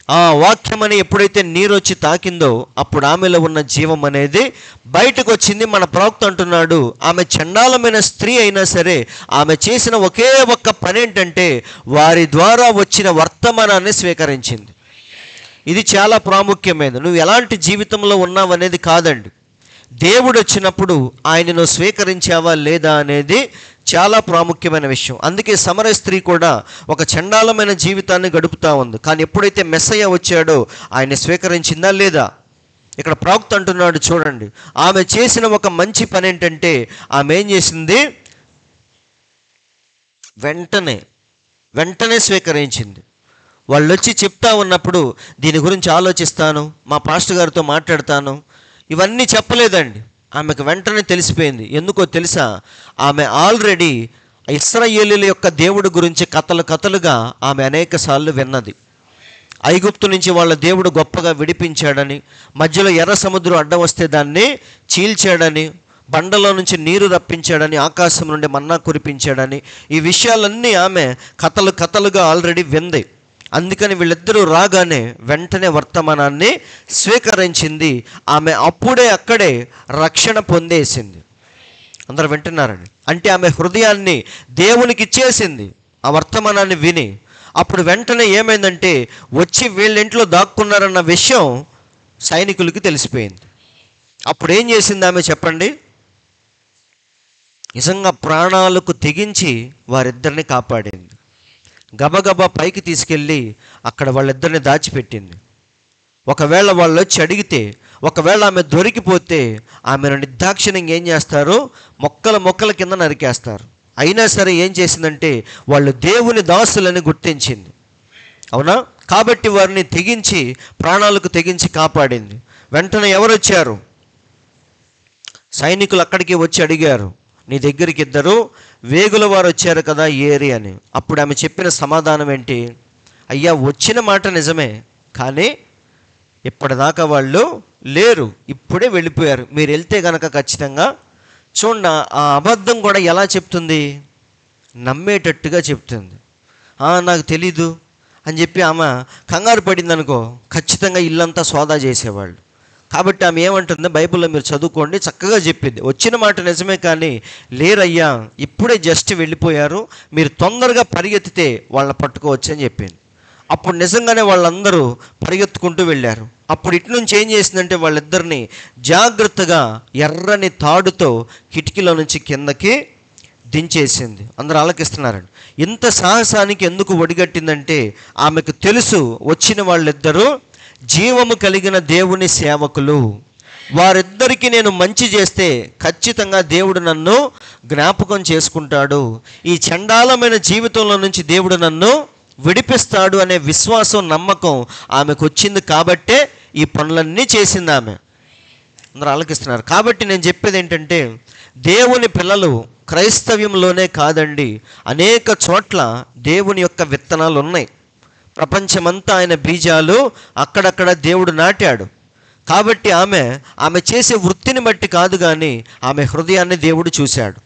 ఆ వాక్యం అని ఎప్పుడైతే నీరు వచ్చి తాకిందో అప్పుడు ఆమెలో ఉన్న జీవం అనేది బయటకు వచ్చింది. మన ప్రవక్త అంటున్నాడు ఆమె చండాలమైన స్త్రీ అయినా సరే ఆమె చేసిన ఒకే ఒక్క పని ఏంటంటే వారి ద్వారా వచ్చిన వర్తమానాన్ని స్వీకరించింది. ఇది చాలా ప్రాముఖ్యమైనది. నువ్వు ఎలాంటి జీవితంలో ఉన్నావు అనేది కాదండి, దేవుడు వచ్చినప్పుడు ఆయనను స్వీకరించావా లేదా అనేది చాలా ప్రాముఖ్యమైన విషయం. అందుకే సమరయ స్త్రీ కూడా ఒక చండాలమైన జీవితాన్ని గడుపుతూ ఉంది. కానీ ఎప్పుడైతే మెస్సయ్య వచ్చాడో ఆయన స్వీకరించిందా లేదా? ఇక్కడ ప్రవక్త అంటున్నాడు చూడండి, ఆమె చేసిన ఒక మంచి పని ఏంటంటే ఆమె ఏం చేసింది? వెంటనే స్వీకరించింది. వాళ్ళు వచ్చి చెప్తా ఉన్నప్పుడు దీని గురించి ఆలోచిస్తాను, మా పాస్టర్ గారితో మాట్లాడతాను, ఇవన్నీ చెప్పలేదండి. ఆమెకు వెంటనే తెలిసిపోయింది. ఎందుకో తెలుసా? ఆమె ఆల్రెడీ ఇశ్రాయేలీయుల యొక్క దేవుడి గురించి కథలుగా ఆమె అనేక సార్లు విన్నది. ఐగుప్తు నుంచి వాళ్ళ దేవుడు గొప్పగా విడిపించాడని, మధ్యలో ఎర్ర సముద్రం అడ్డం వస్తే దాన్ని చీల్చాడని, బండలో నుంచి నీరు రప్పించాడని, ఆకాశం నుండి మన్నా కురిపించాడని, ఈ విషయాలన్నీ ఆమె కథలుగా ఆల్రెడీ వింది. అందుకని వీళ్ళిద్దరూ రాగానే వెంటనే వర్తమానాన్ని స్వీకరించింది. ఆమె అప్పుడే అక్కడే రక్షణ పొందేసింది. అందరూ వింటున్నారండి? అంటే ఆమె హృదయాన్ని దేవునికి ఇచ్చేసింది ఆ వర్తమానాన్ని విని. అప్పుడు వెంటనే ఏమైందంటే వచ్చి వీళ్ళ ఇంట్లో దాక్కున్నారన్న విషయం సైనికులకి తెలిసిపోయింది. అప్పుడు ఏం చేసింది ఆమె చెప్పండి? నిజంగా ప్రాణాలకు తెగించి వారిద్దరిని కాపాడింది. గబగబా పైకి తీసుకెళ్ళి అక్కడ వాళ్ళిద్దరిని దాచిపెట్టింది. ఒకవేళ వాళ్ళు వచ్చి అడిగితే, ఒకవేళ ఆమె దొరికిపోతే ఆమెను నిర్దాక్షిణ్యంగా ఏం చేస్తారు? మొక్కల కింద నరికేస్తారు. అయినా సరే ఏం చేసిందంటే వాళ్ళు దేవుని దాసులని గుర్తించింది. అవునా? కాబట్టి వారిని తెగించి, ప్రాణాలకు తెగించి కాపాడింది. వెంటనే ఎవరు వచ్చారు? సైనికులు అక్కడికి వచ్చి అడిగారు, నీ దగ్గరికి ఇద్దరు వేగుల వారు వచ్చారు కదా ఏరి అని. అప్పుడు ఆమె చెప్పిన సమాధానం ఏంటి? అయ్యా, వచ్చిన మాట నిజమే, కానీ ఇప్పటిదాకా వాళ్ళు లేరు, ఇప్పుడే వెళ్ళిపోయారు. మీరు వెళ్తే కనుక ఖచ్చితంగా చూడండి. ఆ అబద్ధం కూడా ఎలా చెప్తుంది? నమ్మేటట్టుగా చెప్తుంది. నాకు తెలీదు అని చెప్పి ఆమె కంగారు పడింది అనుకో, ఖచ్చితంగా ఇల్లంతా సోదా చేసేవాళ్ళు. కాబట్టి ఆమె ఏమంటుంది? బైబిల్లో మీరు చదువుకోండి, చక్కగా చెప్పింది. వచ్చిన మాట నిజమే, కానీ లేరయ్యా, ఇప్పుడే జస్ట్ వెళ్ళిపోయారు, మీరు తొందరగా పరిగెత్తితే వాళ్ళని పట్టుకోవచ్చు అని చెప్పింది. అప్పుడు నిజంగానే వాళ్ళందరూ పరిగెత్తుకుంటూ వెళ్ళారు. అప్పుడు ఇటు నుంచి ఏం చేసిందంటే వాళ్ళిద్దరిని జాగ్రత్తగా ఎర్రని తాడుతో కిటికీలో నుంచి కిందకి దించేసింది. అందరూ ఆలకిస్తున్నారండి. ఇంత సాహసానికి ఎందుకు ఒడిగట్టిందంటే ఆమెకు తెలుసు వచ్చిన వాళ్ళిద్దరూ జీవము కలిగిన దేవుని సేవకులు. వారిద్దరికీ నేను మంచి చేస్తే ఖచ్చితంగా దేవుడు నన్ను జ్ఞాపకం చేసుకుంటాడు, ఈ చండాలమైన జీవితంలో నుంచి దేవుడు నన్ను విడిపిస్తాడు అనే విశ్వాసం, నమ్మకం ఆమెకు వచ్చింది. కాబట్టే ఈ పనులన్నీ చేసింది ఆమె. అందరూ ఆలకిస్తున్నారు. కాబట్టి నేను చెప్పేది ఏంటంటే, దేవుని పిల్లలు క్రైస్తవ్యంలోనే కాదండి, అనేక చోట్ల దేవుని యొక్క విత్తనాలు ఉన్నాయి. ప్రపంచమంతా ఆయన బీజాలు అక్కడక్కడ దేవుడు నాటాడు. కాబట్టి ఆమె చేసే వృత్తిని బట్టి కాదు, కానీ ఆమె హృదయాన్ని దేవుడు చూశాడు.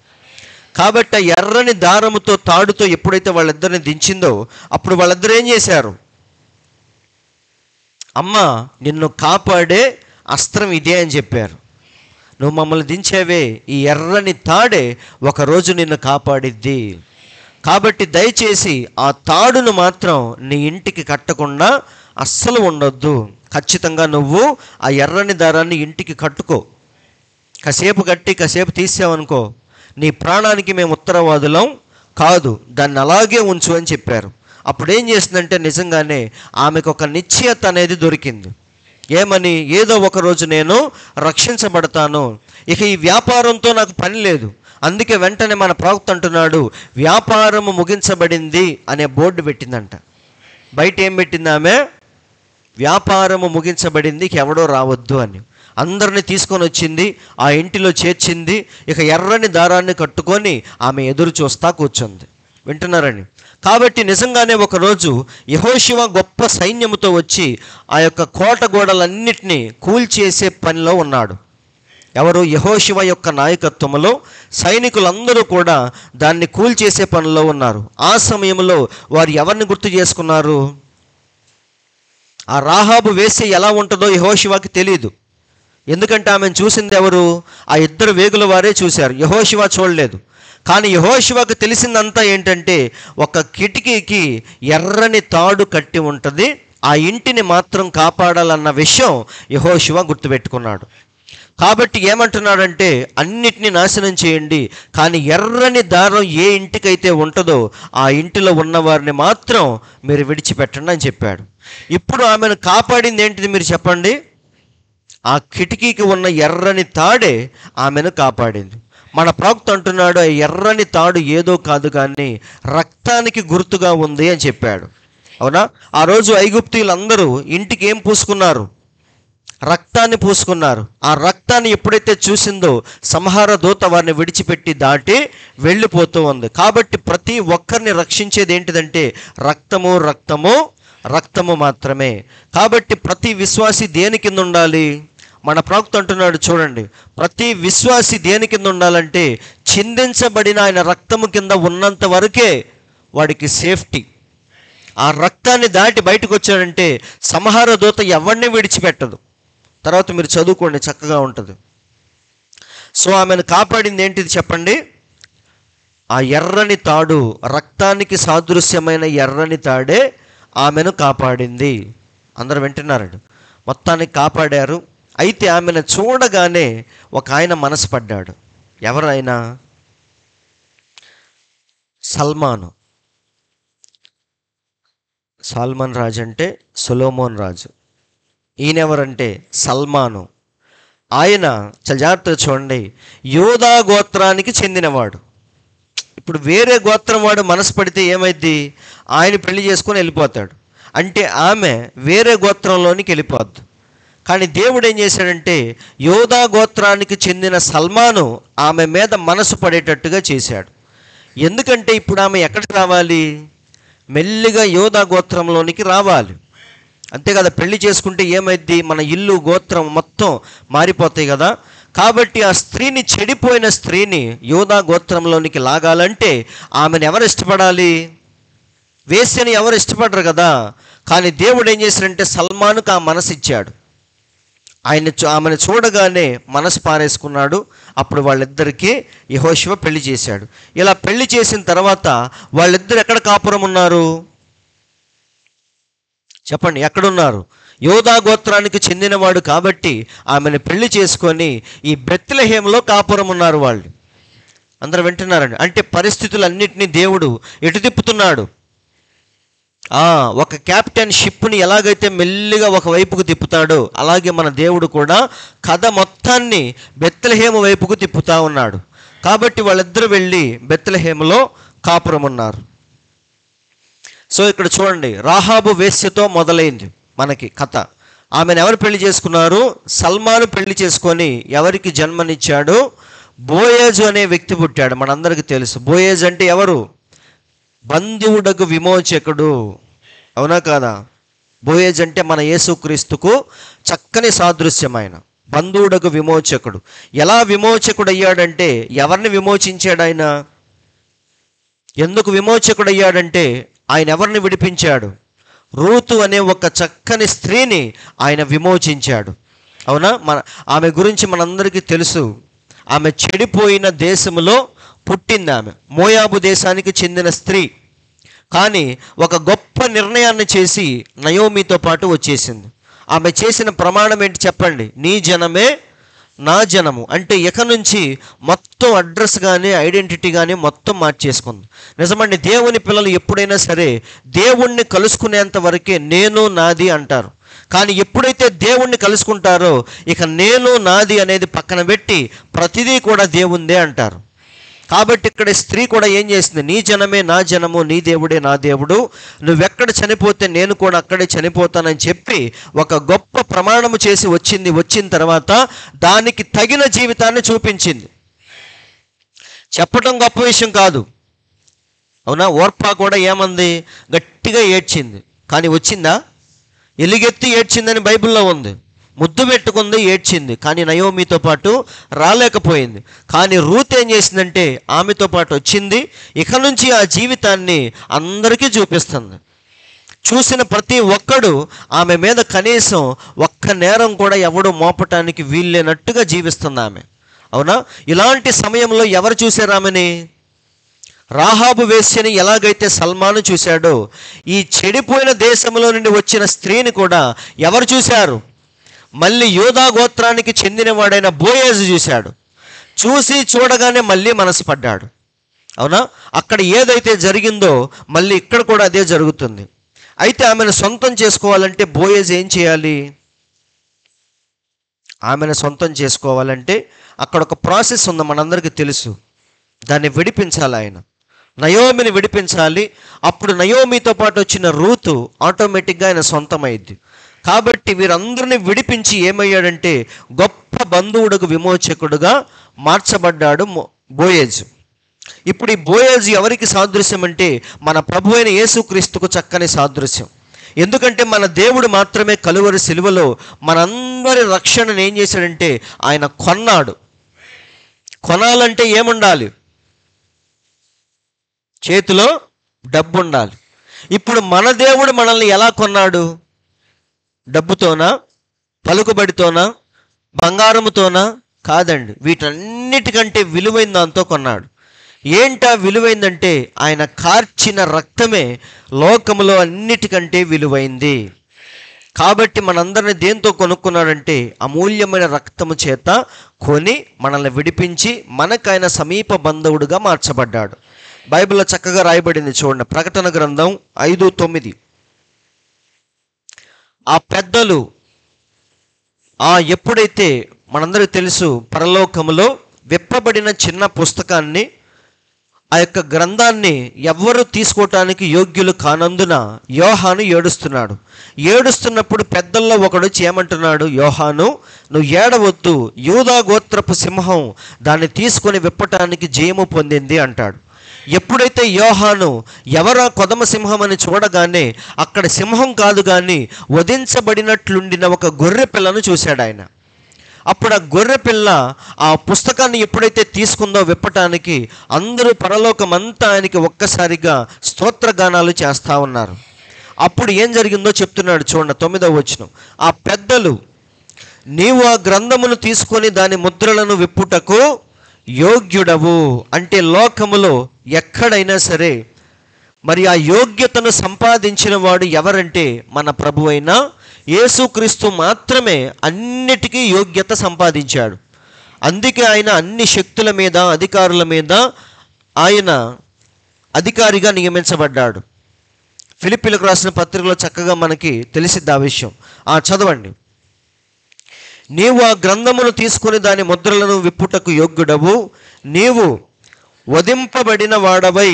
కాబట్టి ఆ ఎర్రని దారముతో, తాడుతో ఎప్పుడైతే వాళ్ళిద్దరిని దించిందో అప్పుడు వాళ్ళిద్దరు ఏం చేశారు? అమ్మ, నిన్ను కాపాడే అస్త్రం ఇదే అని చెప్పారు. నువ్వు మమ్మల్ని దించేవే, ఈ ఎర్రని తాడే ఒకరోజు నిన్ను కాపాడిద్ది. కాబట్టి దయచేసి ఆ తాడును మాత్రం నీ ఇంటికి కట్టకుండా అస్సలు ఉండొద్దు. ఖచ్చితంగా నువ్వు ఆ ఎర్రని దారాన్ని ఇంటికి కట్టుకో. కాసేపు కట్టి కాసేపు తీసావనుకో, నీ ప్రాణానికి మేము ఉత్తరవాదులం కాదు, దాన్ని అలాగే ఉంచు అని చెప్పారు. అప్పుడు ఏం చేసిందంటే నిజంగానే ఆమెకు ఒక నిశ్చయత అనేది దొరికింది. ఏమని? ఏదో ఒకరోజు నేను రక్షించబడతాను, ఇక ఈ వ్యాపారంతో నాకు పని లేదు. అందుకే వెంటనే మన ప్రవక్త అంటున్నాడు, వ్యాపారము ముగించబడింది అనే బోర్డు పెట్టిందంట. బయట ఏం పెట్టింది ఆమె? వ్యాపారము ముగించబడింది, ఎవడో రావద్దు అని. అందరిని తీసుకొని వచ్చింది, ఆ ఇంటిలో చేర్చింది. ఇక ఎర్రని దారాన్ని కట్టుకొని ఆమె ఎదురు చూస్తా కూర్చుంది. వింటున్నారని? కాబట్టి నిజంగానే ఒకరోజు యెహోషువ గొప్ప సైన్యముతో వచ్చి ఆ యొక్క కోట గోడలన్నిటినీ కూల్చేసే పనిలో ఉన్నాడు. ఎవరు? యెహోషువ యొక్క నాయకత్వంలో సైనికులందరూ కూడా దాన్ని కూల్చేసే పనిలో ఉన్నారు. ఆ సమయంలో వారు ఎవరిని గుర్తు చేసుకున్నారు? ఆ రాహాబు వేసి ఎలా ఉంటుందో యెహోషువకి తెలియదు. ఎందుకంటే ఆమెను చూసింది ఎవరు? ఆ ఇద్దరు వేగుల వారే చూశారు, యెహోషువ చూడలేదు. కానీ యెహోషువకు తెలిసిందంతా ఏంటంటే, ఒక కిటికీకి ఎర్రని తాడు కట్టి ఉంటుంది, ఆ ఇంటిని మాత్రం కాపాడాలన్న విషయం యెహోషువ గుర్తుపెట్టుకున్నాడు. కాబట్టి ఏమంటున్నాడంటే, అన్నిటినీ నాశనం చేయండి, కానీ ఎర్రని దారం ఏ ఇంటికైతే ఉంటుందో ఆ ఇంటిలో ఉన్నవారిని మాత్రం మీరు విడిచిపెట్టండి అని చెప్పాడు. ఇప్పుడు ఆమెను కాపాడింది ఏంటిది మీరు చెప్పండి? ఆ కిటికీకి ఉన్న ఎర్రని తాడే ఆమెను కాపాడింది. మన ప్రవక్త అంటున్నాడు, ఆ ఎర్రని తాడు ఏదో కాదు, కానీ రక్తానికి గుర్తుగా ఉంది అని చెప్పాడు. అవునా? ఆ రోజు ఐగుప్తీయులందరూ ఇంటికి ఏం పూసుకున్నారు? రక్తాన్ని పూసుకున్నారు. ఆ రక్తాన్ని ఎప్పుడైతే చూసిందో సంహార దూత వారిని విడిచిపెట్టి దాటి వెళ్ళిపోతూ ఉంది. కాబట్టి ప్రతి ఒక్కరిని రక్షించేది ఏంటిదంటే రక్తము, రక్తము, రక్తము మాత్రమే. కాబట్టి ప్రతి విశ్వాసి దేని కింద ఉండాలి? మన ప్రవక్త అంటున్నాడు చూడండి, ప్రతి విశ్వాసి దేని కింద ఉండాలంటే చిందించబడిన ఆయన రక్తము కింద ఉన్నంత వరకే వాడికి సేఫ్టీ. ఆ రక్తాన్ని దాటి బయటకు వచ్చాడంటే సంహార దూత ఎవరిని విడిచిపెట్టదు. తర్వాత మీరు చదువుకోండి, చక్కగా ఉంటుంది. సో ఆమెను కాపాడింది ఏంటిది చెప్పండి? ఆ ఎర్రని తాడు, రక్తానికి సాదృశ్యమైన ఎర్రని తాడే ఆమెను కాపాడింది. అందరూ వింటున్నారండి. మొత్తానికి కాపాడారు. అయితే ఆమెను చూడగానే ఒక ఆయన మనసు పడ్డాడు. ఎవరైనా? సాల్మాన్ రాజు అంటే సొలొమోన్ రాజు. ఈయనెవరంటే సల్మాను. ఆయన చాలా జాగ్రత్తగా చూడండి, యూదా గోత్రానికి చెందినవాడు. ఇప్పుడు వేరే గోత్రం వాడు మనసు పడితే ఏమైద్ది? ఆయన పెళ్లి చేసుకొని వెళ్ళిపోతాడు. అంటే ఆమె వేరే గోత్రంలోనికి వెళ్ళిపోద్దు. కానీ దేవుడు ఏం చేశాడంటే యూదా గోత్రానికి చెందిన సల్మాను ఆమె మీద మనసు పడేటట్టుగా చేశాడు. ఎందుకంటే ఇప్పుడు ఆమె ఎక్కడికి రావాలి? మెల్లిగా యూదా గోత్రంలోనికి రావాలి. అంతే కదా, పెళ్లి చేసుకుంటే ఏమైద్ది? మన ఇల్లు గోత్రం మొత్తం మారిపోతాయి కదా. కాబట్టి ఆ స్త్రీని, చెడిపోయిన స్త్రీని యూదా గోత్రంలోనికి లాగాలంటే ఆమెను ఎవరు ఇష్టపడాలి? వేశ్యని ఎవరు ఇష్టపడరు కదా. కానీ దేవుడు ఏం చేశాడంటే సల్మానుకు ఆ మనసు ఇచ్చాడు. ఆమెను చూడగానే మనసు పారేసుకున్నాడు. అప్పుడు వాళ్ళిద్దరికీ యెహోషువ పెళ్లి చేశాడు. ఇలా పెళ్లి చేసిన తర్వాత వాళ్ళిద్దరు ఎక్కడ కాపురం ఉన్నారు చెప్పండి? ఎక్కడున్నారు? యూదా గోత్రానికి చెందినవాడు కాబట్టి ఆమెను పెళ్లి చేసుకొని ఈ బెత్లెహేములో కాపురం ఉన్నారు వాళ్ళు. అందరూ వింటున్నారండి. అంటే పరిస్థితులన్నిటినీ దేవుడు ఎటు తిప్పుతున్నాడు? ఒక క్యాప్టెన్ షిప్ని ఎలాగైతే మెల్లిగా ఒక వైపుకు తిప్పుతాడో అలాగే మన దేవుడు కూడా కథ మొత్తాన్ని బెత్లెహేము వైపుకు తిప్పుతా ఉన్నాడు. కాబట్టి వాళ్ళిద్దరూ వెళ్ళి బెత్లెహేములో కాపురం ఉన్నారు. సో ఇక్కడ చూడండి, రాహాబు వేశ్యతో మొదలైంది మనకి కథ. ఆమెను ఎవరు పెళ్లి చేసుకున్నారు? సల్మాను పెళ్లి చేసుకొని ఎవరికి జన్మనిచ్చాడు? బోయేజు అనే వ్యక్తి పుట్టాడు. మనందరికీ తెలుసు. బోయేజు అంటే ఎవరు? బంధువుడకు విమోచకుడు. అవునా కాదా? బోయేజు అంటే మన యేసుక్రీస్తుకు చక్కని సాదృశ్యమైన బంధువుడకు విమోచకుడు. ఎలా విమోచకుడు అయ్యాడంటే, ఎవరిని విమోచించాడు ఆయన? ఎందుకు విమోచకుడు అయ్యాడంటే ఆయన ఎవరిని విడిపించాడు? రూతు అనే ఒక చక్కని స్త్రీని ఆయన విమోచించాడు. అవునా? ఆమె గురించి మనందరికీ తెలుసు. ఆమె చెడిపోయిన దేశంలో పుట్టింది. ఆమె మోయాబు దేశానికి చెందిన స్త్రీ. కానీ ఒక గొప్ప నిర్ణయాన్ని చేసి నయోమితో పాటు వచ్చేసింది. ఆమె చేసిన ప్రమాణం ఏంటి చెప్పండి? నీ జనమే నా జనము. అంటే ఇక నుంచి మొత్తం అడ్రస్ కానీ ఐడెంటిటీ కానీ మొత్తం మార్చేసుకుంది. నిజమండి, దేవుని పిల్లలు ఎప్పుడైనా సరే దేవుణ్ణి కలుసుకునేంత వరకే నేను నాది అంటారు. కానీ ఎప్పుడైతే దేవుణ్ణి కలుసుకుంటారో ఇక నేను నాది అనేది పక్కన పెట్టి ప్రతిదీ కూడా దేవుందే అంటారు. కాబట్టి ఇక్కడ స్త్రీ కూడా ఏం చేసింది? నీ జనమే నా జనము, నీ దేవుడే నా దేవుడు, నువ్వెక్కడ చనిపోతే నేను కూడా అక్కడే చనిపోతానని చెప్పి ఒక గొప్ప ప్రమాణము చేసి వచ్చింది. వచ్చిన తర్వాత దానికి తగిన జీవితాన్ని చూపించింది. చెప్పడం గొప్ప విషయం కాదు, అవునా? ఓర్పా కూడా ఏమంది? గట్టిగా ఏడ్చింది. కానీ వచ్చిందా? ఎలుగెత్తి ఏడ్చిందని బైబిల్లో ఉంది. ముద్దు పెట్టుకుంది, ఏడ్చింది. కానీ నయోమితో పాటు రాలేకపోయింది. కానీ రూత్ ఏం చేసిందంటే ఆమెతో పాటు వచ్చింది. ఇక నుంచి ఆ జీవితాన్ని అందరికీ చూపిస్తుంది. చూసిన ప్రతి ఒక్కడు ఆమె మీద కనీసం ఒక్క నేరం కూడా ఎవడు మోపటానికి వీల్లేనట్టుగా జీవిస్తుంది ఆమె. అవునా? ఇలాంటి సమయంలో ఎవరు చూశారు ఆమెని? రాహాబు వేశ్యని ఎలాగైతే సల్మాను చూశాడో ఈ చెడిపోయిన దేశంలో నుండి వచ్చిన స్త్రీని కూడా ఎవరు చూశారు? మళ్ళీ యూదా గోత్రానికి చెందినవాడైన బోయేజు చూశాడు. చూడగానే మళ్ళీ మనసు పడ్డాడు. అవునా? అక్కడ ఏదైతే జరిగిందో మళ్ళీ ఇక్కడ కూడా అదే జరుగుతుంది. అయితే ఆమెను సొంతం చేసుకోవాలంటే బోయేజు ఏం చేయాలి? ఆమెను సొంతం చేసుకోవాలంటే అక్కడ ఒక ప్రాసెస్ ఉంది, మనందరికీ తెలుసు. దాన్ని విడిపించాలి ఆయన. నయోమిని విడిపించాలి. అప్పుడు నయోమితో పాటు వచ్చిన రూతు ఆటోమేటిక్గా ఆయన సొంతమైద్ది. కాబట్టి వీరందరినీ విడిపించి ఏమయ్యాడంటే గొప్ప బంధువుడుకు విమోచకుడుగా మార్చబడ్డాడు బోయేజు. ఇప్పుడు ఈ బోయేజు ఎవరికి సాదృశ్యం అంటే మన ప్రభు అయిన యేసుక్రీస్తుకు చక్కని సాదృశ్యం. ఎందుకంటే మన దేవుడు మాత్రమే కలువరి సిలువలో మనందరి రక్షణను ఏం చేశాడంటే ఆయన కొన్నాడు. కొనాలంటే ఏముండాలి? చేతిలో డబ్బు ఉండాలి. ఇప్పుడు మన దేవుడు మనల్ని ఎలా కొన్నాడు? డబ్బుతోనా, పలుకుబడితోనా, బంగారముతోనా? కాదండి. వీటన్నిటికంటే విలువైన దాంతో కొన్నాడు. ఏంటా విలువైందంటే ఆయన కార్చిన రక్తమే లోకములో అన్నిటికంటే విలువైంది. కాబట్టి మనందరిని దేంతో కొనుక్కున్నాడంటే అమూల్యమైన రక్తము చేత కొని మనల్ని విడిపించి మనకైన సమీప బంధువుడుగా మార్చబడ్డాడు. బైబిల్లో చక్కగా రాయబడింది చూడండి, ప్రకటన గ్రంథం 5:9. ఆ పెద్దలు ఎప్పుడైతే మనందరికీ తెలుసు పరలోకములో విప్పబడిన చిన్న పుస్తకాన్ని, ఆ యొక్క గ్రంథాన్ని ఎవ్వరూ తీసుకోవటానికి యోగ్యులు కానందున యోహాను ఏడుస్తున్నాడు. ఏడుస్తున్నప్పుడు పెద్దల్లో ఒకడు ఏమంటున్నాడు, యోహాను నువ్వు ఏడవద్దు, యూదా గోత్రపు సింహం దాన్ని తీసుకొని విప్పటానికి జయము పొందింది అంటాడు. ఎప్పుడైతే యోహాను ఎవరా కొదమ సింహం అని చూడగానే అక్కడ సింహం కాదు కానీ వధించబడినట్లుండిన ఒక గొర్రె పిల్లను చూశాడు ఆయన. అప్పుడు ఆ గొర్రె పిల్ల ఆ పుస్తకాన్ని ఎప్పుడైతే తీసుకుందో విప్పటానికి అందరూ పరలోకమంతా ఆయనకి ఒక్కసారిగా స్తోత్రగానాలు చేస్తూ ఉన్నారు. అప్పుడు ఏం జరిగిందో చెప్తున్నాడు చూడండి, 9వ వచనం. ఆ పెద్దలు నీవు ఆ గ్రంథమును తీసుకొని దాని ముద్రలను విప్పుటకు యోగ్యుడవు. అంటే లోకములో ఎక్కడైనా సరే మరి ఆ యోగ్యతను సంపాదించిన వాడు ఎవరంటే మన ప్రభు అయిన యేసుక్రీస్తు మాత్రమే అన్నిటికీ యోగ్యత సంపాదించాడు. అందుకే ఆయన అన్ని శక్తుల మీద, అధికారుల మీద ఆయన అధికారిగా నియమించబడ్డాడు. ఫిలిప్పీలకు రాసిన పత్రికలో చక్కగా మనకి తెలిసిద్ది ఆ విషయం. చదవండి. నీవు ఆ గ్రంథమును తీసుకుని దాని ముద్రలను విప్పుటకు యోగ్యుడవు, నీవు వధింపబడిన వాడవై.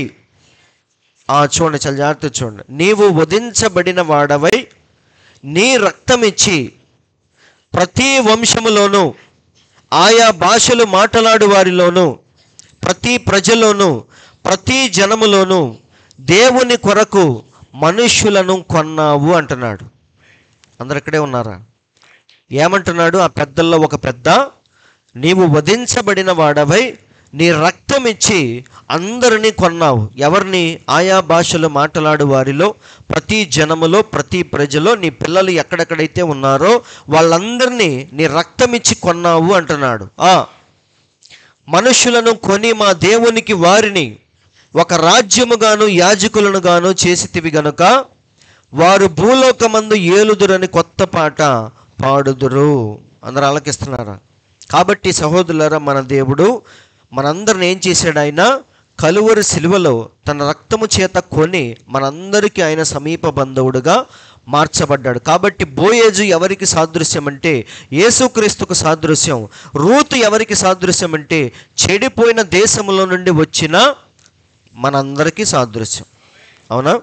చూడండి, చాలా జాగ్రత్త చూడండి. నీవు వధించబడిన వాడవై నీ రక్తమిచ్చి ప్రతి వంశములోనూ, ఆయా భాషలు మాట్లాడు వారిలోనూ, ప్రతి ప్రజలోనూ, ప్రతి జనములోనూ దేవుని కొరకు మనుష్యులను కొన్నావు అంటున్నాడు. అందరు ఇక్కడే ఉన్నారా? ఏమంటున్నాడు ఆ పెద్దల్లో ఒక పెద్ద, నీవు వధించబడిన వాడవై నీ రక్తం ఇచ్చి అందరినీ కొన్నావు. ఎవరిని? ఆయా భాషలు మాట్లాడు వారిలో, ప్రతి జనములో, ప్రతి ప్రజలో, నీ పిల్లలు ఎక్కడెక్కడైతే ఉన్నారో వాళ్ళందరినీ నీ రక్తం ఇచ్చి కొన్నావు అంటున్నాడు. మనుషులను కొని మా దేవునికి వారిని ఒక రాజ్యముగాను యాజకులను గాను చేసితివి గనుక వారు భూలోకమందు ఏలుదురని కొత్త పాట పాడుదురు. అందరూ ఆలకిస్తున్నారా? కాబట్టి సహోదరులారా, మన దేవుడు మనందరిని ఏం చేశాడు? ఆయన కలువరి సిలువలో తన రక్తము చేత కొని మనందరికీ ఆయన సమీప బంధువుడుగా మార్చబడ్డాడు. కాబట్టి బోయేజు ఎవరికి సాదృశ్యం అంటే యేసుక్రీస్తుకు సాదృశ్యం. రూతు ఎవరికి సాదృశ్యం అంటే చెడిపోయిన దేశంలో నుండి వచ్చిన మనందరికీ సాదృశ్యం. అవునా?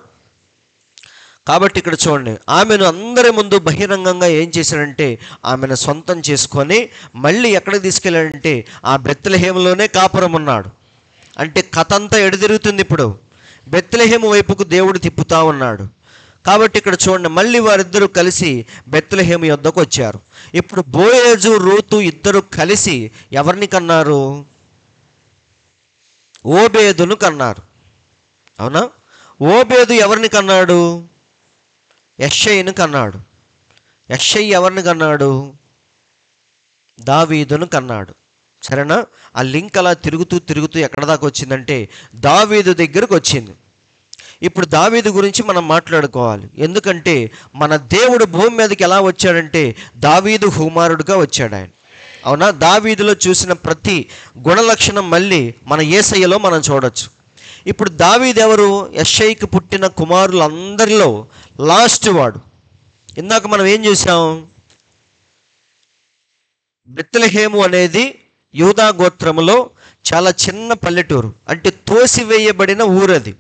కాబట్టి ఇక్కడ చూడండి, ఆమెను అందరి ముందు బహిరంగంగా ఏం చేశాడంటే ఆమెను సొంతం చేసుకొని మళ్ళీ ఎక్కడికి తీసుకెళ్ళాడంటే ఆ బెత్లెహేములోనే కాపురం ఉన్నాడు. అంటే కథ అంతా ఎడదిరుగుతుంది. ఇప్పుడు బెత్లెహేము వైపుకు దేవుడు తిప్పుతా ఉన్నాడు. కాబట్టి ఇక్కడ చూడండి, మళ్ళీ వారిద్దరూ కలిసి బెత్లెహేము యొద్దకు వచ్చారు. ఇప్పుడు బోయేజు, రూతు ఇద్దరు కలిసి ఎవరిని కన్నారు? ఓబేదును కన్నారు. అవునా? ఓబేదు ఎవరిని కన్నాడు? యెషయిను కన్నాడు. యెషయి ఎవరిని కన్నాడు? దావీదును కన్నాడు. సరేనా? ఆ లింక్ అలా తిరుగుతూ తిరుగుతూ ఎక్కడ దాకా వచ్చిందంటే దావీదు దగ్గరకు వచ్చింది. ఇప్పుడు దావీదు గురించి మనం మాట్లాడుకోవాలి. ఎందుకంటే మన దేవుడు భూమి మీదకి ఎలా వచ్చాడంటే దావీదు కుమారుడుగా వచ్చాడు ఆయన. అవునా? దావీదులో చూసిన ప్రతి గుణలక్షణం మళ్ళీ మన యేసయ్యలో మనం చూడొచ్చు. ఇప్పుడు దావీదు ఎవరు? యెషయికి పుట్టిన కుమారులందరిలో లాస్ట్ వాడు. ఇందాక మనం ఏం చూసాం? బెత్లెహేము అనేది యూదా గోత్రములో చాలా చిన్న పల్లెటూరు, అంటే తోసివేయబడిన ఊరది.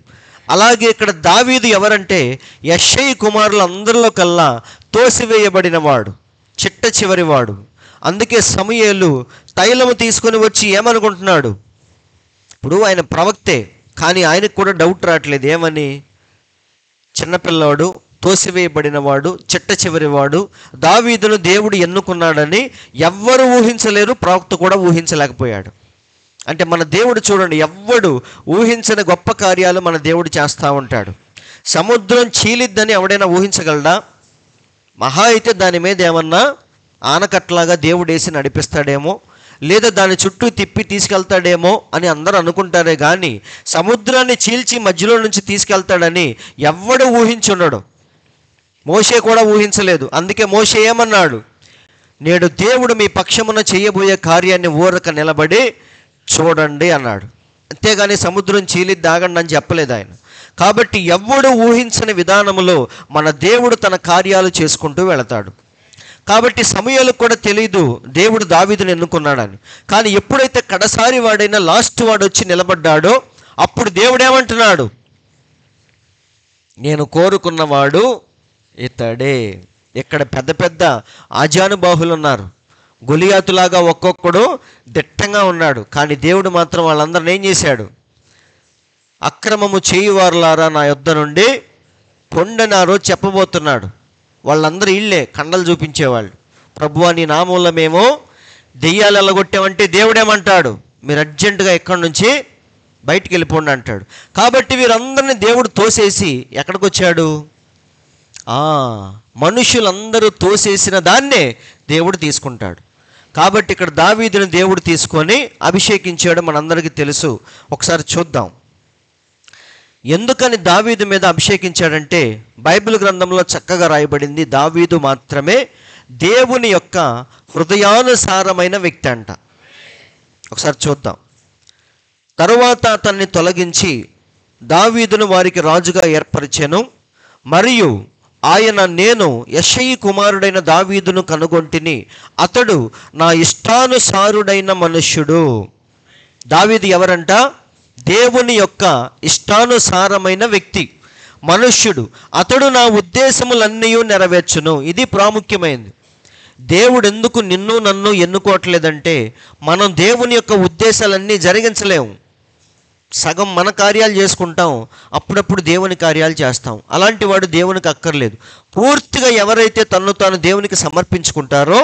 అలాగే ఇక్కడ దావీదు ఎవరంటే యెషయి కుమారులందరిలో కల్లా తోసివేయబడిన వాడు, చిట్ట చివరి వాడు. అందుకే సమూయేలు తైలము తీసుకొని వచ్చి ఏమనుకుంటున్నాడు? ఇప్పుడు ఆయన ప్రవక్తే, కానీ ఆయనకు కూడా డౌట్ రావట్లేదు. ఏమని? చిన్నపిల్లవాడు, తోసివేయబడిన వాడు, చిట్ట చివరి వాడు, దావీదును దేవుడు ఎన్నుకున్నాడని ఎవ్వరు ఊహించలేరు, ప్రవక్త కూడా ఊహించలేకపోయాడు. అంటే మన దేవుడు చూడండి, ఎవ్వడు ఊహించని గొప్ప కార్యాలు మన దేవుడు చేస్తూ ఉంటాడు. సముద్రం చీలిద్దని ఎవడైనా ఊహించగలడా? మహా అయితే దాని మీద ఏమన్నా ఆనకట్లాగా దేవుడు వేసి నడిపిస్తాడేమో, లేదా దాని చుట్టూ తిప్పి తీసుకెళ్తాడేమో అని అందరూ అనుకుంటారే కానీ సముద్రాన్ని చీల్చి మధ్యలో నుంచి తీసుకెళ్తాడని ఎవ్వడు ఊహించున్నాడు. మోషే కూడా ఊహించలేదు. అందుకే మోషే ఏమన్నాడు? నేడు దేవుడు మీ పక్షమున చేయబోయే కార్యాన్ని ఊరక నిలబడి చూడండి అన్నాడు. అంతేగాని సముద్రం చీలిద్ది ఆగండి అని చెప్పలేదు ఆయన. కాబట్టి ఎవ్వడు ఊహించని విధానంలో మన దేవుడు తన కార్యాలు చేసుకుంటూ వెళతాడు. కాబట్టి సమూయేలుకు కూడా తెలియదు దేవుడు దావీదుని ఎన్నుకున్నాడని. కానీ ఎప్పుడైతే కడసారి వాడైనా లాస్ట్ వాడు వచ్చి నిలబడ్డాడో అప్పుడు దేవుడు ఏమంటున్నాడు? నేను కోరుకున్నవాడు ఇతడే. ఇక్కడ పెద్ద పెద్ద ఆజానుబాహులు ఉన్నారు, గొలియాతులాగా ఒక్కొక్కడు దిట్టంగా ఉన్నాడు. కానీ దేవుడు మాత్రం వాళ్ళందరిని ఏం చేశాడు? అక్రమము చేయువారులారా నా యొద్ద నుండి పొండని ఆ రోజు చెప్పబోతున్నాడు. వాళ్ళందరూ ఇళ్ళే కండలు చూపించేవాళ్ళు. ప్రభువా నీ నామంలో మేము దెయ్యాలు ఎల్లగొట్టామంటే దేవుడేమంటాడు? మీరు అర్జెంటుగా ఎక్కడి నుంచి బయటికి వెళ్ళిపోండి అంటాడు. కాబట్టి వీరందరినీ దేవుడు తోసేసి ఎక్కడికి వచ్చాడు? మనుషులందరూ తోసేసిన దాన్నే దేవుడు తీసుకుంటాడు. కాబట్టి ఇక్కడ దావీదుని దేవుడు తీసుకొని అభిషేకించాడు, మనందరికీ తెలుసు. ఒకసారి చూద్దాం ఎందుకని దావీదు మీద అభిషేకించాడంటే బైబిల్ గ్రంథంలో చక్కగా రాయబడింది, దావీదు మాత్రమే దేవుని యొక్క హృదయానుసారమైన వ్యక్తి అంట. ఒకసారి చూద్దాం. తరువాత అతన్ని తొలగించి దావీదును వారికి రాజుగా ఏర్పరిచెను. మరియు ఆయన, నేను యెషయి కుమారుడైన దావీదును కనుగొంటిని, అతడు నా ఇష్టానుసారుడైన మనుష్యుడు. దావీదు ఎవరంట? దేవుని యొక్క ఇష్టానుసారమైన వ్యక్తి, మనుష్యుడు. అతడు నా ఉద్దేశములన్నీ నెరవేర్చును. ఇది ప్రాముఖ్యమైనది. దేవుడు ఎందుకు నిన్ను నన్ను ఎన్నుకోవట్లేదంటే మనం దేవుని యొక్క ఉద్దేశాలన్నీ జరిగించలేము. సగం మన కార్యాలు చేసుకుంటాం, అప్పుడప్పుడు దేవుని కార్యాలు చేస్తాం. అలాంటి వాడు దేవునికి అక్కర్లేదు. పూర్తిగా ఎవరైతే తన్ను తాను దేవునికి సమర్పించుకుంటారో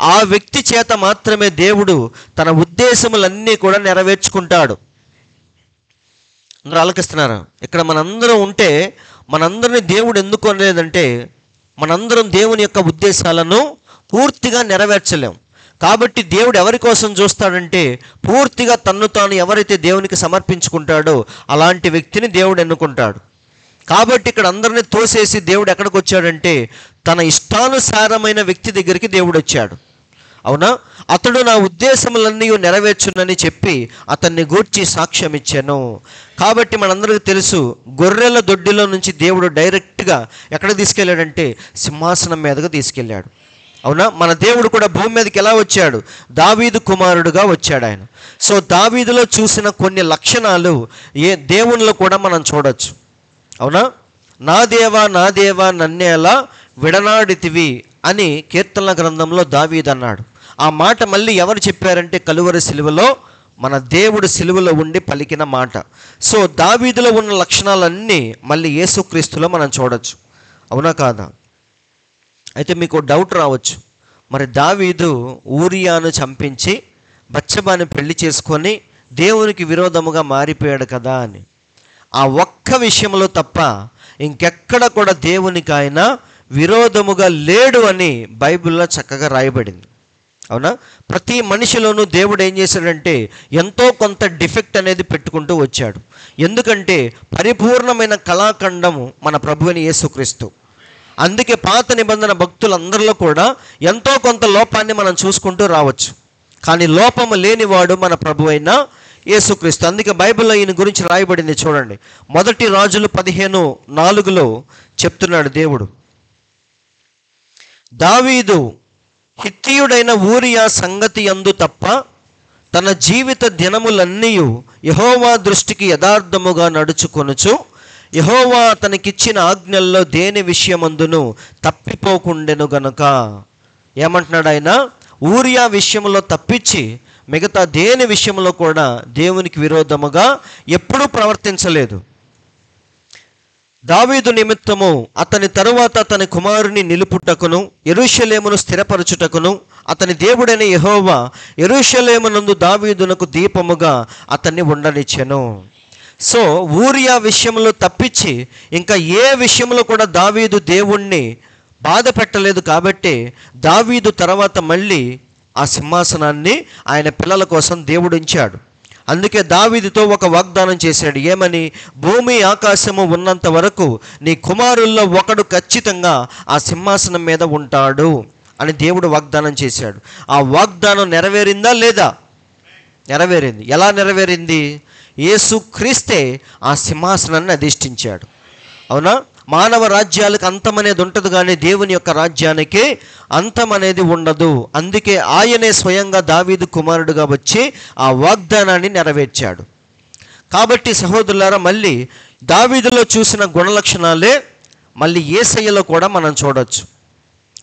ఆ వ్యక్తి చేత మాత్రమే దేవుడు తన ఉద్దేశములన్నీ కూడా నెరవేర్చుకుంటాడు. అందరూ ఆలకిస్తున్నారా? ఇక్కడ మనందరం ఉంటే మనందరినీ దేవుడు ఎందుకు అనలేదంటే మనందరం దేవుని యొక్క ఉద్దేశాలను పూర్తిగా నెరవేర్చలేం. కాబట్టి దేవుడు ఎవరి కోసం చూస్తాడంటే పూర్తిగా తన్ను తాను ఎవరైతే దేవునికి సమర్పించుకుంటాడో అలాంటి వ్యక్తిని దేవుడు ఎన్నుకుంటాడు. కాబట్టి ఇక్కడ అందరినీ తోసేసి దేవుడు ఎక్కడికి వచ్చాడంటే తన ఇష్టానుసారమైన వ్యక్తి దగ్గరికి దేవుడు వచ్చాడు. అవునా? అతడు నా ఉద్దేశములన్నీ నెరవేర్చునని చెప్పి అతన్ని గూర్చి సాక్ష్యం ఇచ్చాను. కాబట్టి మనందరికీ తెలుసు, గొర్రెల దొడ్డిలో నుంచి దేవుడు డైరెక్ట్గా ఎక్కడికి తీసుకెళ్ళాడంటే సింహాసనం మీదకు తీసుకెళ్ళాడు. అవునా? మన దేవుడు కూడా భూమి మీదకి ఎలా వచ్చాడు? దావీదు కుమారుడుగా వచ్చాడు ఆయన. సో దావీదులో చూసిన కొన్ని లక్షణాలు దేవునిలో కూడా మనం చూడొచ్చు. అవునా? నా దేవా నన్నేలా విడనాడితివి అని కీర్తనల గ్రంథంలో దావీదు అన్నాడు. ఆ మాట మళ్ళీ ఎవరు చెప్పారంటే కలువరి సిలువలో మన దేవుడు సిలువలో ఉండి పలికిన మాట. సో దావీదులో ఉన్న లక్షణాలన్నీ మళ్ళీ యేసుక్రీస్తులో మనం చూడొచ్చు. అవునా కాదా? అయితే మీకు డౌట్ రావచ్చు, మరి దావీదు ఊరియాను చంపించి బత్షెబాని పెళ్లి చేసుకొని దేవునికి విరోధముగా మారిపోయాడు కదా అని. ఆ ఒక్క విషయంలో తప్ప ఇంకెక్కడ కూడా దేవునికి ఆయన విరోధముగా లేడు అని బైబిల్లో చక్కగా రాయబడింది. అవునా? ప్రతి మనిషిలోనూ దేవుడు ఏం చేశాడంటే ఎంతో కొంత డిఫెక్ట్ అనేది పెట్టుకుంటూ వచ్చాడు. ఎందుకంటే పరిపూర్ణమైన కళాఖండము మన ప్రభువైన యేసుక్రీస్తు. అందుకే పాత నిబంధన భక్తులందరిలో కూడా ఎంతో కొంత లోపాన్ని మనం చూసుకుంటూ రావచ్చు. కానీ లోపము లేనివాడు మన ప్రభువైన యేసుక్రీస్తు. అందుకే బైబిల్లో ఈయన గురించి రాయబడింది చూడండి. 1 రాజులు 15:4 చెప్తున్నాడు దేవుడు, దావీదు హిత్తీయుడైన ఊరియా సంగతి యందు తప్ప తన జీవిత దినములన్నీ యెహోవా దృష్టికి యథార్థముగా నడుచుకొనుచు యెహోవా అతనికిచ్చిన ఆజ్ఞల్లో దేని విషయమందును తప్పిపోకుండెను గనుక. ఏమంటున్నాడు ఆయన? ఊరియా విషయంలో తప్పించి మిగతా దేని విషయంలో కూడా దేవునికి విరోధముగా ఎప్పుడూ ప్రవర్తించలేదు. దావీదు నిమిత్తము అతని తరువాత అతని కుమారుని నిలుపుటకును యెరూషలేమును స్థిరపరచుటకును అతని దేవుడైన యెహోవా యెరూషలేమునందు దావీదునకు దీపముగా అతన్ని ఉండనిచ్చెను. సో ఊరియా విషయంలో తప్పించి ఇంకా ఏ విషయంలో కూడా దావీదు దేవుణ్ణి బాధ పెట్టలేదు. కాబట్టి దావీదు తర్వాత మళ్ళీ ఆ సింహాసనాన్ని ఆయన పిల్లల కోసం దేవుడు ఉంచాడు. అందుకే దావీదుతో ఒక వాగ్దానం చేశాడు. ఏమని? భూమి ఆకాశము ఉన్నంత వరకు నీ కుమారుల్లో ఒకడు ఖచ్చితంగా ఆ సింహాసనం మీద ఉంటాడు అని దేవుడు వాగ్దానం చేశాడు. ఆ వాగ్దానం నెరవేరిందా లేదా? నెరవేరింది. ఎలా నెరవేరింది? యేసు క్రీస్తే ఆ సింహాసనాన్ని అధిష్ఠించాడు. అవునా? మానవ రాజ్యాలకు అంతం అనేది ఉంటుంది, కానీ దేవుని యొక్క రాజ్యానికి అంతం అనేది ఉండదు. అందుకే ఆయనే స్వయంగా దావీదు కుమారుడుగా వచ్చి ఆ వాగ్దానాన్ని నెరవేర్చాడు. కాబట్టి సహోదరులారా, మళ్ళీ దావీదులో చూసిన గుణలక్షణాలే మళ్ళీ యేసయ్యలో కూడా మనం చూడవచ్చు.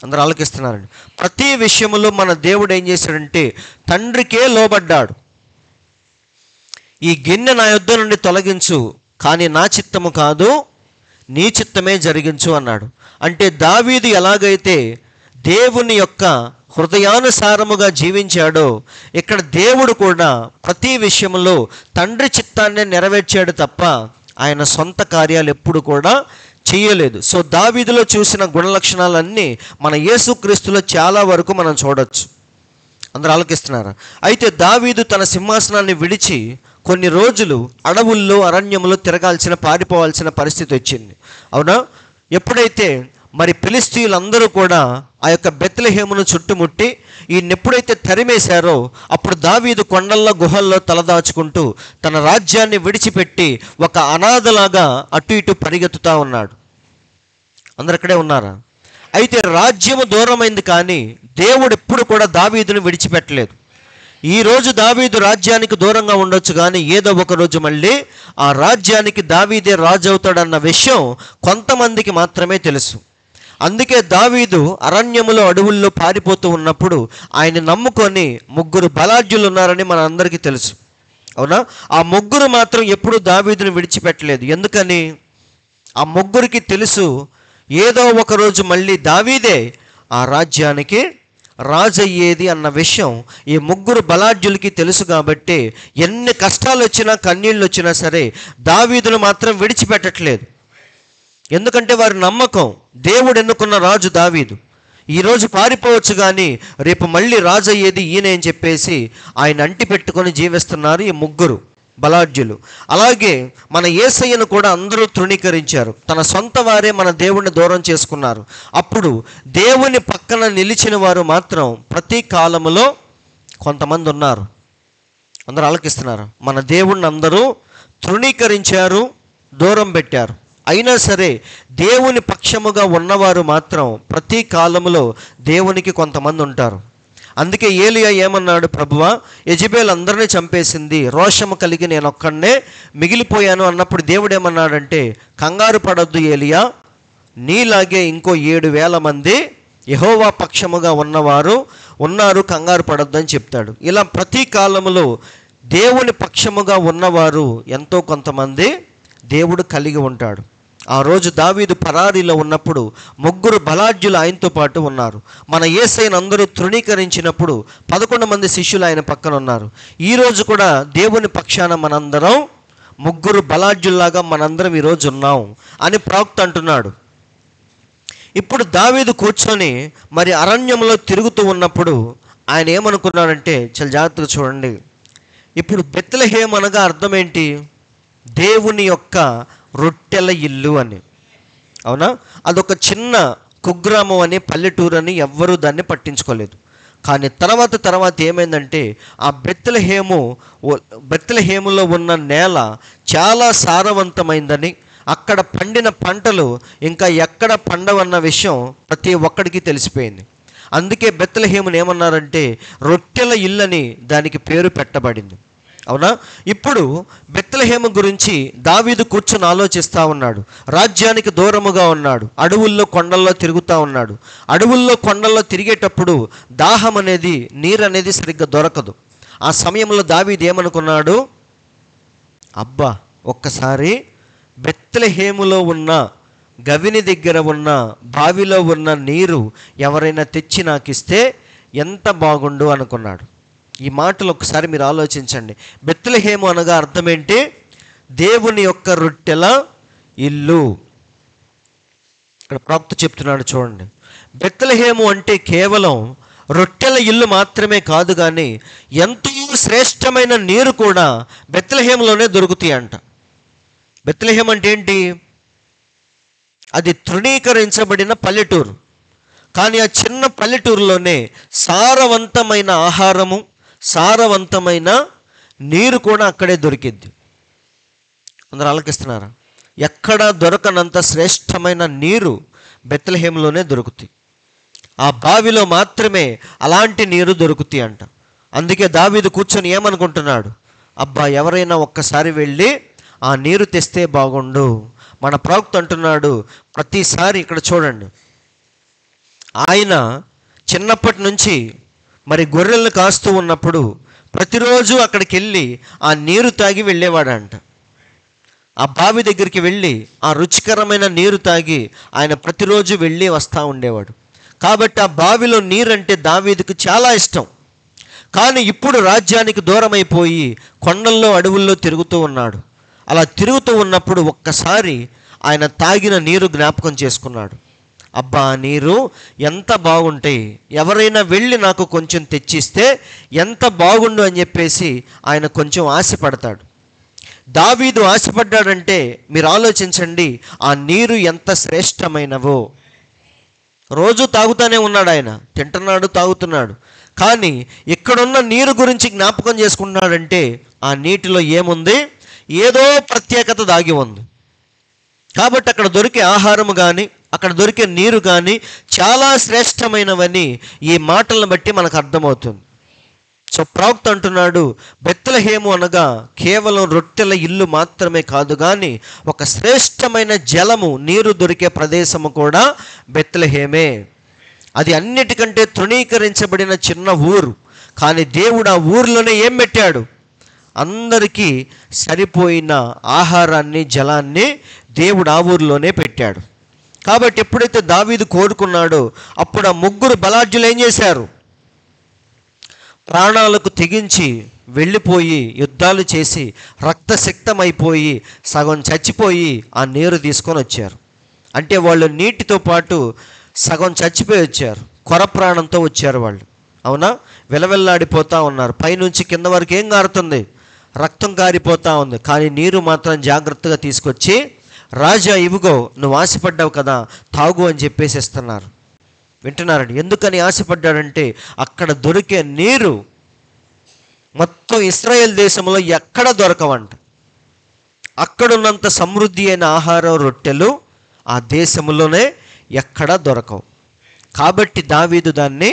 అందరూ ఆలోకిస్తున్నారండి. ప్రతి విషయంలో మన దేవుడు ఏం చేశాడంటే తండ్రికే లోబడ్డాడు. ఈ గిన్నె నా యొద్ద నుండి తొలగించు, కానీ నా చిత్తము కాదు నీ చిత్తమే జరిగించు అన్నాడు. అంటే దావీదు ఎలాగైతే దేవుని యొక్క హృదయానుసారముగా జీవించాడో, ఇక్కడ దేవుడు కూడా ప్రతి విషయంలో తండ్రి చిత్తాన్ని నెరవేర్చాడు తప్ప ఆయన సొంత కార్యాలు ఎప్పుడు కూడా చేయలేదు. సో దావీదులో చూసిన గుణలక్షణాలన్నీ మన యేసుక్రీస్తులో చాలా వరకు మనం చూడొచ్చు. అందరూ ఆలోకిస్తున్నారా? అయితే దావీదు తన సింహాసనాన్ని విడిచి కొన్ని రోజులు అడవుల్లో అరణ్యంలో తిరగాల్సిన, పారిపోవాల్సిన పరిస్థితి వచ్చింది. అవునా? ఎప్పుడైతే మరి ఫిలిష్తీయులందరూ కూడా ఆ యొక్క బెత్లెహేమును చుట్టుముట్టి ఈయన ఎప్పుడైతే తరిమేశారో, అప్పుడు దావీదు కొండల్లో గుహల్లో తలదాచుకుంటూ తన రాజ్యాన్ని విడిచిపెట్టి ఒక అనాథలాగా అటు ఇటు పరిగెత్తుతూ ఉన్నాడు. అందరు అక్కడే ఉన్నారా? అయితే రాజ్యము దూరమైంది, కానీ దేవుడు ఎప్పుడు కూడా దావీదుని విడిచిపెట్టలేదు. ఈరోజు దావీదు రాజ్యానికి దూరంగా ఉండొచ్చు, కానీ ఏదో ఒక రోజు మళ్ళీ ఆ రాజ్యానికి దావీదే రాజు అవుతాడన్న విషయం కొంతమందికి మాత్రమే తెలుసు. అందుకే దావీదు అరణ్యములో అడవుల్లో పారిపోతూ ఉన్నప్పుడు ఆయన నమ్ముకొని ముగ్గురు బలాఢ్యులు ఉన్నారని మన అందరికీ తెలుసు. అవునా? ఆ ముగ్గురు మాత్రం ఎప్పుడు దావీదుని విడిచిపెట్టలేదు. ఎందుకని? ఆ ముగ్గురికి తెలుసు ఏదో ఒకరోజు మళ్ళీ దావీదే ఆ రాజ్యానికి రాజయ్యేది అన్న విషయం ఈ ముగ్గురు బలాఢ్యులకి తెలుసు. కాబట్టి ఎన్ని కష్టాలు వచ్చినా, కన్నీళ్ళు వచ్చినా సరే దావీదును మాత్రం విడిచిపెట్టట్లేదు. ఎందుకంటే వారి నమ్మకం దేవుడు ఎన్నుకున్న రాజు దావీదు. ఈరోజు పారిపోవచ్చు, కానీ రేపు మళ్ళీ రాజు అయ్యేది ఈయన అని చెప్పేసి ఆయన అంటి పెట్టుకొని జీవిస్తున్నారు ఈ ముగ్గురు బలాఢ్యులు. అలాగే మన యేసయ్యను కూడా అందరూ తృణీకరించారు. తన సొంత వారే మన దేవుణ్ణి దూరం చేసుకున్నారు. అప్పుడు దేవుని పక్కన నిలిచిన వారు మాత్రం ప్రతి కాలములో కొంతమంది ఉన్నారు. అందరూ ఆలకిస్తున్నారు. మన దేవుణ్ణి అందరూ తృణీకరించారు, దూరం పెట్టారు. అయినా సరే దేవుని పక్షముగా ఉన్నవారు మాత్రం ప్రతి కాలములో దేవునికి కొంతమంది ఉంటారు. అందుకే ఏలియా ఏమన్నాడు? ప్రభువా, యెజెబెల్ అందరినీ చంపేసింది, రోషము కలిగి నేను ఒక్కడనే మిగిలిపోయాను అన్నప్పుడు దేవుడు ఏమన్నాడంటే, కంగారు పడొద్దు ఏలియా, నీలాగే ఇంకో 7,000 మంది యెహోవా పక్షముగా ఉన్నవారు ఉన్నారు, కంగారు పడొద్దు అని చెప్తాడు. ఇలా ప్రతి కాలములో దేవుని పక్షముగా ఉన్నవారు ఎంతో కొంతమంది దేవుడు కలిగి ఉంటాడు. ఆ రోజు దావీదు పరారీలో ఉన్నప్పుడు ముగ్గురు బలాఢ్యులు ఆయనతో పాటు ఉన్నారు. మన యేసయ్యను అందరూ తృణీకరించినప్పుడు 11 మంది శిష్యులు ఆయన పక్కన ఉన్నారు. ఈరోజు కూడా దేవుని పక్షాన మనందరం ముగ్గురు బలాఢ్యుల్లాగా మనందరం ఈరోజు ఉన్నాం అని ప్రవక్త అంటున్నాడు. ఇప్పుడు దావీదు కూర్చొని మరి అరణ్యంలో తిరుగుతూ ఉన్నప్పుడు ఆయన ఏమనుకున్నాడంటే, చాలా జాగ్రత్తగా చూడండి. ఇప్పుడు బెత్లెహేము అనగా అర్థం ఏంటి? దేవుని యొక్క రొట్టెల ఇల్లు అని. అవునా? అదొక చిన్న కుగ్రామం అని, పల్లెటూరు అని ఎవ్వరూ దాన్ని పట్టించుకోలేదు. కానీ తర్వాత ఏమైందంటే ఆ బెత్లెహేములో ఉన్న నేల చాలా సారవంతమైందని, అక్కడ పండిన పంటలు ఇంకా ఎక్కడ పండవన్న విషయం ప్రతి ఒక్కడికి తెలిసిపోయింది. అందుకే బెత్లెహేమును ఏమన్నారంటే రొట్టెల ఇల్లని దానికి పేరు పెట్టబడింది. అవునా? ఇప్పుడు బెత్లెహేము గురించి దావీదు కూర్చొని ఆలోచిస్తూ ఉన్నాడు. రాజ్యానికి దూరముగా ఉన్నాడు, అడవుల్లో కొండల్లో తిరుగుతూ ఉన్నాడు. అడవుల్లో కొండల్లో తిరిగేటప్పుడు దాహం అనేది, నీరు అనేది సరిగ్గా దొరకదు. ఆ సమయంలో దావీదు ఏమనుకున్నాడు? అబ్బా, ఒక్కసారి బెత్లెహేములో ఉన్న గవిని దగ్గర ఉన్న బావిలో ఉన్న నీరు ఎవరైనా తెచ్చి నాకు ఇస్తే ఎంత బాగుండు అనుకున్నాడు. ఈ మాటలు ఒకసారి మీరు ఆలోచించండి. బెత్లెహేము అనగా అర్థం ఏంటి? దేవుని యొక్క రొట్టెల ఇల్లు. ఇక్కడ ప్రవక్త చెప్తున్నాడు చూడండి, బెత్లెహేము అంటే కేవలం రొట్టెల ఇల్లు మాత్రమే కాదు, కానీ ఎంతో శ్రేష్టమైన నీరు కూడా బెత్లెహేములోనే దొరుకుతాయి అంట. బెత్లెహేం అంటే ఏంటి? అది తృణీకరించబడిన పల్లెటూరు. కానీ ఆ చిన్న పల్లెటూరులోనే సారవంతమైన ఆహారము, సారవంతమైన నీరు కూడా అక్కడే దొరికిద్ది. అందరూ ఆలకిస్తున్నారా? ఎక్కడ దొరకనంత శ్రేష్టమైన నీరు బెత్లెహేంలోనే దొరుకుతాయి. ఆ బావిలో మాత్రమే అలాంటి నీరు దొరుకుతాయి అంట. అందుకే దావీదు కూర్చొని ఏమనుకుంటున్నాడు? అబ్బా, ఎవరైనా ఒక్కసారి వెళ్ళి ఆ నీరు తెస్తే బాగుండు. మన ప్రవక్త అంటున్నాడు, ప్రతిసారి ఇక్కడ చూడండి, ఆయన చిన్నప్పటి నుంచి మరి గొర్రెలను కాస్తూ ఉన్నప్పుడు ప్రతిరోజు అక్కడికి వెళ్ళి ఆ నీరు తాగి వెళ్ళేవాడంట. ఆ బావి దగ్గరికి వెళ్ళి ఆ రుచికరమైన నీరు తాగి ఆయన ప్రతిరోజు వెళ్ళి వస్తూ ఉండేవాడు. కాబట్టి ఆ బావిలో నీరంటే దావీదుకు చాలా ఇష్టం. కానీ ఇప్పుడు రాజ్యానికి దూరం అయిపోయి కొండల్లో అడవుల్లో తిరుగుతూ ఉన్నాడు. అలా తిరుగుతూ ఉన్నప్పుడు ఒక్కసారి ఆయన తాగిన నీరు జ్ఞాపకం చేసుకున్నాడు. అబ్బా, నీరు ఎంత బాగుంటాయి, ఎవరైనా వెళ్ళి నాకు కొంచెం తెచ్చిస్తే ఎంత బాగుండు అని చెప్పేసి ఆయన కొంచెం ఆశపడతాడు. దావీదు ఆశపడ్డాడంటే మీరు ఆలోచించండి, ఆ నీరు ఎంత శ్రేష్టమైనవో. రోజు తాగుతూనే ఉన్నాడు, ఆయన తింటున్నాడు, తాగుతున్నాడు. కానీ ఇక్కడున్న నీరు గురించి జ్ఞాపకం చేసుకున్నాడంటే ఆ నీటిలో ఏముంది? ఏదో ప్రత్యేకత దాగి ఉంది. కాబట్టి అక్కడ దొరికే ఆహారము కానీ, అక్కడ దొరికే నీరు కానీ చాలా శ్రేష్టమైనవని ఈ మాటలను బట్టి మనకు అర్థమవుతుంది. సో ప్రవక్త అంటున్నాడు, బెత్లెహేము అనగా కేవలం రొట్టెల ఇల్లు మాత్రమే కాదు, కానీ ఒక శ్రేష్టమైన జలము, నీరు దొరికే ప్రదేశము కూడా బెత్లెహేమే. అది అన్నిటికంటే తృణీకరించబడిన చిన్న ఊరు, కానీ దేవుడు ఆ ఊరిలోనే ఏం పెట్టాడు? అందరికీ సరిపోయిన ఆహారాన్ని, జలాన్ని దేవుడు ఆ ఊరిలోనే పెట్టాడు. కాబట్టి ఎప్పుడైతే దావీదు కోరుకున్నాడో అప్పుడు ఆ ముగ్గురు బలాఢ్యులు ఏం చేశారు? ప్రాణాలకు తెగించి వెళ్ళిపోయి యుద్ధాలు చేసి రక్తసిక్తమైపోయి సగం చచ్చిపోయి ఆ నీరు తీసుకొని వచ్చారు. అంటే వాళ్ళు నీటితో పాటు సగం చచ్చిపోయి వచ్చారు, కొర ప్రాణంతో వచ్చారు వాళ్ళు. అవునా? విలవిల్లాడిపోతూ ఉన్నారు. పైనుంచి కింద వరకు ఏం కారుతుంది? రక్తం కారిపోతూ ఉంది. కానీ నీరు మాత్రం జాగ్రత్తగా తీసుకొచ్చి, రాజా ఇవిగో, నువ్వు ఆశపడ్డావు కదా, తాగు అని చెప్పేసి ఇస్తున్నారు. వింటున్నారండి? ఎందుకని ఆశపడ్డాడంటే అక్కడ దొరికే నీరు మొత్తం ఇశ్రాయేల్ దేశంలో ఎక్కడ దొరకవంట. అక్కడున్నంత సమృద్ధి అయిన ఆహారం, రొట్టెలు ఆ దేశంలోనే ఎక్కడా దొరకవు. కాబట్టి దావీదు దాన్ని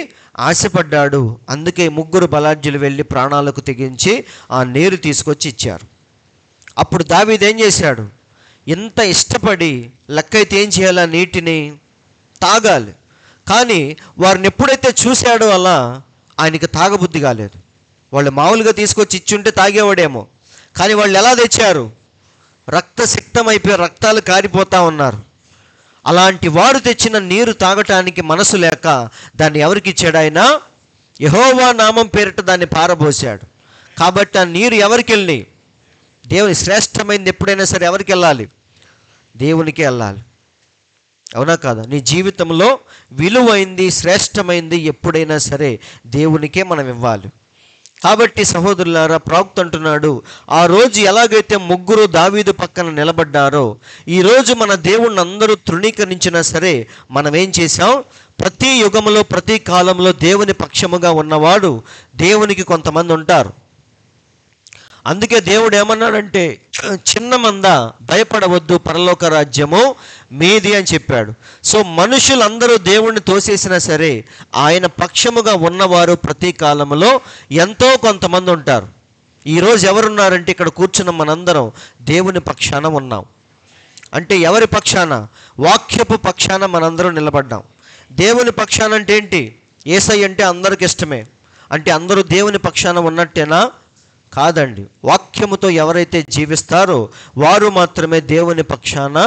ఆశపడ్డాడు. అందుకే ముగ్గురు బలాఢ్యులు వెళ్ళి ప్రాణాలకు తెగించి ఆ నీరు తీసుకొచ్చి ఇచ్చారు. అప్పుడు దావీదు ఏం చేశాడు? ఇంత ఇష్టపడి లెక్కైతే ఏం చేయాలి? ఆ నీటిని తాగాలి. కానీ వారిని ఎప్పుడైతే చూశాడో అలా ఆయనకి తాగబుద్ధి కాలేదు. వాళ్ళు మామూలుగా తీసుకొచ్చి ఇచ్చుంటే తాగేవాడేమో, కానీ వాళ్ళు ఎలా తెచ్చారు? రక్తసిక్తమైపోయి రక్తాలు కారిపోతూ ఉన్నారు. అలాంటి వారు తెచ్చిన నీరు తాగటానికి మనసు లేక దాన్ని ఎవరికి ఇచ్చాడు? ఆయన యెహోవా నామం పేరిట దాన్ని పారబోసాడు. కాబట్టి ఆ నీరు ఎవరికి వెళ్ళి? దేవుని శ్రేష్టమైనది ఎప్పుడైనా సరే ఎవరికి వెళ్ళాలి? దేవునికి వెళ్ళాలి. అవునా కాదా? నీ జీవితంలో విలువైంది, శ్రేష్టమైంది ఎప్పుడైనా సరే దేవునికే మనం ఇవ్వాలి. కాబట్టి సహోదరులారా, ప్రవక్త అంటున్నాడు, ఆ రోజు ఎలాగైతే ముగ్గురు దావీదు పక్కన నిలబడ్డారో, ఈరోజు మన దేవుణ్ణి అందరూ తృణీకరించినా సరే మనం ఏం చేశాం? ప్రతి యుగంలో, ప్రతి కాలంలో దేవుని పక్షముగా ఉన్నవాడు దేవునికి కొంతమంది ఉంటారు. అందుకే దేవుడు ఏమన్నాడంటే, చిన్న మంద భయపడవద్దు, పరలోక రాజ్యము మీది అని చెప్పాడు. సో మనుషులందరూ దేవుణ్ణి తోసేసినా సరే ఆయన పక్షముగా ఉన్నవారు ప్రతి కాలంలో ఎంతో కొంతమంది ఉంటారు. ఈరోజు ఎవరున్నారంటే ఇక్కడ కూర్చున్న మనందరం దేవుని పక్షాన ఉన్నాం. అంటే ఎవరి పక్షాన? వాక్యపు పక్షాన మనందరం నిలబడ్డాం. దేవుని పక్షాన అంటే ఏంటి? యేసయ్య అంటే అందరికి ఇష్టమే. అంటే అందరూ దేవుని పక్షాన ఉన్నట్టేనా? కాదండి. వాక్యముతో ఎవరైతే జీవిస్తారో వారు మాత్రమే దేవుని పక్షాన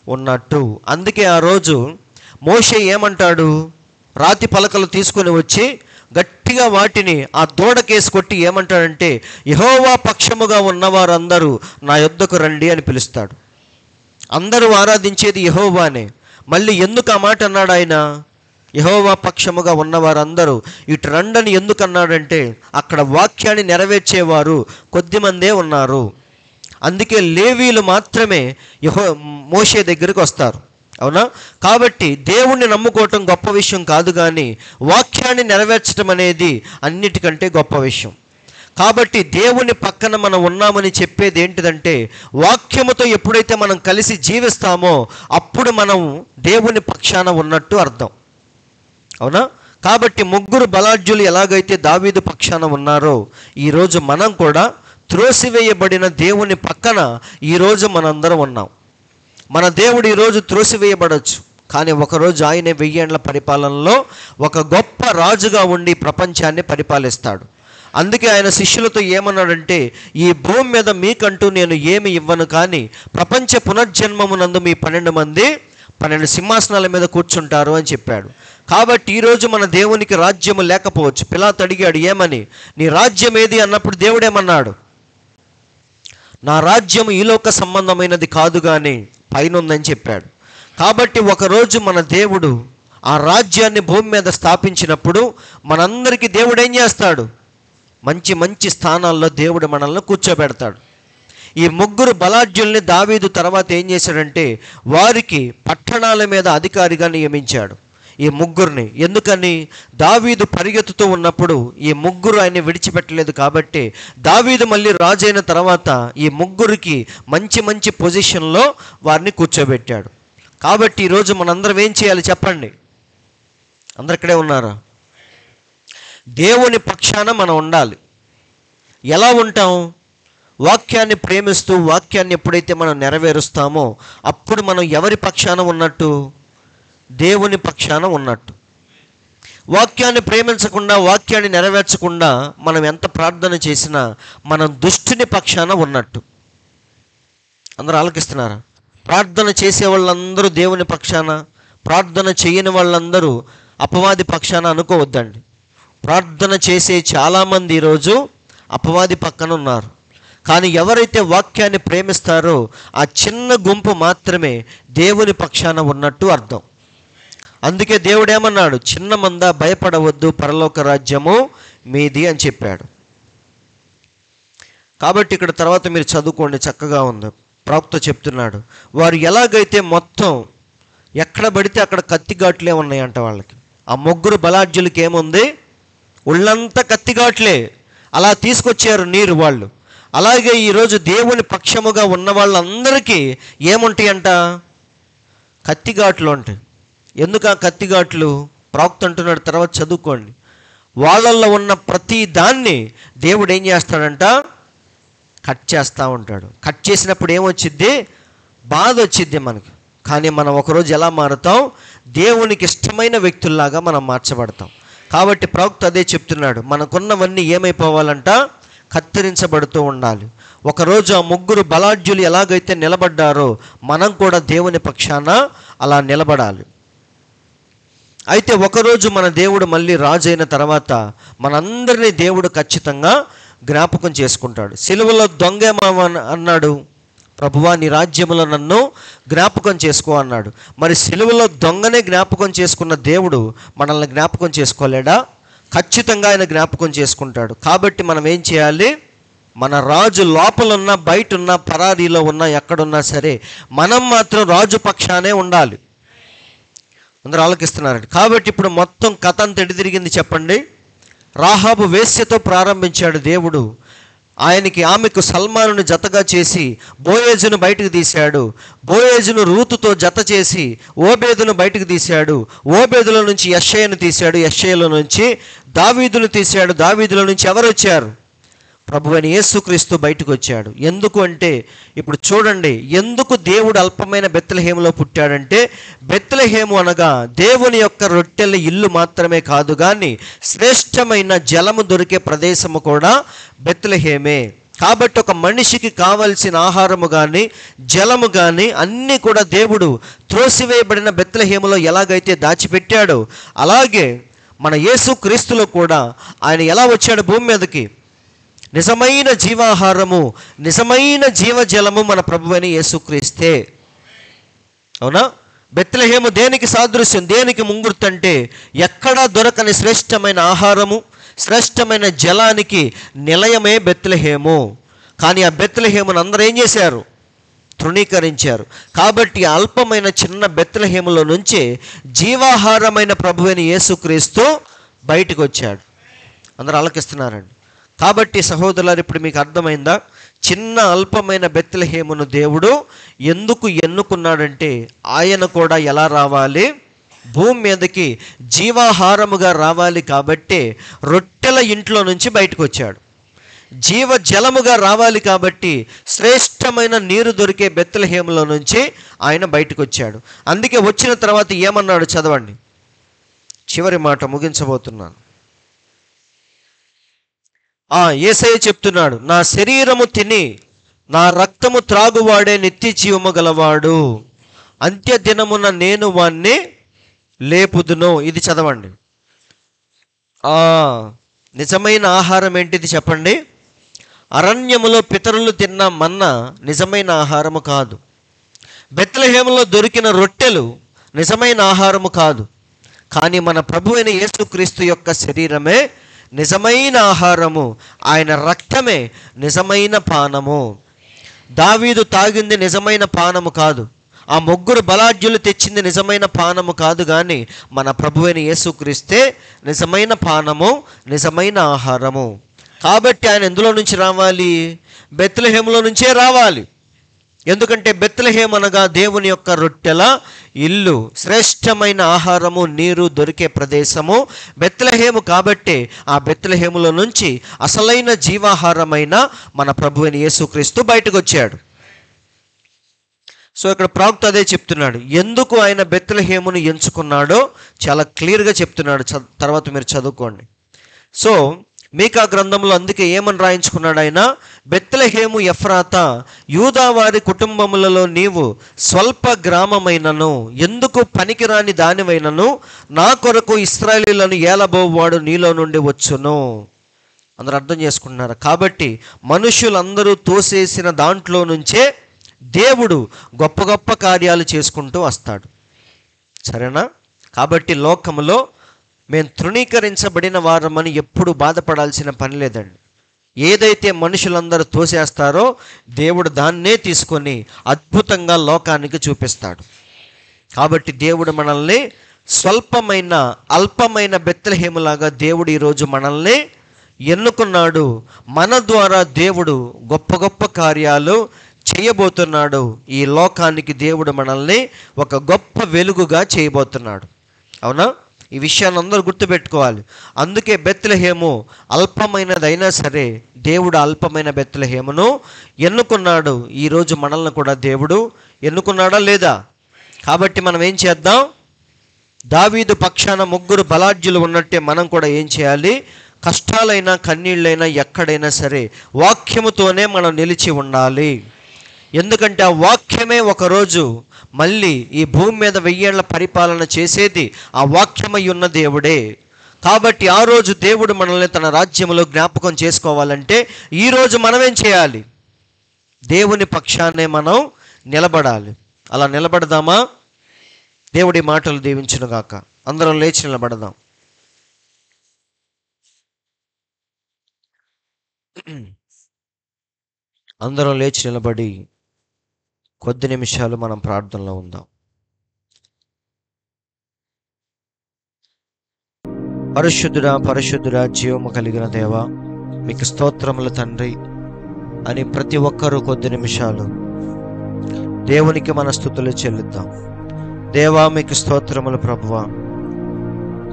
ఉన్నట్టు. అందుకే ఆ రోజు మోషే ఏమంటాడు? రాతి పలకలు తీసుకొని వచ్చి గట్టిగా వాటిని ఆ దూడకేసి కొట్టి ఏమంటాడంటే, యెహోవా పక్షముగా ఉన్నవారందరూ నా యొద్దకు రండి అని పిలుస్తాడు. అందరూ ఆరాధించేది యెహోవానే. మళ్ళీ ఎందుకు ఆ మాట అన్నాడు ఆయన? యెహోవా పక్షముగా ఉన్నవారందరూ ఇటు రండని ఎందుకు అన్నాడంటే, అక్కడ వాక్యాన్ని నెరవేర్చేవారు కొద్దిమందే ఉన్నారు. అందుకే లేవీలు మాత్రమే మోషే దగ్గరికి వస్తారు. అవునా? కాబట్టి దేవుణ్ణి నమ్ముకోవటం గొప్ప విషయం కాదు, కానీ వాక్యాన్ని నెరవేర్చడం అనేది అన్నిటికంటే గొప్ప విషయం. కాబట్టి దేవుని పక్కన మనం ఉన్నామని చెప్పేది ఏంటిదంటే, వాక్యముతో ఎప్పుడైతే మనం కలిసి జీవిస్తామో అప్పుడు మనం దేవుని పక్షాన ఉన్నట్టు అర్థం. అవునా? కాబట్టి ముగ్గురు బలాఢ్యులు ఎలాగైతే దావీదు పక్షాన ఉన్నారో, ఈరోజు మనం కూడా త్రోసివేయబడిన దేవుని పక్కన ఈరోజు మనందరం ఉన్నాం. మన దేవుడు ఈరోజు త్రోసివేయబడవచ్చు, కానీ ఒకరోజు ఆయన 1000 ఏళ్ల పరిపాలనలో ఒక గొప్ప రాజుగా ఉండి ప్రపంచాన్ని పరిపాలిస్తాడు. అందుకే ఆయన శిష్యులతో ఏమన్నాడంటే, ఈ భూమి మీద మీకంటూ నేను ఏమి ఇవ్వను, కానీ ప్రపంచ పునర్జన్మమునందు మీ 12 మంది 12 సింహాసనాల మీద కూర్చుంటారు అని చెప్పాడు. కాబట్టి ఈరోజు మన దేవునికి రాజ్యము లేకపోవచ్చు. పిలాతు అడిగాడు, ఏమని? నీ రాజ్యం ఏది అన్నప్పుడు దేవుడేమన్నాడు? నా రాజ్యం ఈలోక సంబంధమైనది కాదు, కానీ పైన ఉందని చెప్పాడు. కాబట్టి ఒకరోజు మన దేవుడు ఆ రాజ్యాన్ని భూమి మీద స్థాపించినప్పుడు మనందరికీ దేవుడు ఏం చేస్తాడు? మంచి మంచి స్థానాల్లో దేవుడు మనల్ని కూర్చోబెడతాడు. ఈ ముగ్గురు బలాఢ్యుల్ని దావీదు తర్వాత ఏం చేశాడంటే, వారికి పట్టణాల మీద అధికారిగా నియమించాడు ఈ ముగ్గురిని. ఎందుకని? దావీదు పరిగెత్తుతూ ఉన్నప్పుడు ఈ ముగ్గురు ఆయన్ని విడిచిపెట్టలేదు. కాబట్టి దావీదు మళ్ళీ రాజైన తర్వాత ఈ ముగ్గురికి మంచి మంచి పొజిషన్లో వారిని కూర్చోబెట్టాడు. కాబట్టి ఈరోజు మనందరం ఏం చేయాలి చెప్పండి? అందరు ఇక్కడే ఉన్నారా? దేవుని పక్షాన మనం ఉండాలి. ఎలా ఉంటాం? వాక్యాన్ని ప్రేమిస్తూ వాక్యాన్ని ఎప్పుడైతే మనం నెరవేరుస్తామో అప్పుడు మనం ఎవరి పక్షాన ఉన్నట్టు? దేవుని పక్షాన ఉన్నట్టు. వాక్యాన్ని ప్రేమించకుండా వాక్యాన్ని నెరవేర్చకుండా మనం ఎంత ప్రార్థన చేసినా మనం దుష్టుని పక్షాన ఉన్నట్టు. అందరూ ఆలకిస్తున్నారా? ప్రార్థన చేసే వాళ్ళందరూ దేవుని పక్షాన, ప్రార్థన చేయని వాళ్ళందరూ అపవాది పక్షాన అనుకోవద్దండి. ప్రార్థన చేసే చాలామంది ఈరోజు అపవాది పక్కన ఉన్నారు. కానీ ఎవరైతే వాక్యాన్ని ప్రేమిస్తారో ఆ చిన్న గుంపు మాత్రమే దేవుని పక్షాన ఉన్నట్టు అర్థం. అందుకే దేవుడు ఏమన్నాడు? చిన్న మంద భయపడవద్దు, పరలోక రాజ్యము మీది అని చెప్పాడు. కాబట్టి ఇక్కడ తర్వాత మీరు చదువుకోండి, చక్కగా ఉంది. ప్రవక్త చెప్తున్నాడు, వారు ఎలాగైతే మొత్తం ఎక్కడ పడితే అక్కడ కత్తిఘాట్లే ఉన్నాయంట వాళ్ళకి. ఆ ముగ్గురు బలాఢ్యులకి ఏముంది? ఒళ్ళంతా కత్తిఘాట్లే. అలా తీసుకొచ్చారు నీరు వాళ్ళు. అలాగే ఈరోజు దేవుని పక్షముగా ఉన్న వాళ్ళందరికీ ఏముంటాయంట? కత్తిఘాట్లు ఉంటాయి. ఎందుకు ఆ కత్తిఘాట్లు? ప్రవక్త అంటున్నాడు, తర్వాత చదువుకోండి. వాళ్ళల్లో ఉన్న ప్రతి దాన్ని దేవుడు ఏం చేస్తాడంట? కట్ చేస్తూ ఉంటాడు. కట్ చేసినప్పుడు ఏమొచ్చిద్ది? బాధ వచ్చిద్ది మనకి. కానీ మనం ఒకరోజు ఎలా మారుతాం? దేవునికి ఇష్టమైన వ్యక్తుల్లాగా మనం మార్చబడతాం. కాబట్టి ప్రవక్త అదే చెప్తున్నాడు, మనకున్నవన్నీ ఏమైపోవాలంట? కత్తిరించబడుతూ ఉండాలి. ఒకరోజు ఆ ముగ్గురు బలాఢ్యులు ఎలాగైతే నిలబడ్డారో మనం కూడా దేవుని పక్షాన అలా నిలబడాలి. అయితే ఒకరోజు మన దేవుడు మళ్ళీ రాజు అయిన తర్వాత మనందరినీ దేవుడు ఖచ్చితంగా జ్ఞాపకం చేసుకుంటాడు. సిలువలో దొంగేమో అన్నాడు, ప్రభువా నీ రాజ్యములో నన్ను జ్ఞాపకం చేసుకో అన్నాడు. మరి సిలువలో దొంగనే జ్ఞాపకం చేసుకున్న దేవుడు మనల్ని జ్ఞాపకం చేసుకోలేడా? ఖచ్చితంగా ఆయన జ్ఞాపకం చేసుకుంటాడు. కాబట్టి మనం ఏం చేయాలి? మన రాజు లోపలున్నా బయట ఉన్నా పరారీలో ఉన్నా ఎక్కడున్నా సరే మనం మాత్రం రాజు పక్షానే ఉండాలి. అందరూ ఆలోకిస్తున్నారండి. కాబట్టి ఇప్పుడు మొత్తం కథ అంతా ఎటు తిరిగింది చెప్పండి? రాహాబు వేశ్యతో ప్రారంభించాడు దేవుడు. ఆమెకు సల్మానుని జతగా చేసి బోయేజును బయటకు తీశాడు. బోయేజును రూతుతో జత చేసి ఓబేదును బయటకు తీశాడు. ఓబేదుల నుంచి యెషయను తీశాడు. యెషయలో నుంచి దావీదును తీశాడు. దావీదుల నుంచి ఎవరు వచ్చారు? ప్రభువైన యేసుక్రీస్తు బయటకు వచ్చాడు. ఎందుకు అంటే, ఇప్పుడు చూడండి, ఎందుకు దేవుడు అల్పమైన బెత్లెహేములో పుట్టాడంటే, బెత్లెహేము అనగా దేవుని యొక్క రొట్టెల ఇల్లు మాత్రమే కాదు, కానీ శ్రేష్టమైన జలము దొరికే ప్రదేశము కూడా బెత్లెహేమే. కాబట్టి ఒక మనిషికి కావలసిన ఆహారము కానీ జలము కానీ అన్నీ కూడా దేవుడు త్రోసివేయబడిన బెత్లెహేములో ఎలాగైతే దాచిపెట్టాడో, అలాగే మన యేసు క్రీస్తులో కూడా ఆయన ఎలా వచ్చాడు భూమి మీదకి? నిజమైన జీవాహారము, నిజమైన జీవజలము మన ప్రభువైన యేసుక్రీస్తే. అవునా? బెత్లెహేము దేనికి సాదృశ్యం, దేనికి ముంగుర్తు అంటే ఎక్కడా దొరకని శ్రేష్టమైన ఆహారము, శ్రేష్టమైన జలానికి నిలయమే బెత్లెహేము. కానీ ఆ బెత్లెహేమును అందరూ ఏం చేశారు? తృణీకరించారు. కాబట్టి అల్పమైన చిన్న బెత్లెహేములో నుంచే జీవాహారమైన ప్రభువైన యేసుక్రీస్తు బయటకు వచ్చాడు. అందరూ ఆలకిస్తున్నారండి. కాబట్టి సహోదరులారు, ఇప్పుడు మీకు అర్థమైందా? చిన్న అల్పమైన బెత్లెహేమును దేవుడు ఎందుకు ఎన్నుకున్నాడంటే ఆయన కూడా ఎలా రావాలి? భూమి మీదకి జీవాహారముగా రావాలి. కాబట్టి రొట్టెల ఇంట్లో నుంచి బయటకు వచ్చాడు. జీవజలముగా రావాలి కాబట్టి శ్రేష్టమైన నీరు దొరికే బెత్లెహేములో నుంచి ఆయన బయటకు వచ్చాడు. అందుకే వచ్చిన తర్వాత ఏమన్నాడు చదవండి, చివరి మాట ముగించబోతున్నాను. యేసయ్య చెప్తున్నాడు, నా శరీరము తిని నా రక్తము త్రాగువాడే నిత్య జీవము గలవాడు, అంత్య దినమున నేను వాణ్ణి లేపుదును. ఇది చదవండి. నిజమైన ఆహారం ఏంటిది చెప్పండి? అరణ్యములో పితరులు తిన్న మన్నా నిజమైన ఆహారము కాదు. బెత్లెహేములో దొరికిన రొట్టెలు నిజమైన ఆహారము కాదు. కానీ మన ప్రభువైన యేసుక్రీస్తు యొక్క శరీరమే నిజమైన ఆహారము, ఆయన రక్తమే నిజమైన పానము. దావీదు తాగింది నిజమైన పానము కాదు, ఆ ముగ్గురు బలాఢ్యులు తెచ్చింది నిజమైన పానము కాదు. కానీ మన ప్రభువైన యేసుక్రీస్తే నిజమైన పానము, నిజమైన ఆహారము. కాబట్టి ఆయన ఎందులో నుంచి రావాలి? బెత్లెహేములో నుంచే రావాలి. ఎందుకంటే బెత్లెహేము అనగా దేవుని యొక్క రొట్టెల ఇల్లు, శ్రేష్టమైన ఆహారము, నీరు దొరికే ప్రదేశము బెత్లెహేము. కాబట్టి ఆ బెత్లెహేములో నుంచి అసలైన జీవాహారమైన మన ప్రభువైన యేసుక్రీస్తు బయటకు వచ్చాడు. సో ఇక్కడ ప్రవక్త అదే చెప్తున్నాడు. ఎందుకు ఆయన బెత్లెహేమును ఎంచుకున్నాడో చాలా క్లియర్గా చెప్తున్నాడు. తర్వాత మీరు చదువుకోండి. సో మీకా గ్రంథంలో అందుకే ఏమని రాయించుకున్నాడు ఆయన? బెత్లెహేము ఎఫ్రాతా, యూదావారి కుటుంబములలో నీవు స్వల్ప గ్రామమైనను, ఎందుకు పనికిరాని దానివైనను, నా కొరకు ఇశ్రాయేలీయులను ఏలబోవాడు నీలో నుండి వచ్చును. అందరూ అర్థం చేసుకుంటున్నారు. కాబట్టి మనుషులందరూ తోసేసిన దాంట్లో నుంచే దేవుడు గొప్ప గొప్ప కార్యాలు చేసుకుంటూ వస్తాడు. సరేనా? కాబట్టి లోకములో మేము తృణీకరించబడిన వారమని ఎప్పుడు బాధపడాల్సిన పని లేదండి. ఏదైతే మనుషులందరూ తోసేస్తారో దేవుడు దాన్నే తీసుకొని అద్భుతంగా లోకానికి చూపిస్తాడు. కాబట్టి దేవుడు మనల్ని స్వల్పమైన అల్పమైన బెత్లెహేములాగా దేవుడు ఈరోజు మనల్ని ఎన్నుకున్నాడు. మన ద్వారా దేవుడు గొప్ప గొప్ప కార్యాలు చేయబోతున్నాడు. ఈ లోకానికి దేవుడు మనల్ని ఒక గొప్ప వెలుగుగా చేయబోతున్నాడు. అవునా? ఈ విషయాన్ని అందరూ గుర్తుపెట్టుకోవాలి. అందుకే బెత్లెహేము అల్పమైనదైనా సరే దేవుడు అల్పమైన బెత్లెహేమును ఎన్నుకున్నాడు. ఈరోజు మనల్ని కూడా దేవుడు ఎన్నుకున్నాడా లేదా? కాబట్టి మనం ఏం చేద్దాం? దావీదు పక్షాన ముగ్గురు బలాఢ్యులు ఉన్నట్టే మనం కూడా ఏం చేయాలి? కష్టాలైనా కన్నీళ్ళైనా ఎక్కడైనా సరే వాక్యముతోనే మనం నిలిచి ఉండాలి. ఎందుకంటే ఆ వాక్యమే ఒకరోజు మళ్ళీ ఈ భూమి మీద 1000 ఏళ్ల పరిపాలన చేసేది ఆ వాక్యమై ఉన్న దేవుడే. కాబట్టి ఆ రోజు దేవుడు మనల్ని తన రాజ్యంలో జ్ఞాపకం చేసుకోవాలంటే ఈరోజు మనమేం చేయాలి? దేవుని పక్షానే మనం నిలబడాలి. అలా నిలబడదామా? దేవుడి మాటలు దీవించునుగాక. అందరం లేచి నిలబడదాం. అందరం లేచి నిలబడి కొద్ది నిమిషాలు మనం ప్రార్థనలో ఉందాం. పరిశుద్ధుడా, పరిశుద్ధుడా, జీవము కలిగిన దేవా, మీకు స్తోత్రములు తండ్రి అని ప్రతి ఒక్కరూ కొద్ది నిమిషాలు దేవునికి మన స్తుతులు చెల్లిద్దాం. దేవా మీకు స్తోత్రములు ప్రభువా,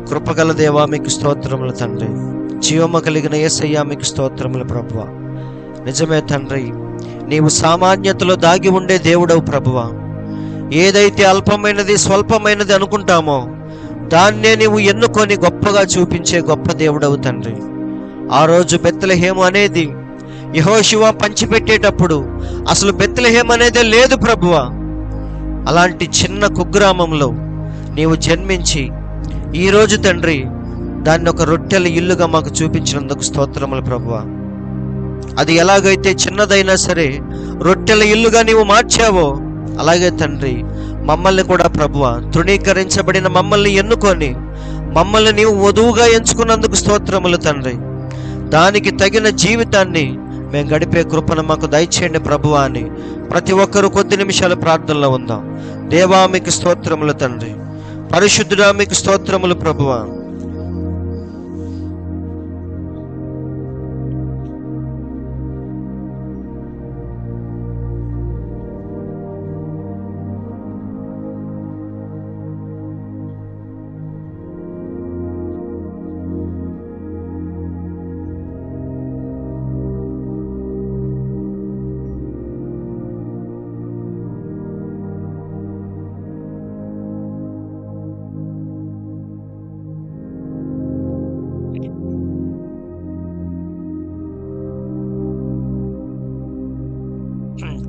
కృపగల దేవా మీకు స్తోత్రములు తండ్రి, జీవము కలిగిన యేసయ్యా మీకు స్తోత్రములు ప్రభువా. నిజమే తండ్రి, నీవు సామాన్యతలో దాగి ఉండే దేవుడవు ప్రభువా. ఏదైతే అల్పమైనది స్వల్పమైనది అనుకుంటామో దాన్నే నీవు ఎన్నుకొని గొప్పగా చూపించే గొప్ప దేవుడవు తండ్రి. ఆ రోజు బెత్లెహేము అనేది యెహోషువ పంచిపెట్టేటప్పుడు అసలు బెత్లెహేము అనేదే లేదు ప్రభువా. అలాంటి చిన్న కుగ్రామంలో నీవు జన్మించి ఈరోజు తండ్రి దాన్ని ఒక రొట్టెల ఇల్లుగా మాకు చూపించినందుకు స్తోత్రములు ప్రభువా. అది ఎలాగైతే చిన్నదైనా సరే రొట్టెల ఇల్లుగా నీవు మార్చావో, అలాగే తండ్రి మమ్మల్ని కూడా ప్రభువా, తృణీకరించబడిన మమ్మల్ని ఎన్నుకొని మమ్మల్ని నీవు వధువుగా ఎంచుకున్నందుకు స్తోత్రములు తండ్రి. దానికి తగిన జీవితాన్ని మేము గడిపే కృపను మాకు దయచేయండి ప్రభువా అని ప్రతి ఒక్కరూ కొద్ది నిమిషాలు ప్రార్థనలో ఉందాం. దేవా మీకు స్తోత్రములు తండ్రి, పరిశుద్ధుడా మీకు స్తోత్రములు ప్రభువా.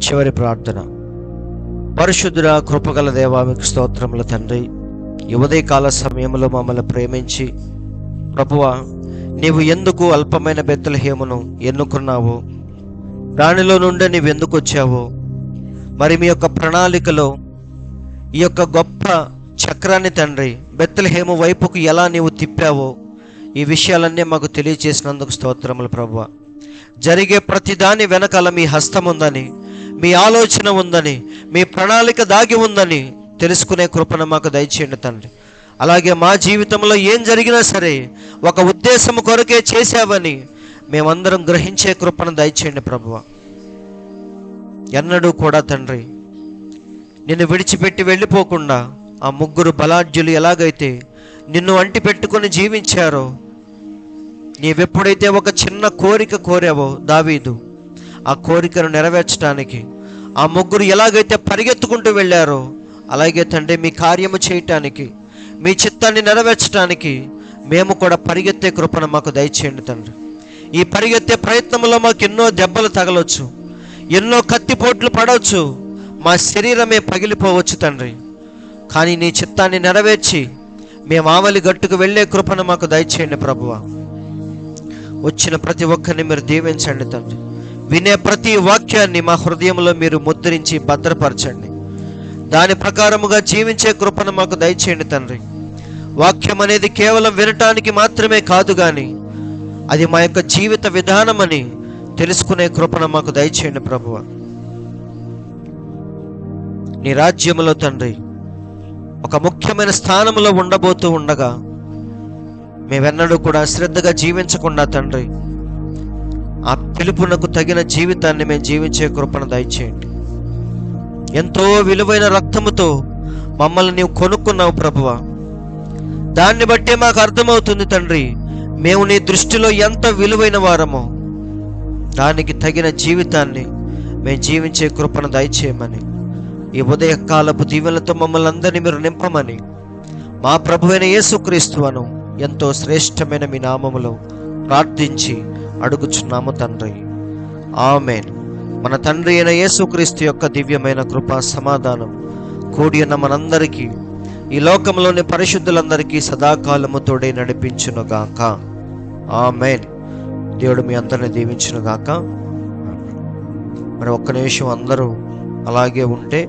చివరి ప్రార్థన. పరిశుద్ధుడా కృపగల దేవా మీకు స్తోత్రములు తండ్రి. ఈ ఉదయకాల సమయంలో మమ్మల్ని ప్రేమించి ప్రభువా, నీవు ఎందుకు అల్పమైన బెత్లెహేమును ఎన్నుకున్నావో, దానిలో నుండి నీవు ఎందుకు వచ్చావో, మరి మీ యొక్క ప్రణాళికలో ఈ యొక్క గొప్ప చక్రాన్ని తండ్రి బెత్లెహేము వైపుకు ఎలా నీవు తిప్పావో, ఈ విషయాలన్నీ మాకు తెలియచేసినందుకు స్తోత్రములు ప్రభువా. జరిగే ప్రతిదాని వెనకాల మీ హస్తం ఉందని, మీ ఆలోచన ఉందని, మీ ప్రణాళిక దాగి ఉందని తెలుసుకునే కృపను మాకు దయచేయండి తండ్రి. అలాగే మా జీవితంలో ఏం జరిగినా సరే ఒక ఉద్దేశం కొరకే చేశావని మేమందరం గ్రహించే కృపను దయచేయండి ప్రభువా. ఎన్నడూ కూడా తండ్రి నిన్ను విడిచిపెట్టి వెళ్ళిపోకుండా ఆ ముగ్గురు బలాఢ్యులు ఎలాగైతే నిన్ను అంటి పెట్టుకొని జీవించారో, నీవెప్పుడైతే ఒక చిన్న కోరిక కోరావో దావీదు, ఆ కోరికను నెరవేర్చడానికి ఆ ముగ్గురు ఎలాగైతే పరిగెత్తుకుంటూ వెళ్ళారో, అలాగే తండ్రి మీ కార్యము చేయటానికి, మీ చిత్తాన్ని నెరవేర్చడానికి మేము కూడా పరిగెత్తే కృపను మాకు దయచేయండి తండ్రి. ఈ పరిగెత్తే ప్రయత్నంలో మాకు ఎన్నో దెబ్బలు తగలవచ్చు, ఎన్నో కత్తిపోట్లు పడవచ్చు, మా శరీరమే పగిలిపోవచ్చు తండ్రి. కానీ నీ చిత్తాన్ని నెరవేర్చి మేము ఆవలి గట్టుకు వెళ్ళే కృపను మాకు దయచేయండి ప్రభువా. వచ్చిన ప్రతి ఒక్కరిని మీరు దీవించండి తండ్రి. వినే ప్రతి వాక్యాన్ని మా హృదయంలో మీరు ముద్రించి భద్రపరచండి. దాని ప్రకారముగా జీవించే కృపను మాకు దయచేయండి తండ్రి. వాక్యం అనేది కేవలం వినటానికి మాత్రమే కాదు, కానీ అది మా యొక్క జీవిత విధానమని తెలుసుకునే కృపను మాకు దయచేయండి ప్రభువా. నీ రాజ్యములో తండ్రి ఒక ముఖ్యమైన స్థానంలో ఉండబోతూ ఉండగా మేమెన్నడూ కూడా శ్రద్ధగా జీవించకుండా తండ్రి, ఆ పిలుపునకు తగిన జీవితాన్ని మేము జీవించే కృపను దయచేయండి. ఎంతో విలువైన రక్తముతో మమ్మల్ని నీవు కొనుక్కున్నావు ప్రభువా. దాన్ని బట్టే మాకు అర్థమవుతుంది తండ్రి, మేము నీ దృష్టిలో ఎంత విలువైన వారమో. దానికి తగిన జీవితాన్ని మేము జీవించే కృపను దయచేయమని, ఈ ఉదయకాలపు దీవెనలతో మమ్మల్ని అందరినీ మీరు నింపమని మా ప్రభువైన యేసుక్రీస్తువను ఎంతో శ్రేష్టమైన మీ నామములో ప్రార్థించి అడుగుచున్నాము తండ్రి. ఆమేన్. మన తండ్రి అయిన యేసుక్రీస్తు యొక్క దివ్యమైన కృపా సమాధానం కూడి ఉన్న మనందరికీ, ఈ లోకంలోని పరిశుద్ధులందరికీ సదాకాలము తోడే నడిపించునుగాక. ఆమేన్. దేవుడు మీ అందరిని దీవించునుగాక. మరి ఒక్క నిమిషం అందరూ అలాగే ఉంటే